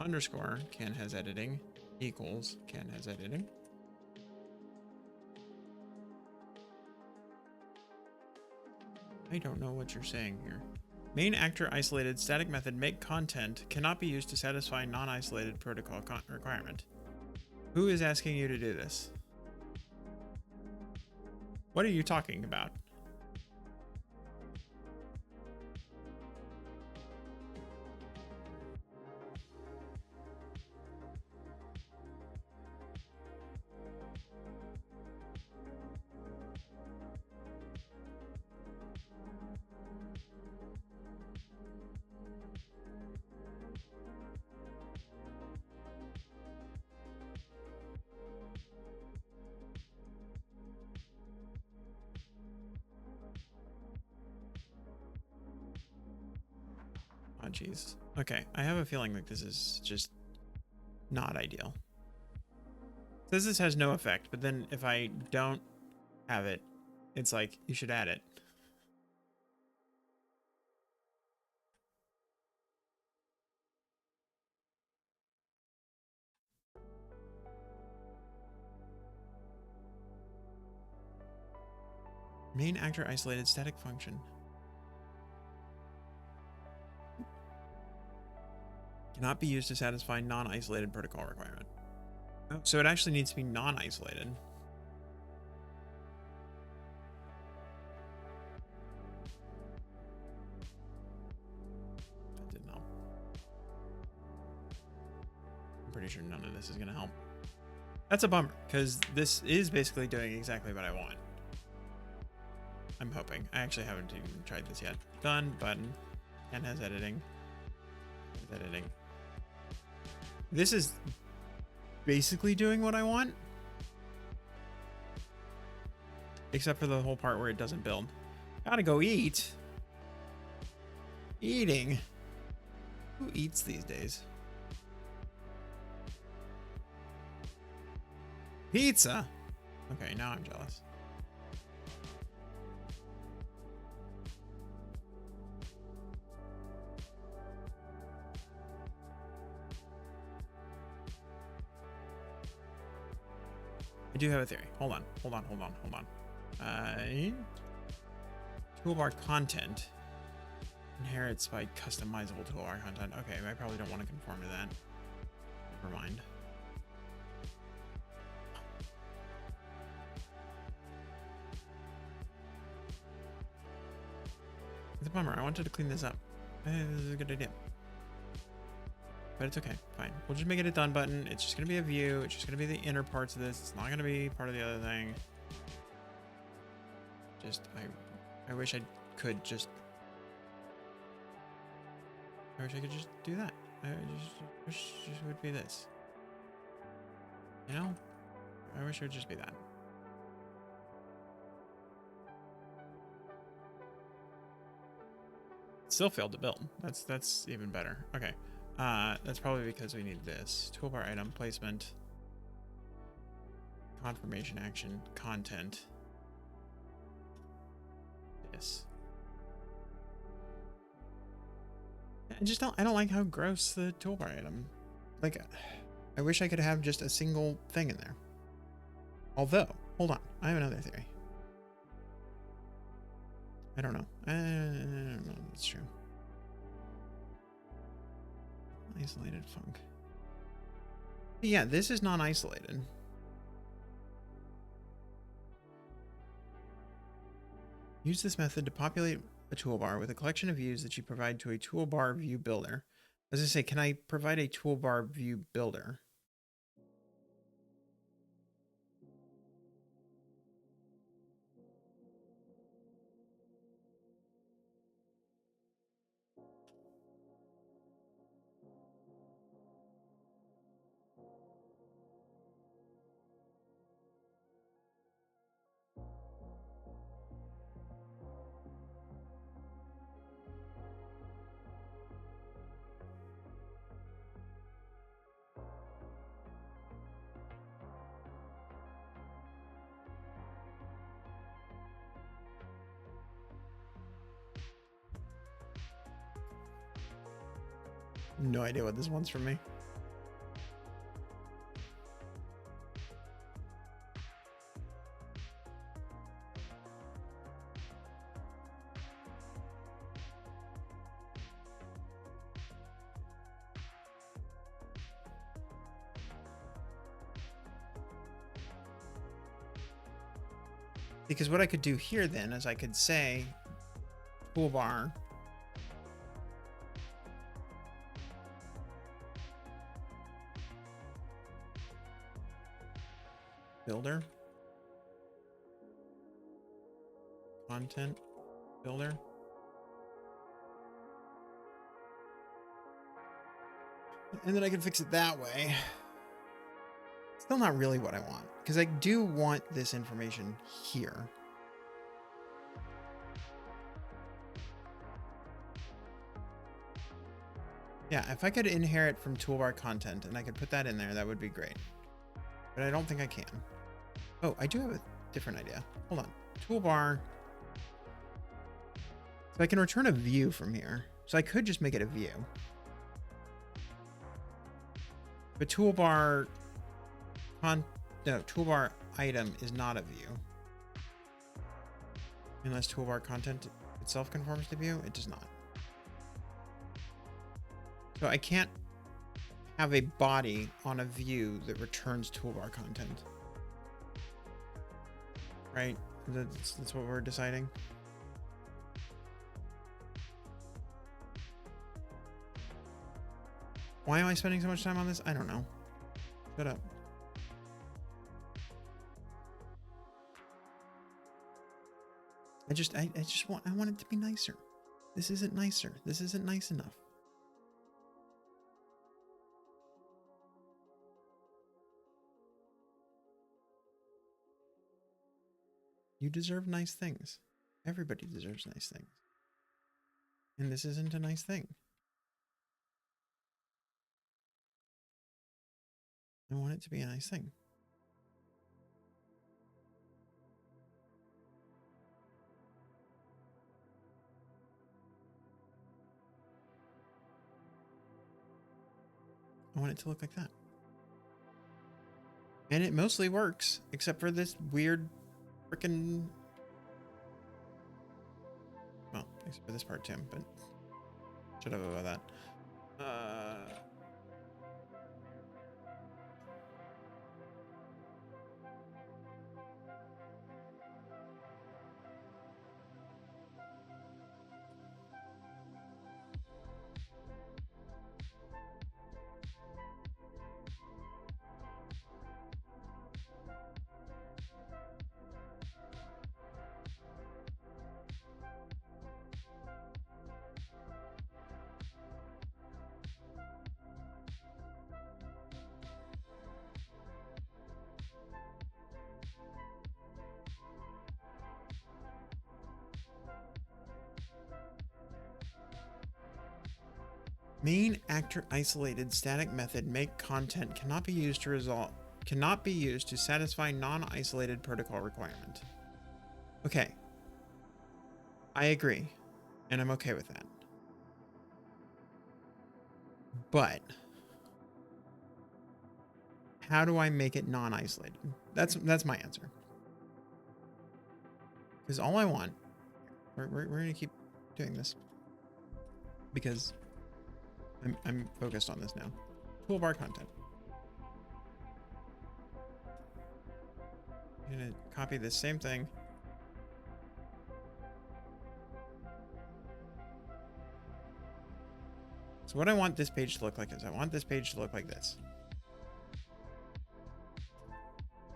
[SPEAKER 1] underscore can has editing equals can has editing. I don't know what you're saying here. Main actor isolated static method make content cannot be used to satisfy non-isolated protocol requirement. Who is asking you to do this? What are you talking about? Oh, jeez. Okay, I have a feeling like this is just not ideal. It says this has no effect, but then if I don't have it, it's like, you should add it. Main actor isolated static function. Cannot be used to satisfy non-isolated protocol requirement. Oh, so it actually needs to be non-isolated. That didn't help. I'm pretty sure none of this is going to help. That's a bummer, because this is basically doing exactly what I want. I'm hoping. I actually haven't even tried this yet. Done, button. And has editing. Has editing. This is basically doing what I want. Except for the whole part where it doesn't build. Gotta go eat. Eating. Who eats these days? Pizza. Okay, now I'm jealous. I do have a theory. Hold on. Toolbar content inherits by customizable toolbar content. Okay, I probably don't want to conform to that. Never mind. It's a bummer. I wanted to clean this up. This is a good idea. But it's okay. Fine. We'll just make it a done button. It's just going to be a view. It's just going to be the inner parts of this. It's not going to be part of the other thing. Just, I wish I could just... I wish I could just do that. I just wish it would be this. You know? I wish it would just be that. Still failed to build. That's even better. Okay. That's probably because we need this. Toolbar item placement. Confirmation action. Content. This. I don't like how gross the toolbar item. Like, I wish I could have just a single thing in there. Although, hold on. I have another theory. I don't know. I don't know. That's true. Isolated func. Yeah, this is non-isolated. Use this method to populate a toolbar with a collection of views that you provide to a toolbar view builder. As I say, can I provide a toolbar view builder? No idea what this wants from me. Because what I could do here then is I could say toolbar builder, content builder. And then I can fix it that way. Still not really what I want, because I do want this information here. Yeah, if I could inherit from toolbar content and I could put that in there, that would be great. But I don't think I can. Oh, I do have a different idea. Hold on. Toolbar. So I can return a view from here. So I could just make it a view. But toolbar toolbar item is not a view. Unless toolbar content itself conforms to view, it does not. So I can't have a body on a view that returns toolbar content. Right? That's what we're deciding. Why am I spending so much time on this? I don't know. Shut up. I want it to be nicer. This isn't nicer. This isn't nice enough. You deserve nice things. Everybody deserves nice things. And this isn't a nice thing. I want it to be a nice thing. I want it to look like that. And it mostly works, except for this weird freaking... Well, except for this part too, but shut up about that. Main actor isolated static method make content cannot be used to satisfy non-isolated protocol requirement. Okay. I agree. And I'm okay with that. But how do I make it non-isolated? That's my answer. Because all I want, we're going to keep doing this because I'm focused on this now. Toolbar content. I'm going to copy this same thing. So what I want this page to look like is I want this page to look like this.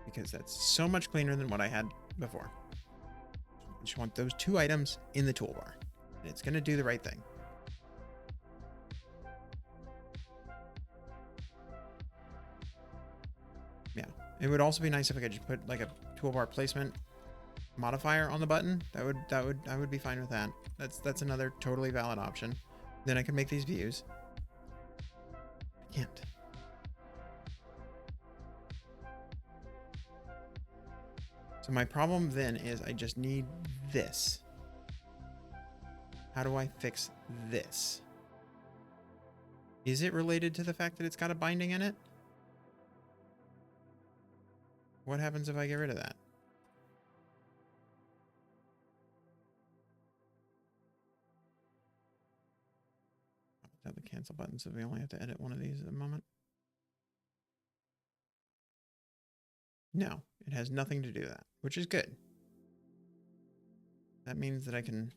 [SPEAKER 1] Because that's so much cleaner than what I had before. I just want those two items in the toolbar. And it's going to do the right thing. Yeah. It would also be nice if I could just put like a toolbar placement modifier on the button. I would be fine with that. That's another totally valid option. Then I can make these views. I can't. So my problem then is I just need this. How do I fix this? Is it related to the fact that it's got a binding in it? What happens if I get rid of that? Tap the cancel button, so we only have to edit one of these at the moment. No, it has nothing to do with that, which is good. That means that I can...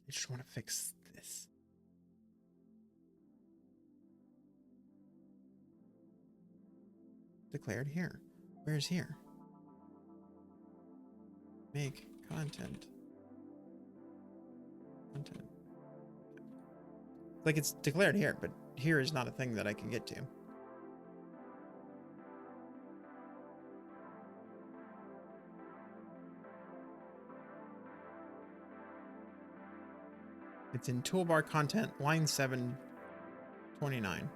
[SPEAKER 1] I just want to fix this. Declared here. Where's here? Make content. Content. Like it's declared here, but here is not a thing that I can get to. It's in toolbar content, line 729.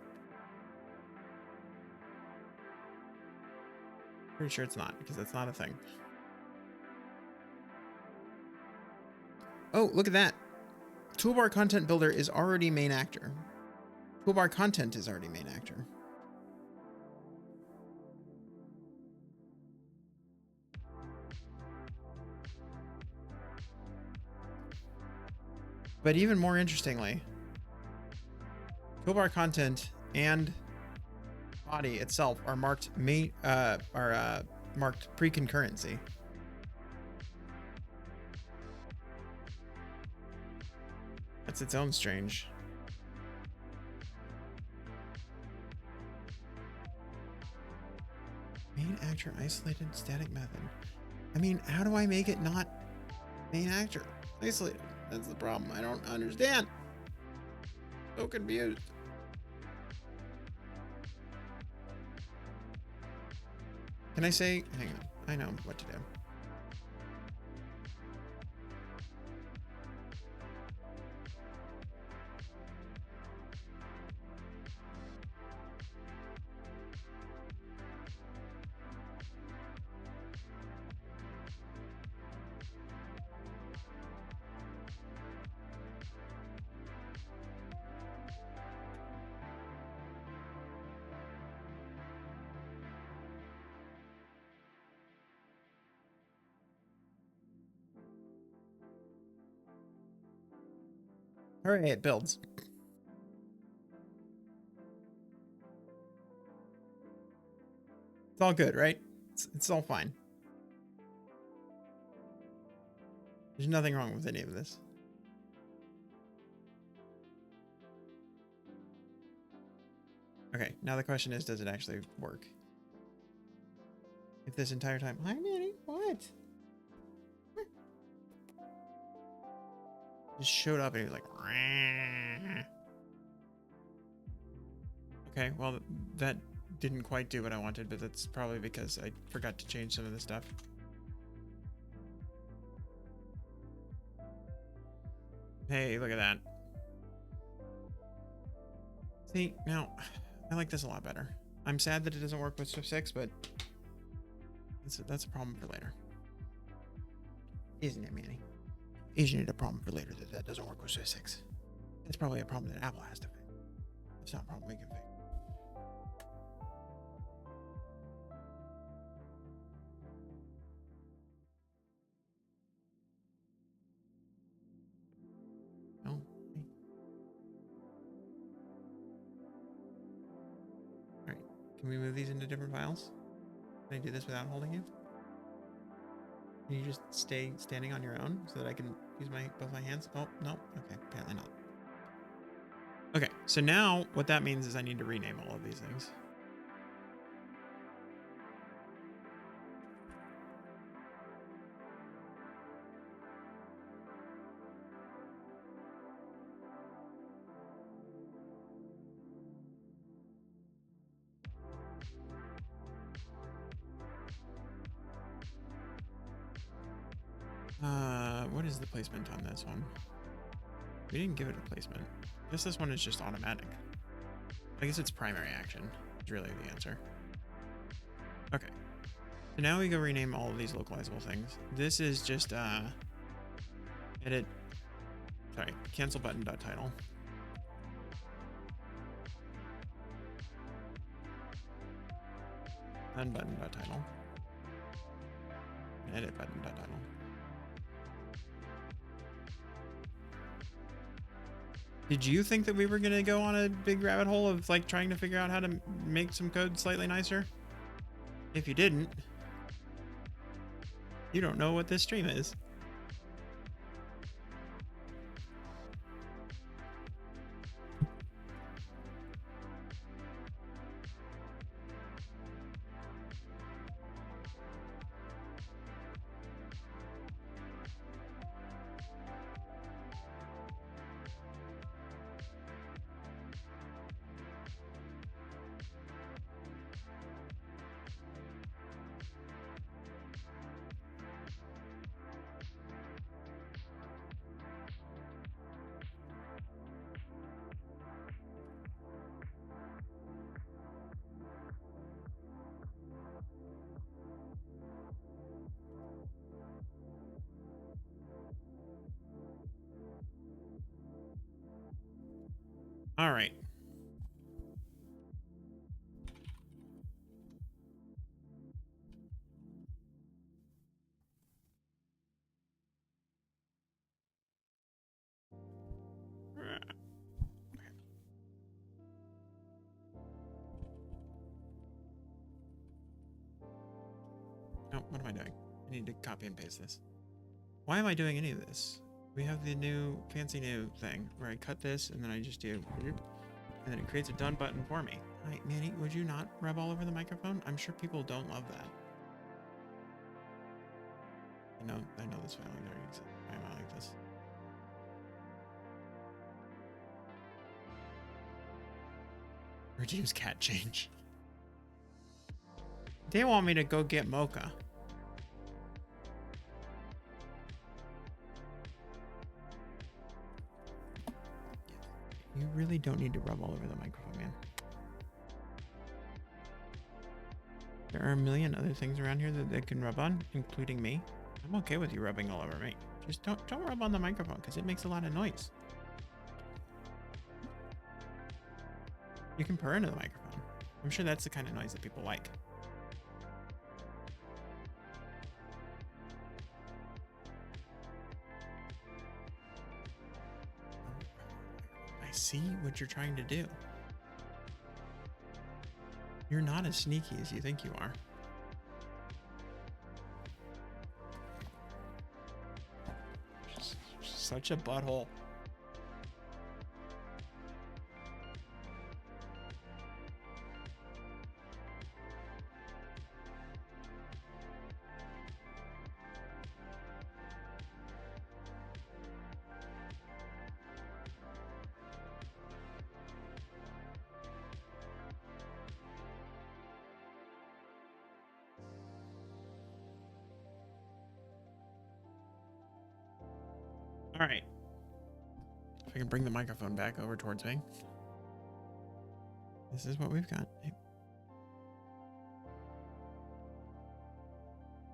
[SPEAKER 1] Pretty sure it's not, because that's not a thing. Oh, look at that. Toolbar content builder is already main actor. Toolbar content is already main actor. But even more interestingly, toolbar content and body itself are marked marked pre-concurrency. That's its own strange. Main actor isolated static method. I mean, how do I make it not main actor isolated? That's the problem. I don't understand. So confused. Can I say, hang on, I know what to do. All right, it builds. It's all good, right? It's all fine. There's nothing wrong with any of this. Okay, now the question is, does it actually work? If this entire time... Hi, Manny. What? Just showed up and he was like... Rah. Okay, well, that didn't quite do what I wanted, but that's probably because I forgot to change some of the stuff. Hey, look at that. See, now, I like this a lot better. I'm sad that it doesn't work with Swift 6, but that's a problem for later. Isn't it, Manny? Isn't it a problem for later that that doesn't work with Swift 6? It's probably a problem that Apple has to fix. It's not a problem we can fix. Oh, hey. All right, can we move these into different files? Can I do this without holding you? Can you just stay standing on your own so that I can use both my hands? Oh, no. Okay, apparently not. Okay, so now what that means is I need to rename all of these things. What is the placement on this one? We didn't give it a placement. I guess this one is just automatic. I guess it's primary action. Is really the answer. Okay. So now we go rename all of these localizable things. This is just edit. Sorry, cancel button.title. Done button.title. Edit button.title. Did you think that we were gonna go on a big rabbit hole of like trying to figure out how to make some code slightly nicer? If you didn't, you don't know what this stream is. All right. Oh, what am I doing? I need to copy and paste this. Why am I doing any of this? We have the new fancy new thing where I cut this and then I just do, and then it creates a done button for me. Hi, Manny, would you not rub all over the microphone? I'm sure people don't love that. I know this file already exists. Why am I like this? Reduce cat change. They want me to go get Mocha. You really don't need to rub all over the microphone, man. There are a million other things around here that they can rub on, including me. I'm okay with you rubbing all over me. Just don't rub on the microphone because it makes a lot of noise. You can purr into the microphone. I'm sure that's the kind of noise that people like. I see what you're trying to do. You're not as sneaky as you think you are. Such a butthole. All right. If I can bring the microphone back over towards me. This is what we've got.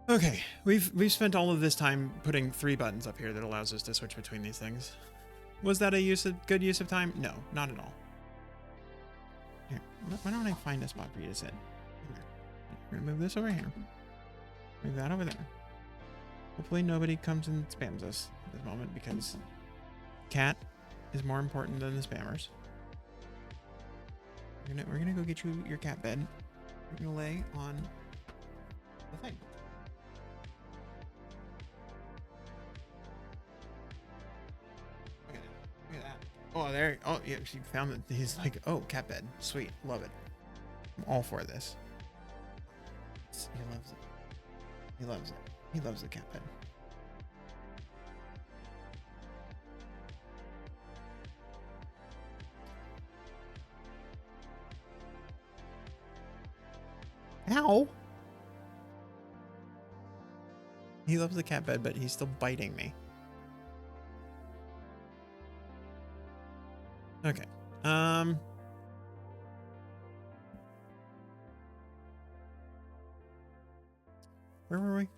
[SPEAKER 1] Okay, we've spent all of this time putting 3 buttons up here that allows us to switch between these things. Was that a good use of time? No, not at all. Here, why don't I find a spot for you to sit? Here. We're gonna move this over here. Move that over there. Hopefully nobody comes and spams us at this moment because cat is more important than the spammers. We're gonna go get you your cat bed. We're gonna lay on the thing. Look at that. Oh, there. Oh, yeah. She found it. He's like, oh, cat bed. Sweet. Love it. I'm all for this. He loves it. He loves it. He loves the cat bed. Ow! He loves the cat bed, but he's still biting me. Okay. Where were we?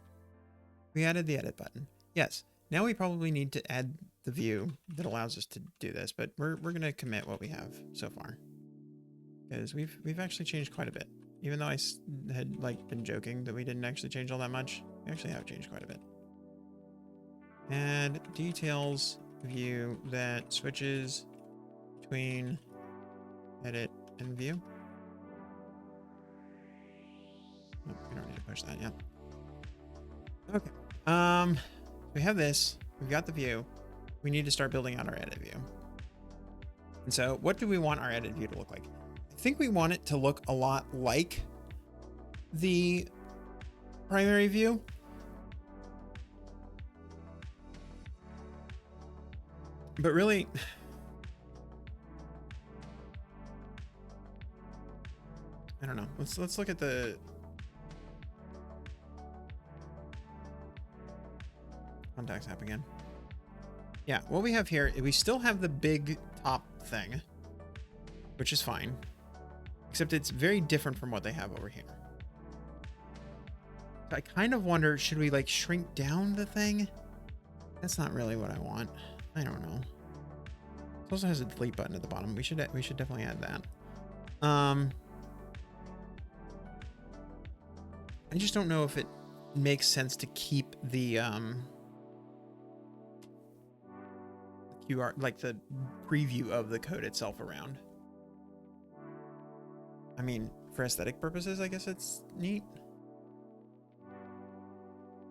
[SPEAKER 1] We added the edit button. Yes. Now we probably need to add the view that allows us to do this, but we're gonna commit what we have so far, because we've actually changed quite a bit. Even though I had like been joking that we didn't actually change all that much, we actually have changed quite a bit. Add details view that switches between edit and view. Oh, we don't need to push that yet. Okay. We have this. We've got the view. We need to start building out our edit view. And so what do we want our edit view to look like? I think we want it to look a lot like the primary view. But really, I don't know. Let's look at the contacts app again. Yeah, what we have here, we still have the big top thing, which is fine, except it's very different from what they have over here. So I kind of wonder, should we like shrink down the thing? That's not really what I want. I don't know. It also has a delete button at the bottom. We should definitely add that. I just don't know if it makes sense to keep the QR, like the preview of the code itself around. I mean, for aesthetic purposes, I guess it's neat.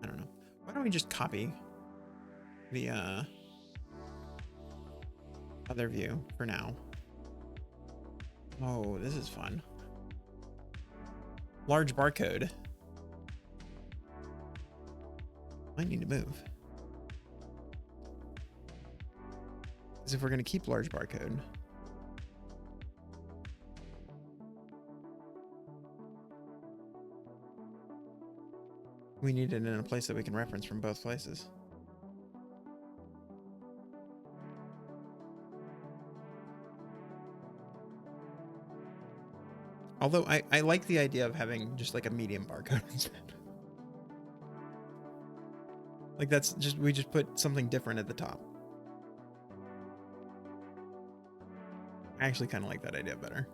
[SPEAKER 1] I don't know. Why don't we just copy the other view for now? Oh, this is fun. Large barcode. Might need to move. Because if we're going to keep large barcode, we need it in a place that we can reference from both places. Although I like the idea of having just like a medium barcode instead. Like that's just, we just put something different at the top. I actually kind of like that idea better.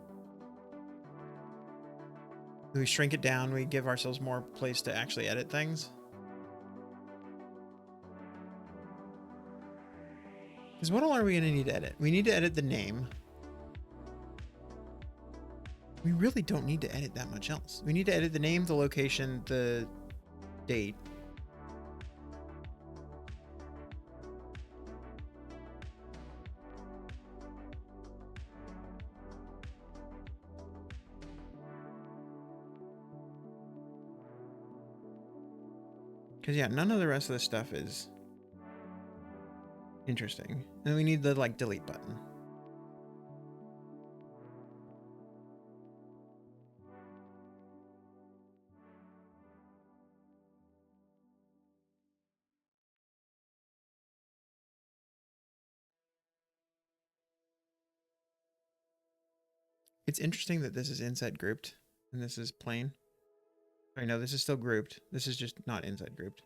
[SPEAKER 1] We shrink it down, we give ourselves more place to actually edit things. Because what all are we going to need to edit? We need to edit the name. We really don't need to edit that much else. We need to edit the name, the location, the date. Because yeah, none of the rest of this stuff is interesting. And we need the like delete button. It's interesting that this is inside grouped and this is plain. I know this is still grouped. This is just not inside grouped.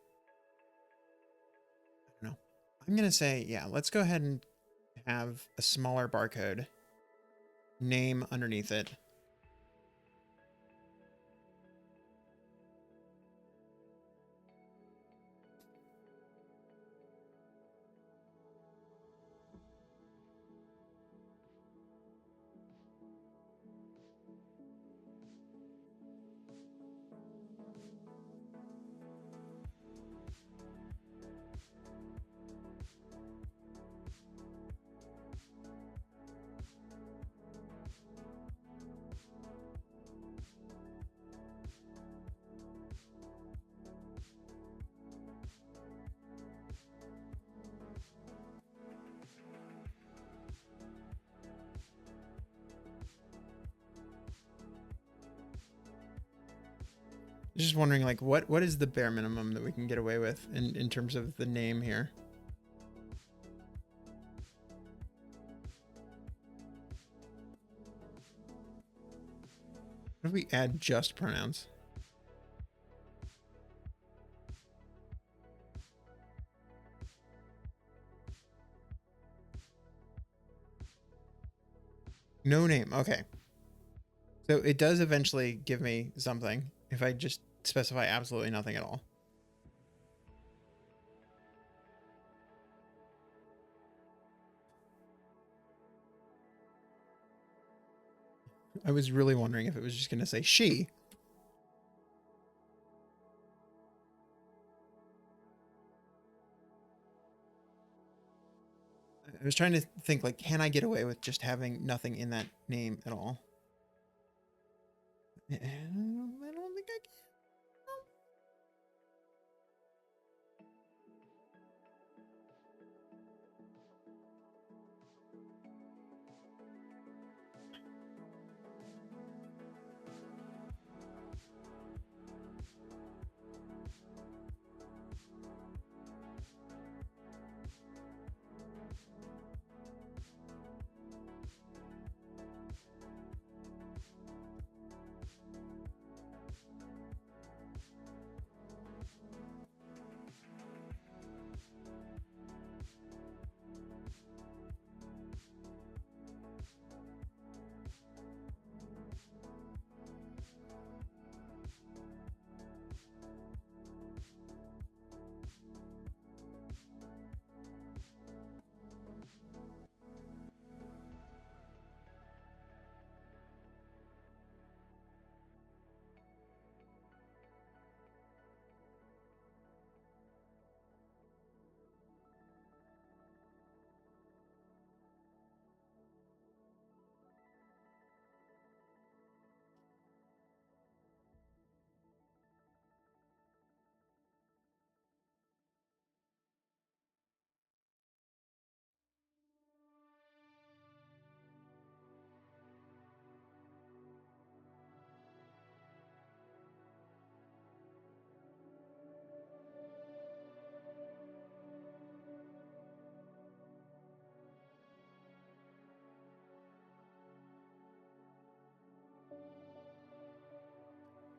[SPEAKER 1] I don't know. I'm going to say, yeah, let's go ahead and have a smaller barcode name underneath it. Just wondering, like, what is the bare minimum that we can get away with in terms of the name here? What if we add just pronouns? No name. Okay. So it does eventually give me something if I just specify absolutely nothing at all. I was really wondering if it was just going to say she. I was trying to think, like, can I get away with just having nothing in that name at all? I don't think I can.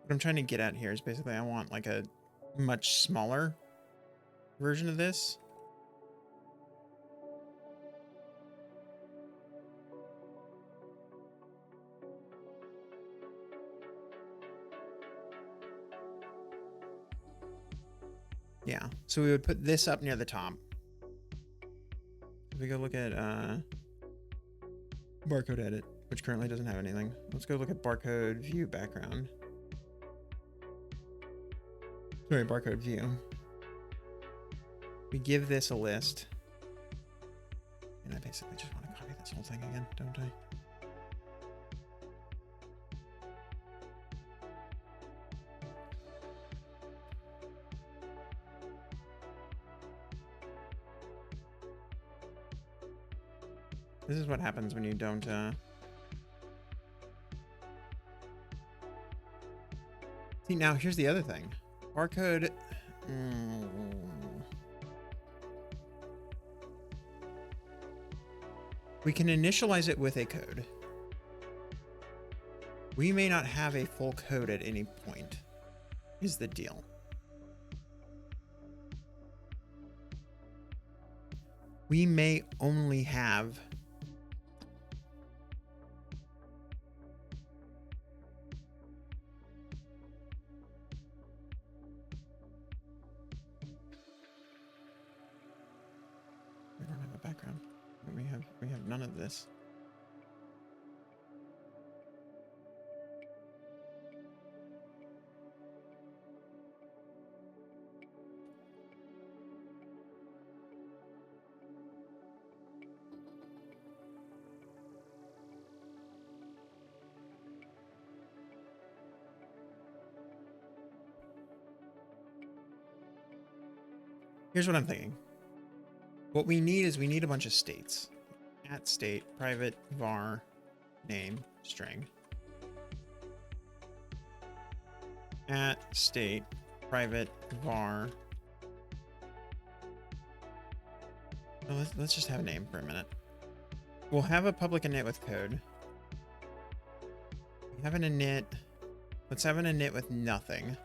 [SPEAKER 1] What I'm trying to get at here is basically I want like a much smaller version of this. Yeah, so we would put this up near the top. If we go look at barcode edit, which currently doesn't have anything. Let's go look at barcode view background. Sorry, barcode view. We give this a list. And I basically just want to copy this whole thing again, don't I? This is what happens when you don't See, now here's the other thing. Barcode we can initialize it with a code. We may not have a full code at any point, is the deal. We may only have we don't have a background. We have none of this. Here's what I'm thinking. What we need is we need a bunch of states. At state, private, var, name, string. At state, private, var. Oh, let's just have a name for a minute. We'll have a public init with code. We have an init. Let's have an init with nothing.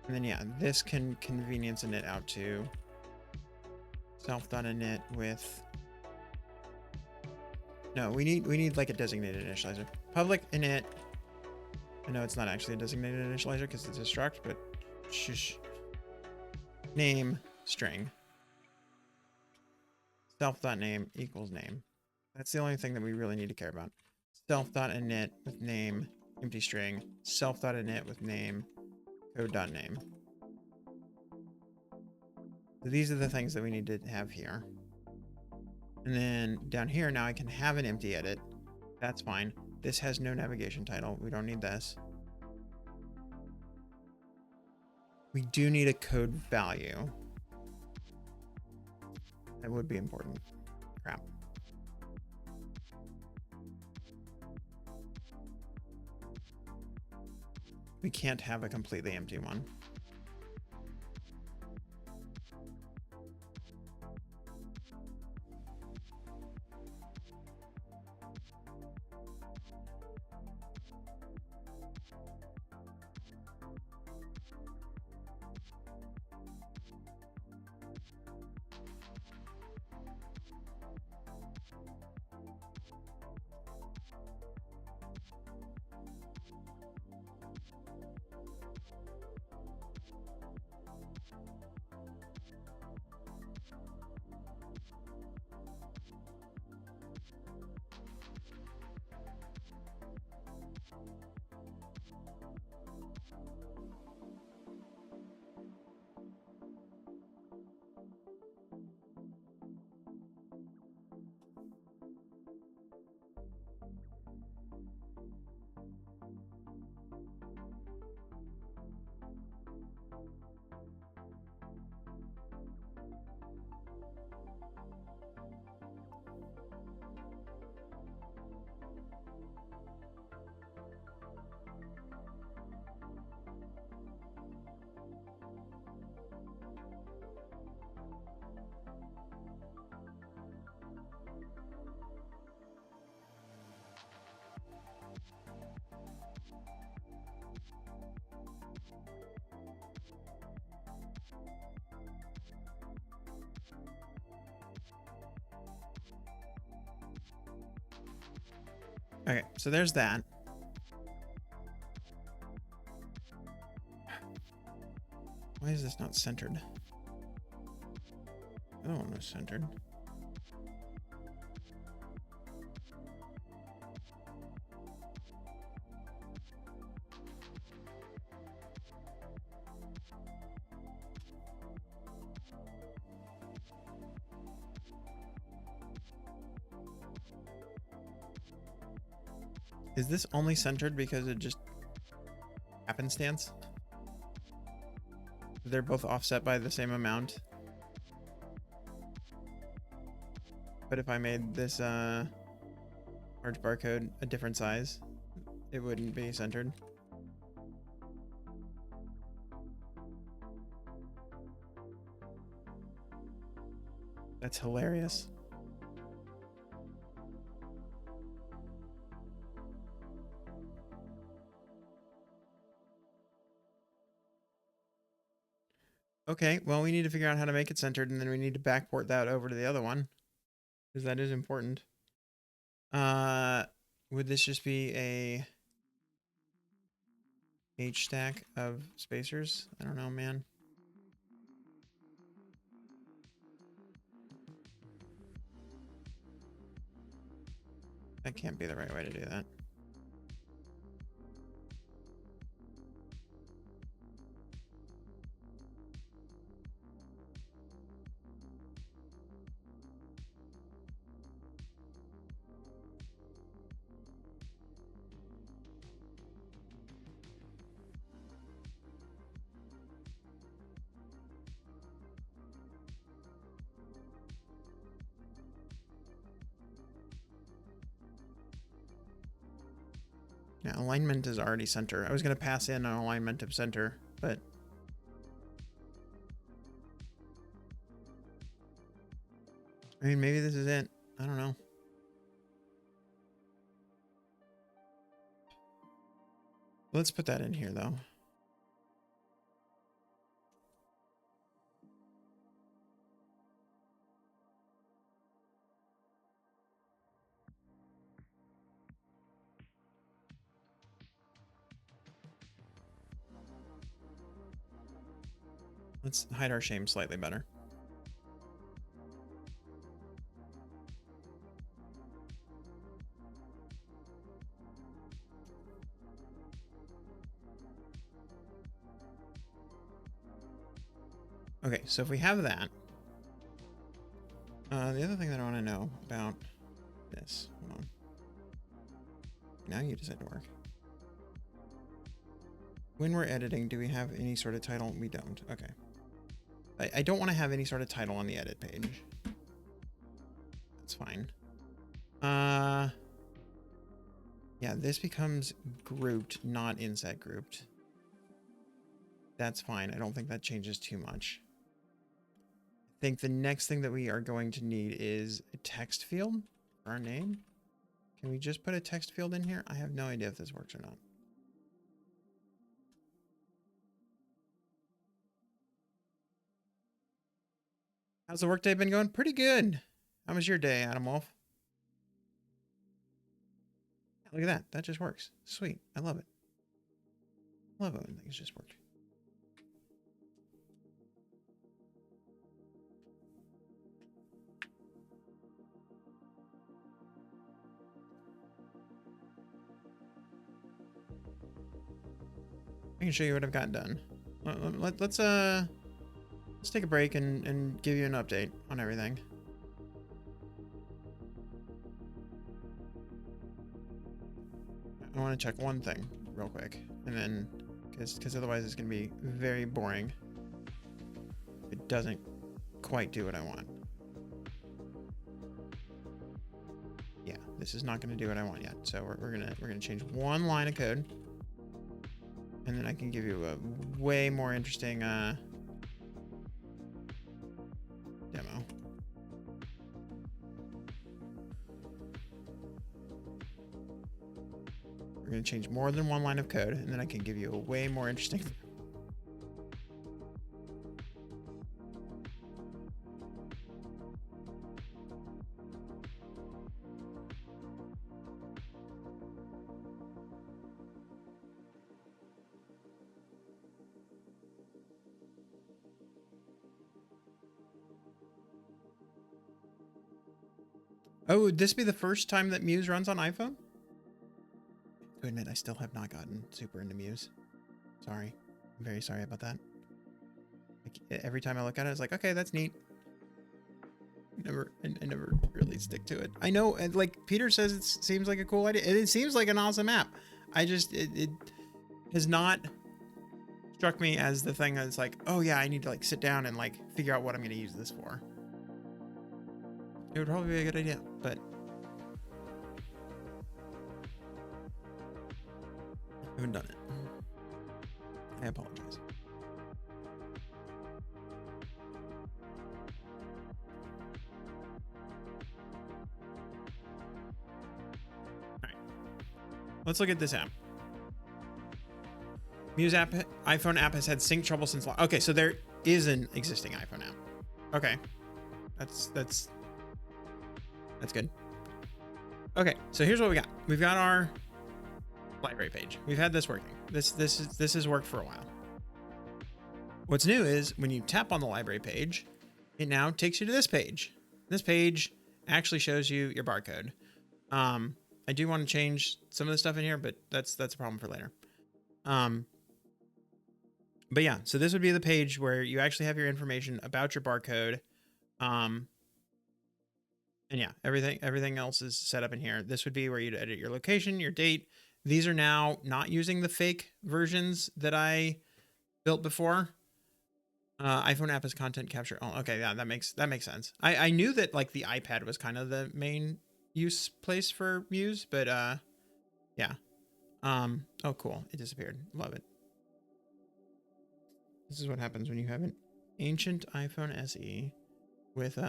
[SPEAKER 1] And then, yeah, this can convenience init out to self.init with No, we need like a designated initializer. Public init. I know it's not actually a designated initializer because it's a struct, but shush. Name string. Self.name equals name. That's the only thing that we really need to care about. Self.init with name, empty string. Self.init with name, code.name. So these are the things that we need to have here. And then down here, now I can have an empty edit. That's fine. This has no navigation title. We don't need this. We do need a code value. That would be important. Crap. We can't have a completely empty one. Okay, so there's that. Why is this not centered? The other one was centered. Is this only centered because it just happenstance? They're both offset by the same amount. But if I made this large barcode a different size, it wouldn't be centered. That's hilarious. Okay, well, we need to figure out how to make it centered, and then we need to backport that over to the other one, because that is important. Would this just be a H stack of spacers? I don't know, man. That can't be the right way to do that. Yeah, alignment is already center. I was going to pass in an alignment of center, but I mean, maybe this is it. I don't know. Let's put that in here, though. Let's hide our shame slightly better. Okay, so if we have that, the other thing that I want to know about this, hold on. Now you decide to work. When we're editing, do we have any sort of title? We don't. Okay. I don't want to have any sort of title on the edit page. That's fine. Yeah, this becomes grouped, not inset grouped. That's fine. I don't think that changes too much. I think the next thing that we are going to need is a text field for our name. Can we just put a text field in here? I have no idea if this works or not. How's the workday been going? Pretty good. How was your day, Adam Wolf? Look at that. That just works. Sweet. I love it. Love it when things just work. I can show you what I've got done. Let's take a break and give you an update on everything. I want to check one thing real quick, and then because otherwise it's going to be very boring. It doesn't quite do what I want. Yeah, this is not going to do what I want yet. So we're gonna change one line of code, and then I can give you a way more interesting demo. We're going to change more than one line of code, and then I can give you a way more interesting. Oh, would this be the first time that Muse runs on iPhone? To admit, I still have not gotten super into Muse. Sorry. I'm very sorry about that. Like, every time I look at it, it's like, okay, that's neat. I never really stick to it. I know, and like Peter says, it seems like a cool idea. And it seems like an awesome app. It has not struck me as the thing that's like, oh yeah, I need to like sit down and like figure out what I'm going to use this for. It would probably be a good idea, but I haven't done it. I apologize. All right. Let's look at this app. Muse app, iPhone app has had sync trouble since. Okay, so there is an existing iPhone app. Okay, that's good. Okay, so here's what we got. We've got our library page. We've had this working. This has worked for a while. What's new is when you tap on the library page, it now takes you to this page. This page actually shows you your barcode. I do want to change some of the stuff in here, but that's a problem for later. But yeah, so this would be the page where you actually have your information about your barcode. And yeah, everything else is set up in here. This would be where you'd edit your location, your date. These are now not using the fake versions that I built before. iPhone app is content capture. Oh, okay, yeah, that makes sense. I knew that like the iPad was kind of the main use place for Muse, but yeah. Oh, cool. It disappeared. Love it. This is what happens when you have an ancient iPhone SE with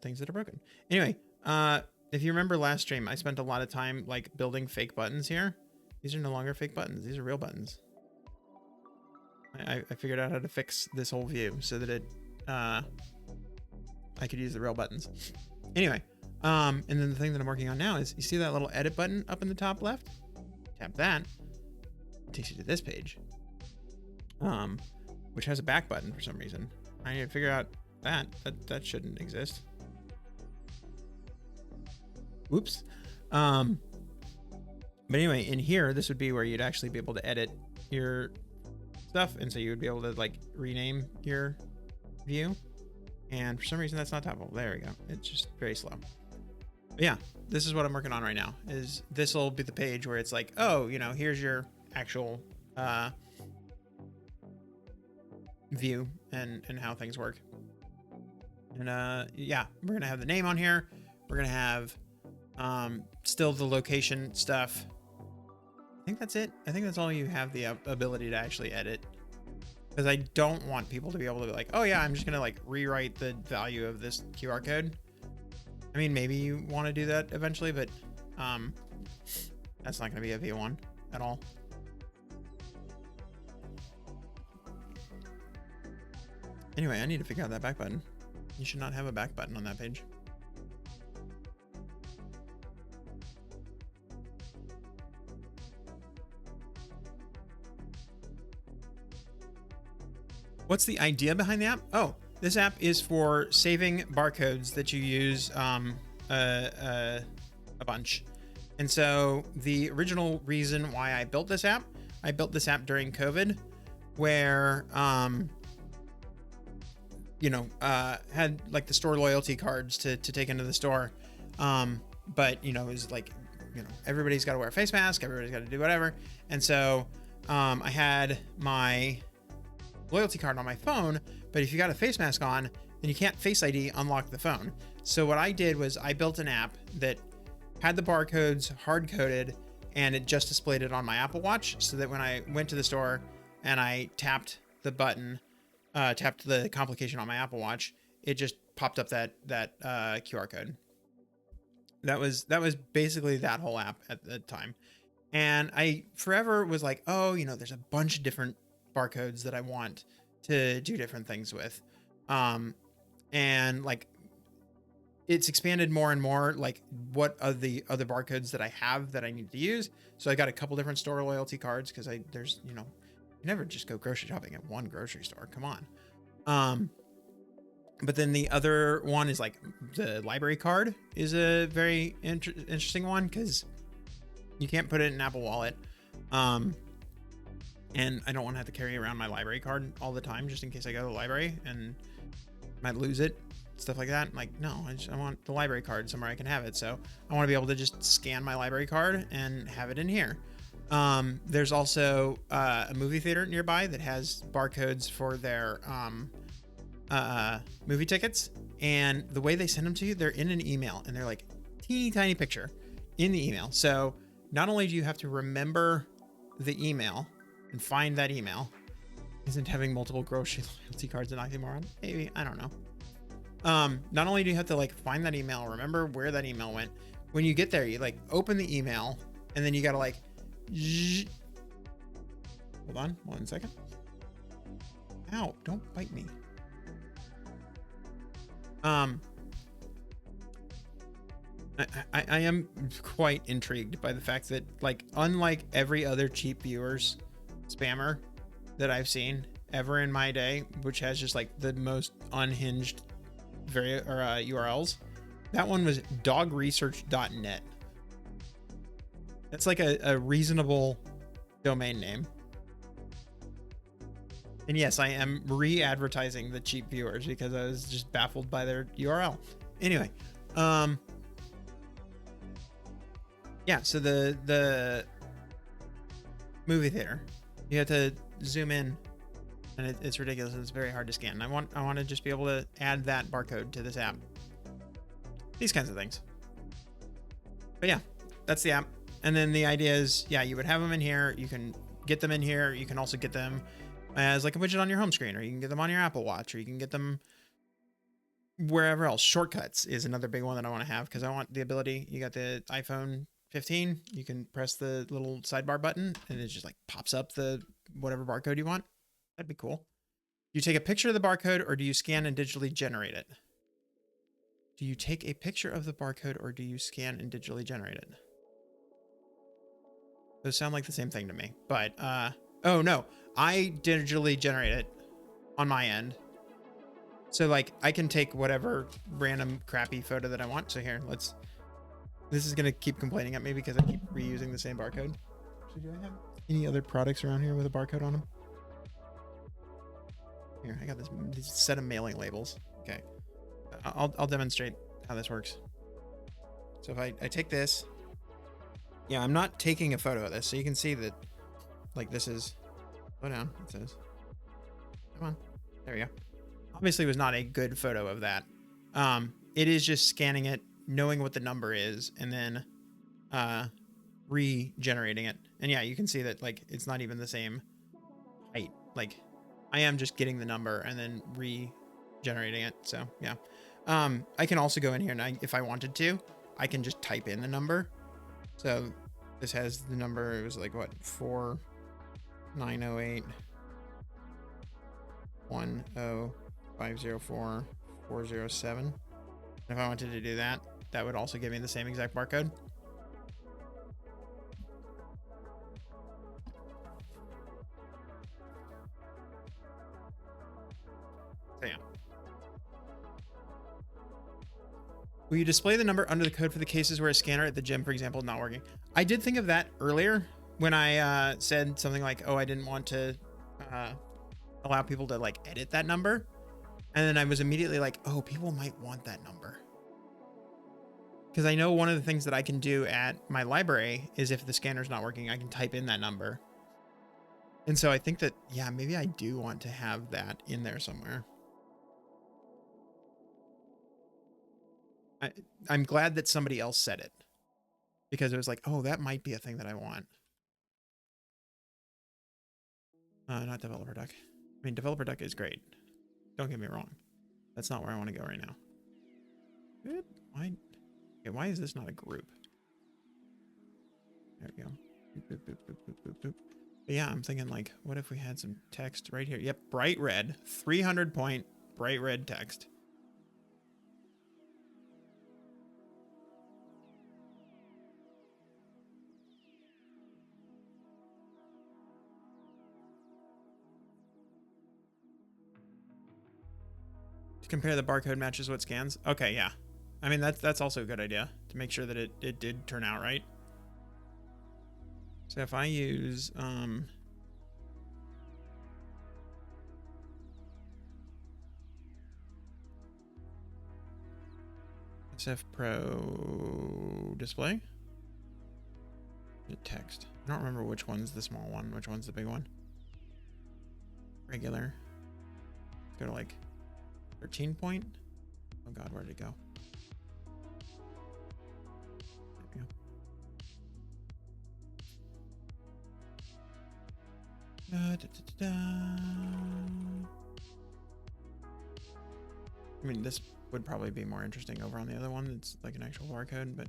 [SPEAKER 1] things that are broken. Anyway, if you remember last stream, I spent a lot of time like building fake buttons here. These are no longer fake buttons. These are real buttons. I figured out how to fix this whole view so that it I could use the real buttons. Anyway, and then the thing that I'm working on now is you see that little edit button up in the top left? Tap that. It takes you to this page. which has a back button for some reason. I need to figure out that shouldn't exist. Oops. But anyway, in here, this would be where you'd actually be able to edit your stuff. And so you would be able to like rename your view. And for some reason that's not topable. There we go. It's just very slow. But yeah, this is what I'm working on right now. Is this will be the page where it's like, oh, you know, here's your actual view and how things work. And yeah, we're gonna have the name on here. We're gonna have still the location stuff. I think that's it. I think that's all you have the ability to actually edit, because I don't want people to be able to be like, oh yeah, I'm just gonna like rewrite the value of this QR code. I mean, maybe you want to do that eventually, but that's not gonna be a V1 at all. Anyway, I need to figure out that back button. You should not have a back button on that page. What's the idea behind the app? Oh, this app is for saving barcodes that you use a bunch. And so the original reason why I built this app during COVID, where you know, had like the store loyalty cards to take into the store. But you know, it was like, you know, everybody's got to wear a face mask, everybody's got to do whatever. And so I had my loyalty card on my phone, but if you got a face mask on, then you can't Face ID unlock the phone. So what I did was I built an app that had the barcodes hard coded, and it just displayed it on my Apple Watch, so that when I went to the store and I tapped the button, tapped the complication on my Apple Watch, it just popped up that QR code. That was basically that whole app at the time. And I forever was like, oh, you know, there's a bunch of different barcodes that I want to do different things with. And like, it's expanded more and more, like what are the other barcodes that I have that I need to use. So I got a couple different store loyalty cards, because there's, you know, you never just go grocery shopping at one grocery store. Come on. But then the other one is like the library card is a very interesting one, because you can't put it in an Apple Wallet. And I don't want to have to carry around my library card all the time, just in case I go to the library and might lose it, stuff like that. Like, no, I want the library card somewhere I can have it. So I want to be able to just scan my library card and have it in here. There's also a movie theater nearby that has barcodes for their movie tickets, and the way they send them to you, they're in an email, and they're like teeny tiny picture in the email. So not only do you have to remember the email and find that email, isn't having multiple grocery loyalty cards an oxymoron? Maybe, I don't know. Not only do you have to like find that email, remember where that email went, when you get there, you like open the email, and then you gotta like hold on 1 second. Ow, don't bite me. I am quite intrigued by the fact that, like, unlike every other cheap viewers spammer that I've seen ever in my day, which has just like the most unhinged URLs, that one was dogresearch.net. That's like a reasonable domain name. And yes, I am re-advertising the cheap viewers because I was just baffled by their URL. Anyway, yeah, so the movie theater, you have to zoom in, and it's ridiculous. It's very hard to scan. I want to just be able to add that barcode to this app. These kinds of things. But yeah, that's the app. And then the idea is, yeah, you would have them in here. You can get them in here. You can also get them as like a widget on your home screen, or you can get them on your Apple Watch, or you can get them wherever else. Shortcuts is another big one that I want to have, because I want the ability. You got the iPhone 15, you can press the little sidebar button and it just like pops up the whatever barcode you want. That'd be cool. Do you take a picture of the barcode, or do you scan and digitally generate it? Do you take a picture of the barcode, or do you scan and digitally generate it? Those sound like the same thing to me, but oh no, I digitally generate it. on my end. So like I can take whatever random crappy photo that I want. So here, this is gonna keep complaining at me because I keep reusing the same barcode. So do I have any other products around here with a barcode on them? Here, I got this set of mailing labels. Okay, I'll demonstrate how this works. So if I take this, yeah, I'm not taking a photo of this, so you can see that, like, this is, slow down, it says, come on, there we go. Obviously, it was not a good photo of that. It is just scanning it, knowing what the number is, and then regenerating it. And yeah, you can see that, like, it's not even the same height. Like, I am just getting the number and then regenerating it. So yeah, I can also go in here and if I wanted to, I can just type in the number. So this has the number. It was like what, 4908 10504 407. If I wanted to do that, that would also give me the same exact barcode. So yeah. Will you display the number under the code for the cases where a scanner at the gym, for example, is not working? I did think of that earlier when I said something like, oh, I didn't want to allow people to like edit that number. And then I was immediately like, oh, people might want that number. Because I know one of the things that I can do at my library is if the scanner's not working, I can type in that number. And so I think that, yeah, maybe I do want to have that in there somewhere. I'm glad that somebody else said it, because it was like, oh, that might be a thing that I want. Not developer duck. I mean, developer duck is great. Don't get me wrong. That's not where I want to go right now. Why? Okay, why is this not a group? There we go. Boop, boop, boop, boop, boop, boop. But yeah, I'm thinking like, what if we had some text right here? Yep, bright red, 300 point bright red text. To compare the barcode matches what scans. Okay, yeah. I mean, that's also a good idea to make sure that it did turn out right. So if I use SF Pro display, the text. I don't remember which one's the small one, which one's the big one. Regular. Let's go to like 13 point. Oh God, where did it go? There we go. Da, da, da, da. I mean, this would probably be more interesting over on the other one. It's like an actual barcode, but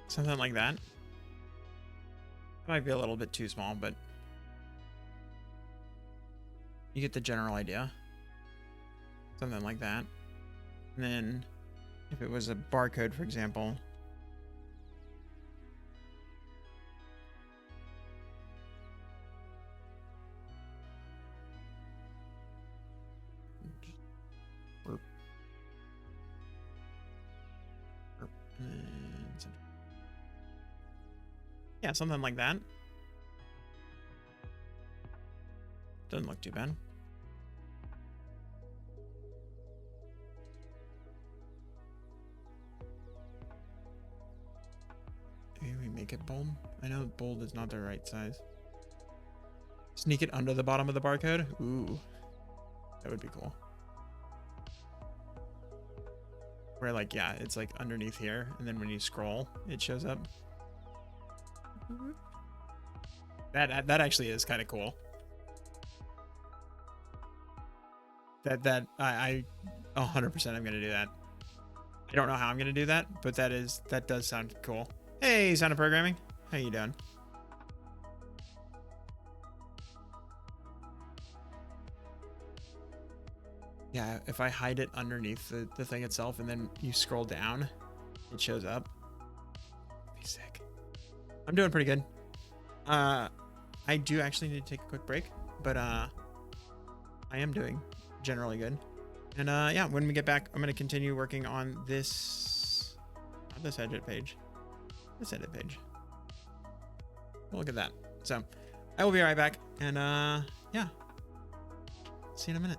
[SPEAKER 1] something like that. It might be a little bit too small, but you get the general idea. Something like that. And then if it was a barcode, for example, yeah, something like that. Doesn't look too bad. Maybe we make it bold. I know bold is not the right size. Sneak it under the bottom of the barcode. Ooh, that would be cool. Where like, yeah, it's like underneath here. And then when you scroll, it shows up. That actually is kind of cool. I 100% I'm going to do that. I don't know how I'm going to do that, but that does sound cool. Hey, Sound of Programming. How you doing? Yeah, if I hide it underneath the thing itself and then you scroll down, it shows up. Be sick. I'm doing pretty good. I do actually need to take a quick break, but I am doing generally good. And yeah, when we get back, I'm going to continue working on this, not this edit page, this edit page. Look at that. So I will be right back. And yeah, see you in a minute.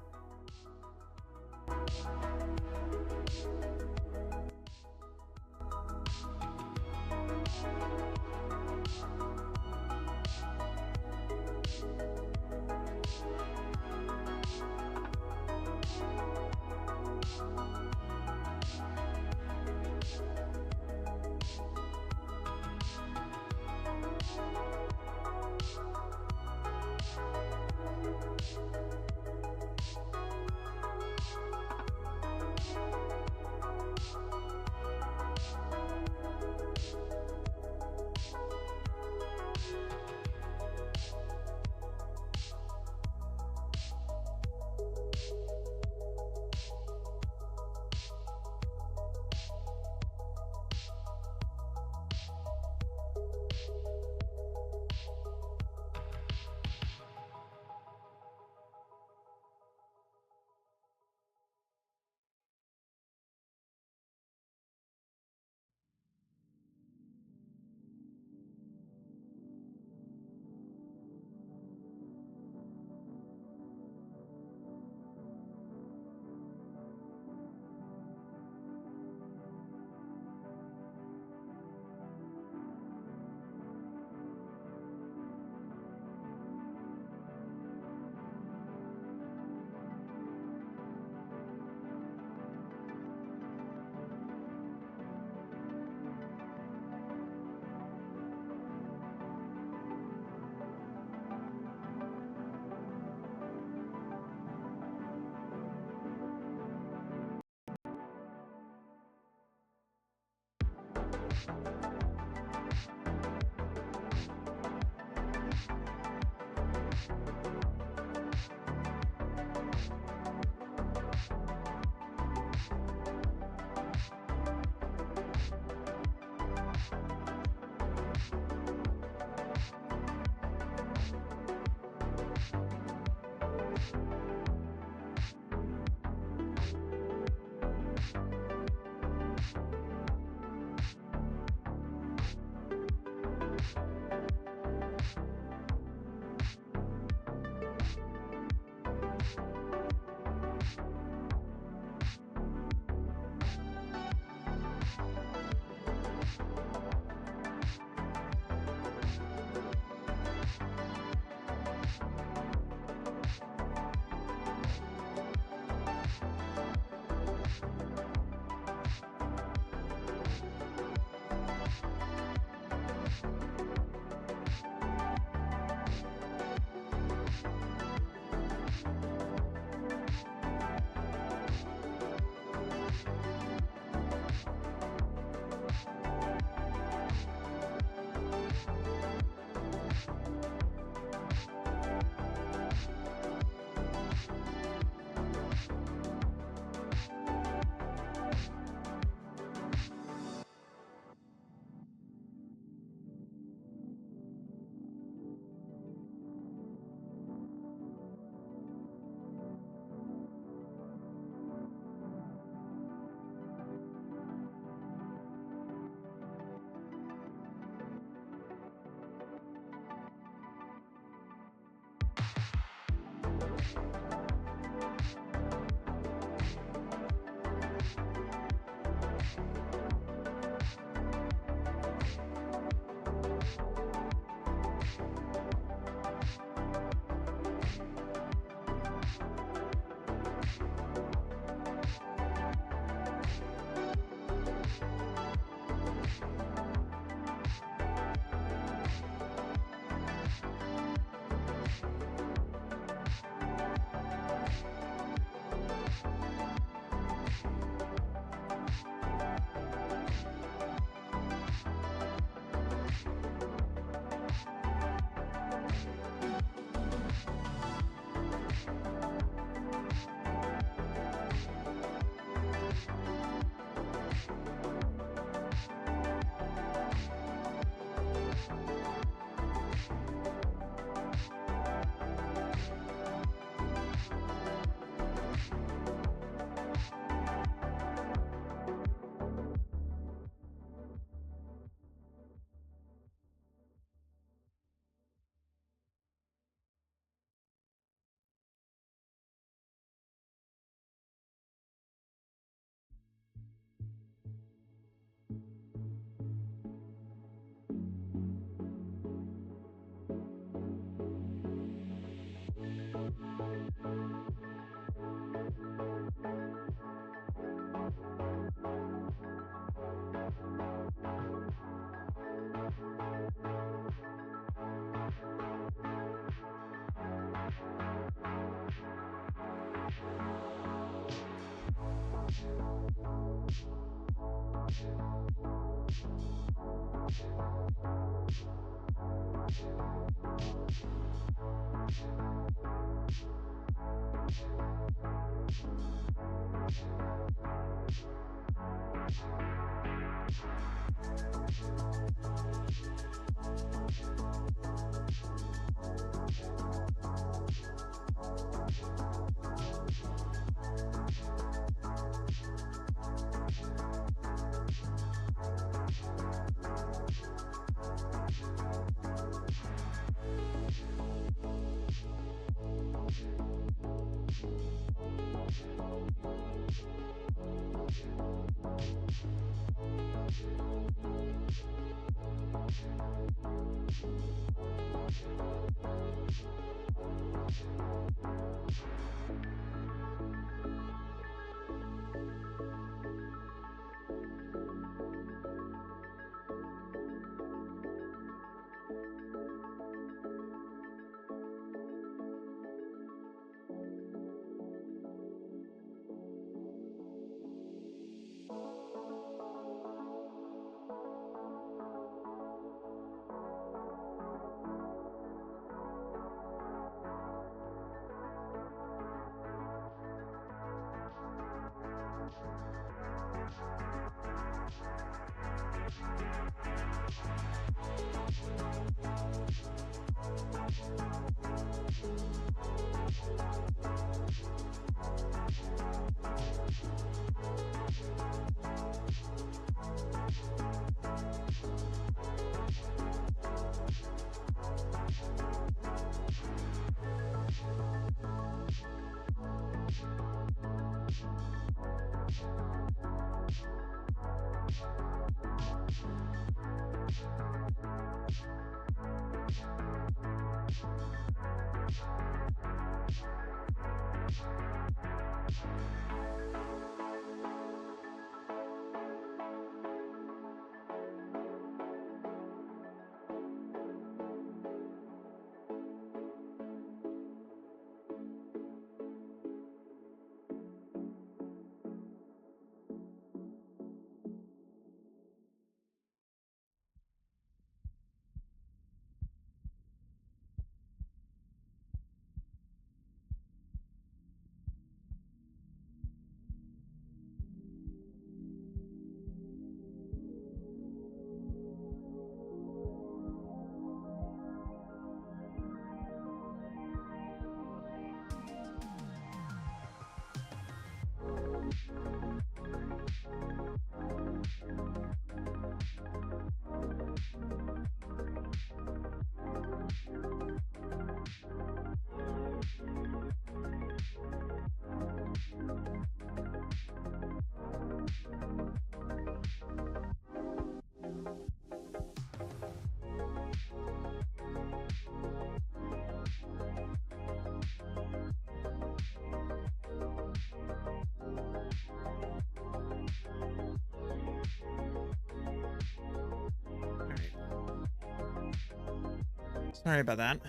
[SPEAKER 1] Sorry about that.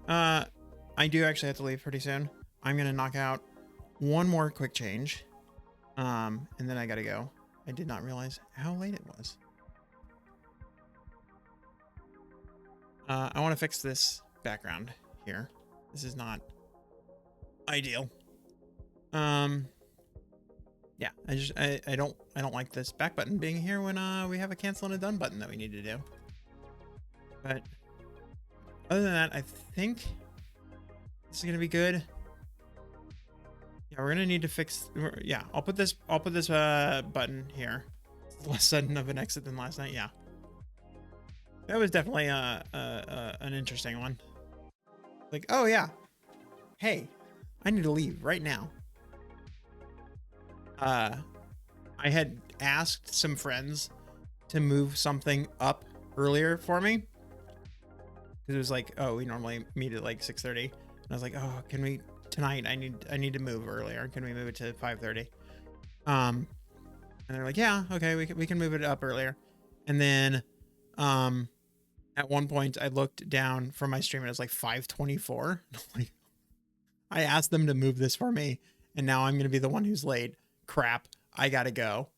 [SPEAKER 1] I do actually have to leave pretty soon. I'm gonna knock out one more quick change, and then I gotta go. I did not realize how late it was. I want to fix this background here. This is not ideal. Yeah, I don't like this back button being here when we have a cancel and a done button that we need to do. But other than that, I think this is gonna be good. Yeah, we're gonna need to fix. Yeah, I'll put this button here. It's less sudden of an exit than last night. Yeah, that was definitely an interesting one. Like, oh yeah, hey, I need to leave right now. I had asked some friends to move something up earlier for me. Because it was like, oh, we normally meet at like 6:30. And I was like, oh, can we tonight? I need to move earlier. Can we move it to 5:30? And they're like, yeah, okay, we can move it up earlier. And then at one point I looked down from my stream and it was like 5:24. Like, I asked them to move this for me, and now I'm gonna be the one who's late. Crap, I gotta go.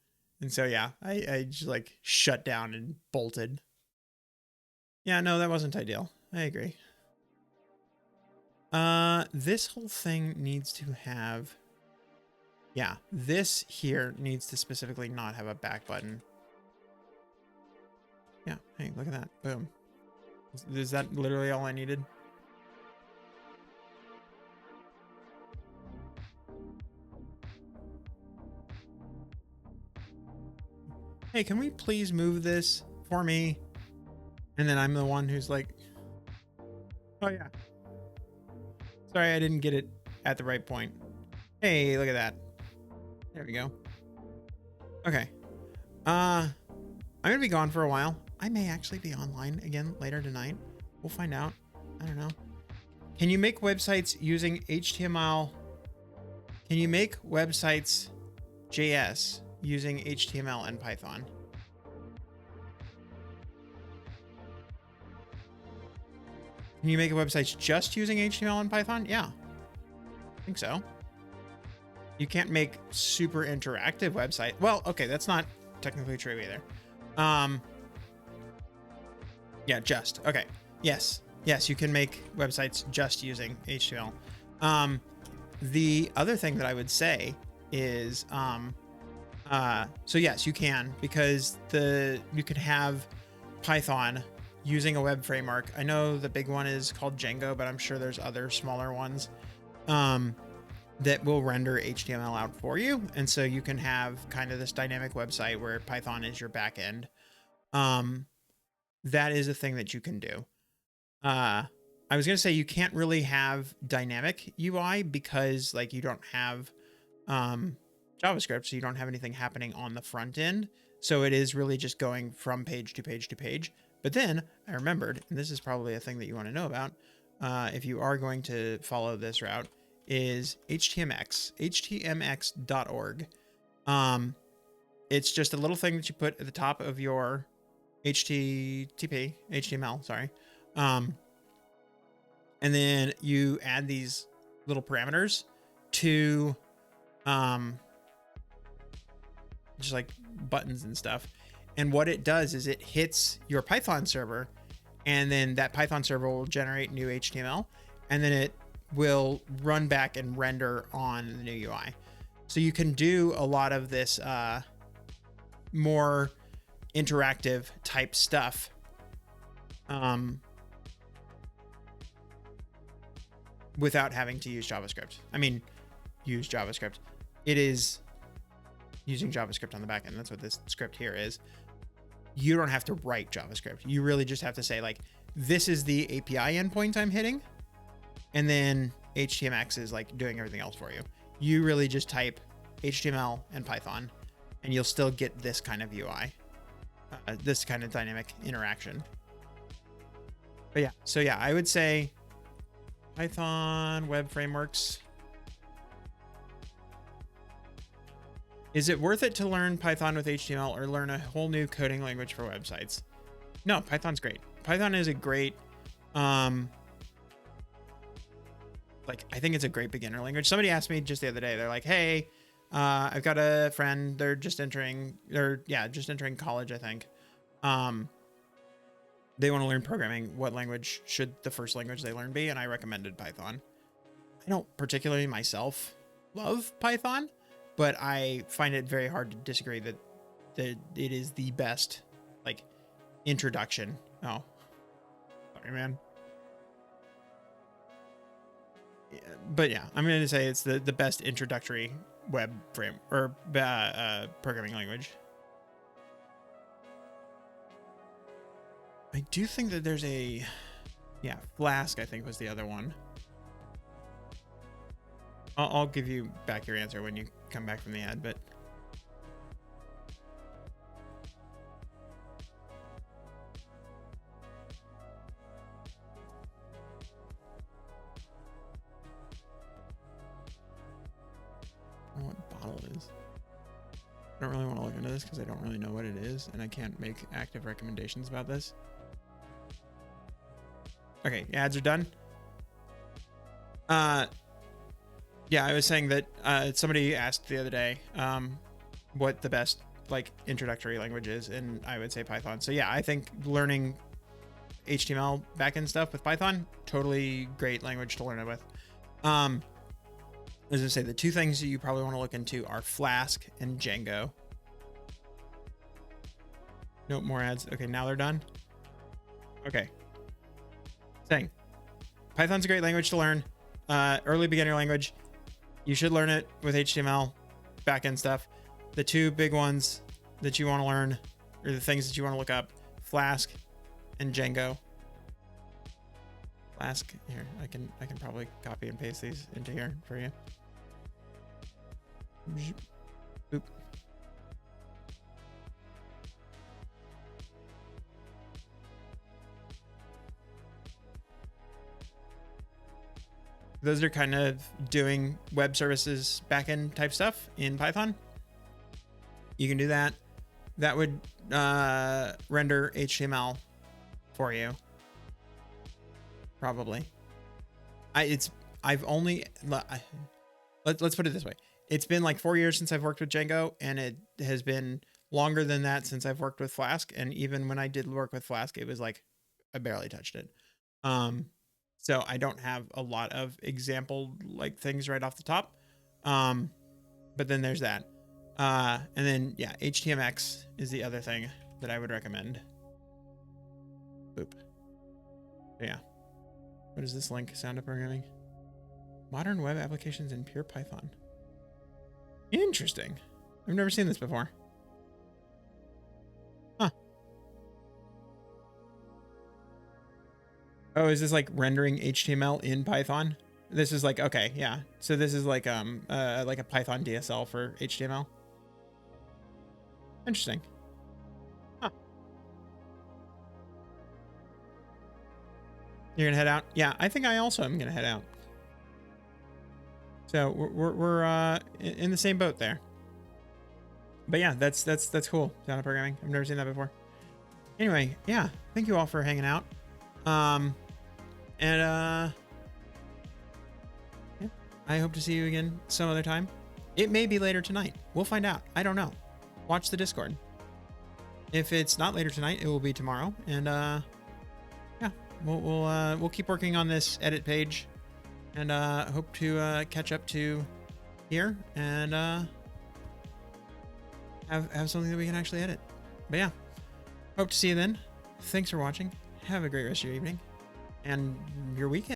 [SPEAKER 1] And so yeah, I just like shut down and bolted. Yeah, no, that wasn't ideal. I agree. This whole thing needs to have, yeah, this here needs to specifically not have a back button. Yeah, hey, look at that. Boom. Is that literally all I needed? Hey, can we please move this for me? And then I'm the one who's like, oh yeah. Sorry, I didn't get it at the right point. Hey, look at that. There we go. Okay. I'm gonna be gone for a while. I may actually be online again later tonight. We'll find out. I don't know. Can you make websites using HTML? Can you make websites JS using HTML and Python? Can you make websites just using HTML and Python? Yeah, I think so. You can't make super interactive website. Well, okay, that's not technically true either. Yeah, just. Okay. Yes. Yes, you can make websites just using HTML. The other thing that I would say is, so yes, you can, because you could have Python using a web framework. I know the big one is called Django, but I'm sure there's other smaller ones that will render HTML out for you. And so you can have kind of this dynamic website where Python is your backend. That is a thing that you can do. I was going to say you can't really have dynamic UI because like you don't have JavaScript, so you don't have anything happening on the front end. So it is really just going from page to page to page. But then I remembered, and this is probably a thing that you want to know about, if you are going to follow this route, is htmx.org. It's just a little thing that you put at the top of your HTML, sorry. And then you add these little parameters to just like buttons and stuff. And what it does is it hits your Python server, and then that Python server will generate new HTML, and then it will run back and render on the new UI. So you can do a lot of this more interactive type stuff without having to use JavaScript. I mean, use JavaScript. It is using JavaScript on the back end. That's what this script here is. You don't have to write JavaScript. You really just have to say like, this is the API endpoint I'm hitting. And then HTMX is like doing everything else for you. You really just type HTML and Python and you'll still get this kind of UI, this kind of dynamic interaction. But yeah, so yeah, I would say Python web frameworks. Is it worth it to learn Python with HTML or learn a whole new coding language for websites? No, Python's great. Python is a great, I think it's a great beginner language. Somebody asked me just the other day, they're like, hey, I've got a friend, they're just entering college, I think. They want to learn programming. What language should the first language they learn be? And I recommended Python. I don't particularly myself love Python, but I find it very hard to disagree that it is the best like introduction. Oh, sorry, man. Yeah, but yeah, I'm going to say it's the best introductory web frame or programming language. I do think that there's Flask, I think was the other one. I'll give you back your answer when you come back from the ad, but I don't know what bottle is. I don't really want to look into this because I don't really know what it is, and I can't make active recommendations about this. Okay, ads are done. Yeah, I was saying that somebody asked the other day what the best like introductory language is, and I would say Python. So yeah, I think learning HTML backend stuff with Python, totally great language to learn it with. As I say, the two things that you probably want to look into are Flask and Django. Nope, more ads. Okay, now they're done. Okay. Saying, Python's a great language to learn. Early beginner language. You should learn it with HTML, backend stuff. The two big ones that you want to learn, or the things that you want to look up, Flask and Django. Flask, here, I can probably copy and paste these into here for you. Boop. Those are kind of doing web services backend type stuff in Python. You can do that. That would render HTML for you. Probably. Let's put it this way. It's been like 4 years since I've worked with Django, and it has been longer than that since I've worked with Flask. And even when I did work with Flask, it was like I barely touched it. So I don't have a lot of example like things right off the top. But then there's that. And then yeah, HTMX is the other thing that I would recommend. Boop. Yeah. What is this link? Sound up programming. Modern web applications in pure Python. Interesting. I've never seen this before. Huh. Oh, is this like rendering HTML in Python? This is like, okay, yeah. So this is like a Python DSL for HTML. Interesting. Huh. You're gonna head out? Yeah, I think I also am gonna head out. So we're in the same boat there. But yeah, that's cool. Sound up programming. I've never seen that before. Anyway, yeah, thank you all for hanging out. Yeah, I hope to see you again some other time. It may be later tonight. We'll find out. I don't know. Watch the Discord. If it's not later tonight, it will be tomorrow. And yeah, we'll keep working on this edit page, and hope to catch up to here and have something that we can actually edit. But yeah, hope to see you then. Thanks for watching. Have a great rest of your evening and your weekend.